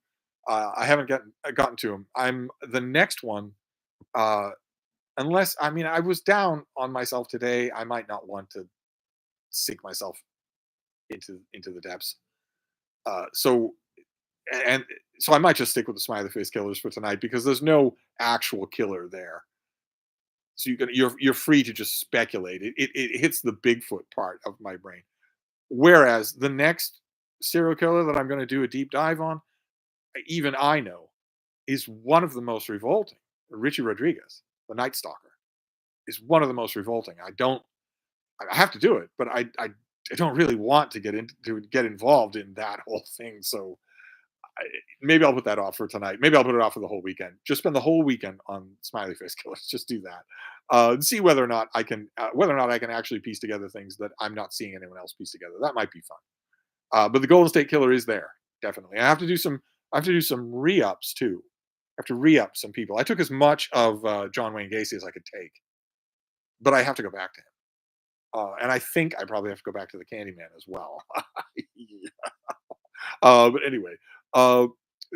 I haven't gotten to him. I'm the next one. Uh, unless I was down on myself today. I might not want to sink myself into the depths. So and so I might just stick with the smiley face killers for tonight because there's no actual killer there. So you're free to just speculate. It hits the Bigfoot part of my brain. Whereas the next serial killer that I'm going to do a deep dive on, even I know, is one of the most revolting. Richie Rodriguez, the Night Stalker, is one of the most revolting. I have to do it, but I don't really want to get involved in that whole thing. So I, maybe I'll put that off for tonight. Maybe I'll put it off for the whole weekend. Just spend the whole weekend on smiley face killers. Just do that. And see whether or not I can actually piece together things that I'm not seeing anyone else piece together. That might be fun. But the Golden State Killer is there definitely. I have to do some re-ups too. I have to re-up some people. I took as much of John Wayne Gacy as I could take, but I have to go back to him. And I think I probably have to go back to the Candyman as well. Yeah. But anyway, uh,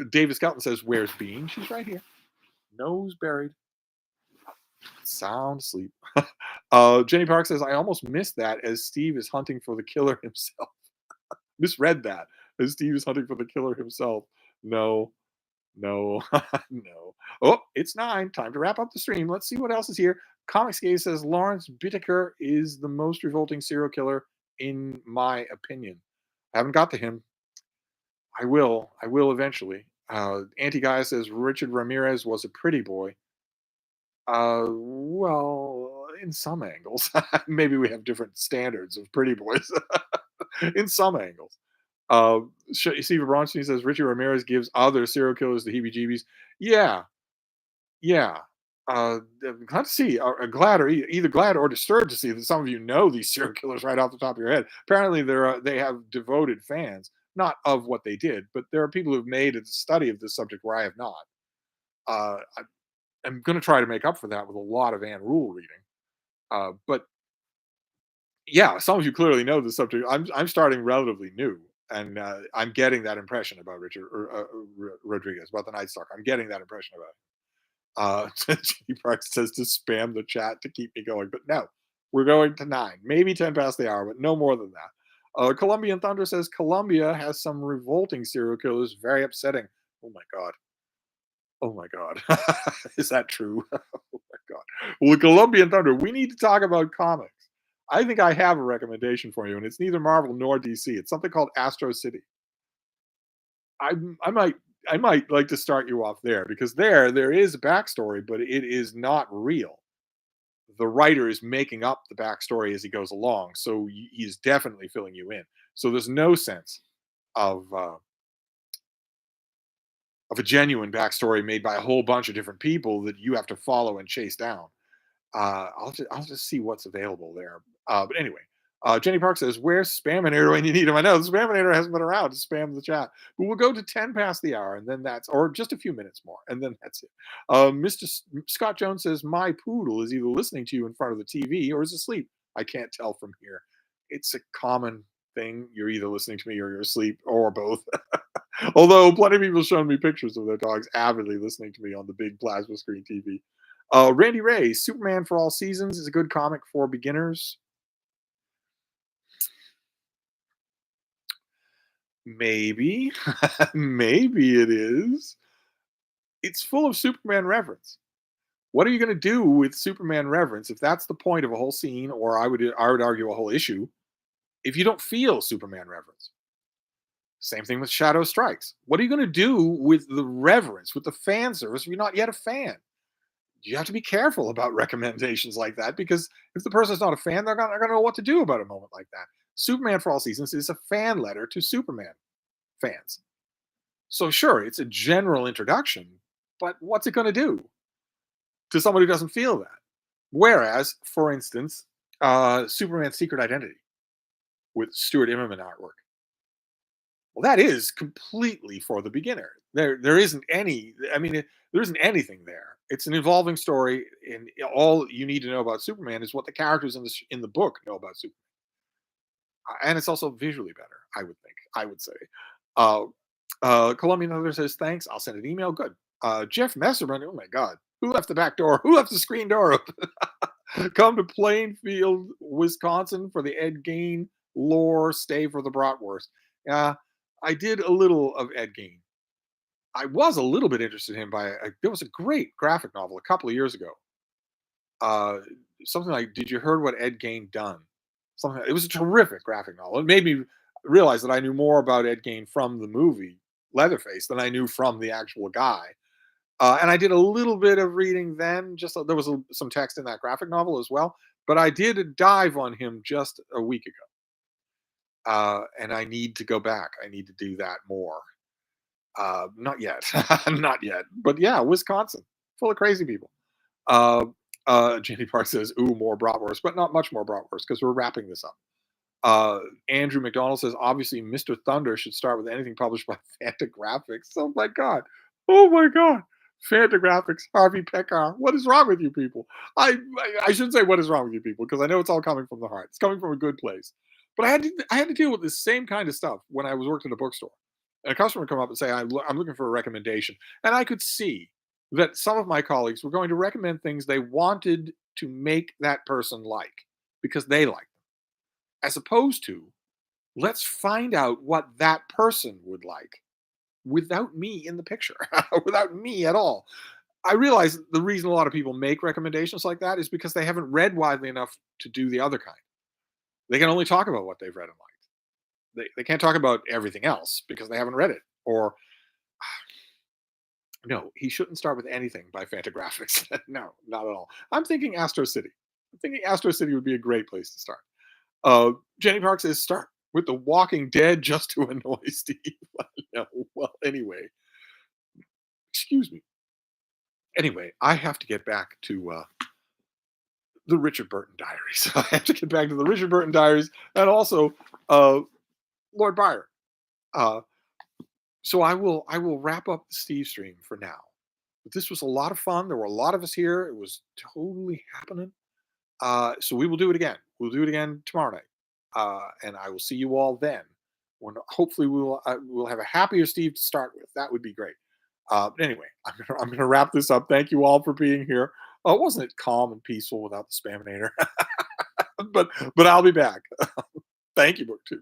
David Skelton says, "Where's Bean?" She's right here, nose buried, sound asleep. Jenny Park says, "I almost missed that as Steve is hunting for the killer himself." Misread that as Steve is hunting for the killer himself. No, no, no. Oh, it's 9. Time to wrap up the stream. Let's see what else is here. Comics Gaze says Lawrence Bittaker is the most revolting serial killer in my opinion. I haven't got to him. I will. I will eventually. Anti Guy says Richard Ramirez was a pretty boy. Well, in some angles, maybe we have different standards of pretty boys. In some angles. Steve Bronstein says Richie Ramirez gives other serial killers the heebie-jeebies. Yeah, yeah. I'm glad to see, glad or either glad or disturbed to see that some of you know these serial killers right off the top of your head. Apparently, they have devoted fans, not of what they did, but there are people who've made a study of this subject where I have not. I'm going to try to make up for that with a lot of Anne Rule reading. But Yeah, some of you clearly know the subject. I'm starting relatively new, and I'm getting that impression about Richard or Rodriguez about the Night Stalker. I'm getting that impression about it. Jenny Park says to spam the chat to keep me going, but no, we're going to 9, maybe 10 past the hour, but no more than that. Colombian Thunder says Colombia has some revolting serial killers, very upsetting. Oh my god. Oh my god. Is that true? Oh my god. Well, Colombian Thunder, we need to talk about comics. I think I have a recommendation for you, and it's neither Marvel nor DC. It's something called Astro City. I I might I might like to start you off there because there is a backstory, but it is not real. The writer is making up the backstory as he goes along, so he's definitely filling you in. So there's no sense of of a genuine backstory made by a whole bunch of different people that you have to follow and chase down. I'll just see what's available there. But anyway, Jenny Park says, "Where's Spaminator when you need him?" I know the Spaminator hasn't been around to spam the chat, but we'll go to 10 past the hour, and then that's or just a few minutes more, and then that's it. Mr. Scott Jones says, "My poodle is either listening to you in front of the TV or is asleep. I can't tell from here. It's a common thing. You're either listening to me or you're asleep, or both." Although plenty of people have shown me pictures of their dogs avidly listening to me on the big plasma screen TV. Randy Ray, Superman for All Seasons is a good comic for beginners. Maybe. Maybe it is. It's full of Superman reference. What are you going to do with Superman reference if that's the point of a whole scene, or I would argue a whole issue, if you don't feel Superman reference? Same thing with Shadow Strikes. What are you going to do with the reverence, with the fan service if you're not yet a fan? You have to be careful about recommendations like that because if the person's not a fan, they're going to know what to do about a moment like that. Superman for All Seasons is a fan letter to Superman fans. So, sure, it's a general introduction, but what's it going to do to somebody who doesn't feel that? Whereas, for instance, Superman's Secret Identity with Stuart Immonen artwork. Well, that is completely for the beginner. There isn't any. I mean, there isn't anything there. It's an evolving story, and all you need to know about Superman is what the characters in the book know about Superman, and it's also visually better. I would think. I would say. Uh, Colombian Other says thanks. I'll send an email. Good. Jeff Messerman. Oh my God. Who left the back door? Who left the screen door open? Come to Plainfield, Wisconsin for the Ed Gein lore. Stay for the bratwurst. Yeah, I did a little of Ed Gein. I was a little bit interested in him there was a great graphic novel a couple of years ago. Uh, Something like "Did you heard what Ed Gein done?" Something. It was a terrific graphic novel. It made me realize that I knew more about Ed Gein from the movie Leatherface than I knew from the actual guy. And I did a little bit of reading then. Just there was some text in that graphic novel as well. But I did a dive on him just a week ago, and I need to go back. I need to do that more. Not yet, not yet. But yeah, Wisconsin, full of crazy people. Uh, Jenny Park says, "Ooh, more bratwurst," but not much more bratwurst because we're wrapping this up. Uh, Andrew McDonald says, "Obviously, Mr. Thunder should start with anything published by Fantagraphics." Oh my god! Oh my god! Fantagraphics, Harvey Pekar. What is wrong with you people? I shouldn't say what is wrong with you people because I know it's all coming from the heart. It's coming from a good place. But I had to deal with this same kind of stuff when I was working in a bookstore. And a customer would come up and say, I'm looking for a recommendation. And I could see that some of my colleagues were going to recommend things they wanted to make that person like because they like them, as opposed to let's find out what that person would like without me in the picture, without me at all. I realize the reason a lot of people make recommendations like that is because they haven't read widely enough to do the other kind. They can only talk about what they've read and liked. They can't talk about everything else because they haven't read it. Or no, he shouldn't start with anything by Fantagraphics. No, not at all. I'm thinking Astro City. I'm thinking Astro City would be a great place to start. Jenny Park says start with The Walking Dead just to annoy Steve. No, well, anyway, excuse me. Anyway, I have to get back to the Richard Burton Diaries. I have to get back to the Richard Burton Diaries and also uh, Lord Byron. Uh, so I will wrap up the Steve stream for now. But this was a lot of fun. There were a lot of us here. It was totally happening. So we will do it again. We'll do it again tomorrow night, and I will see you all then. When hopefully we'll have a happier Steve to start with. That would be great. But anyway, I'm gonna wrap this up. Thank you all for being here. Oh, wasn't it calm and peaceful without the Spaminator? but I'll be back. Thank you, book two.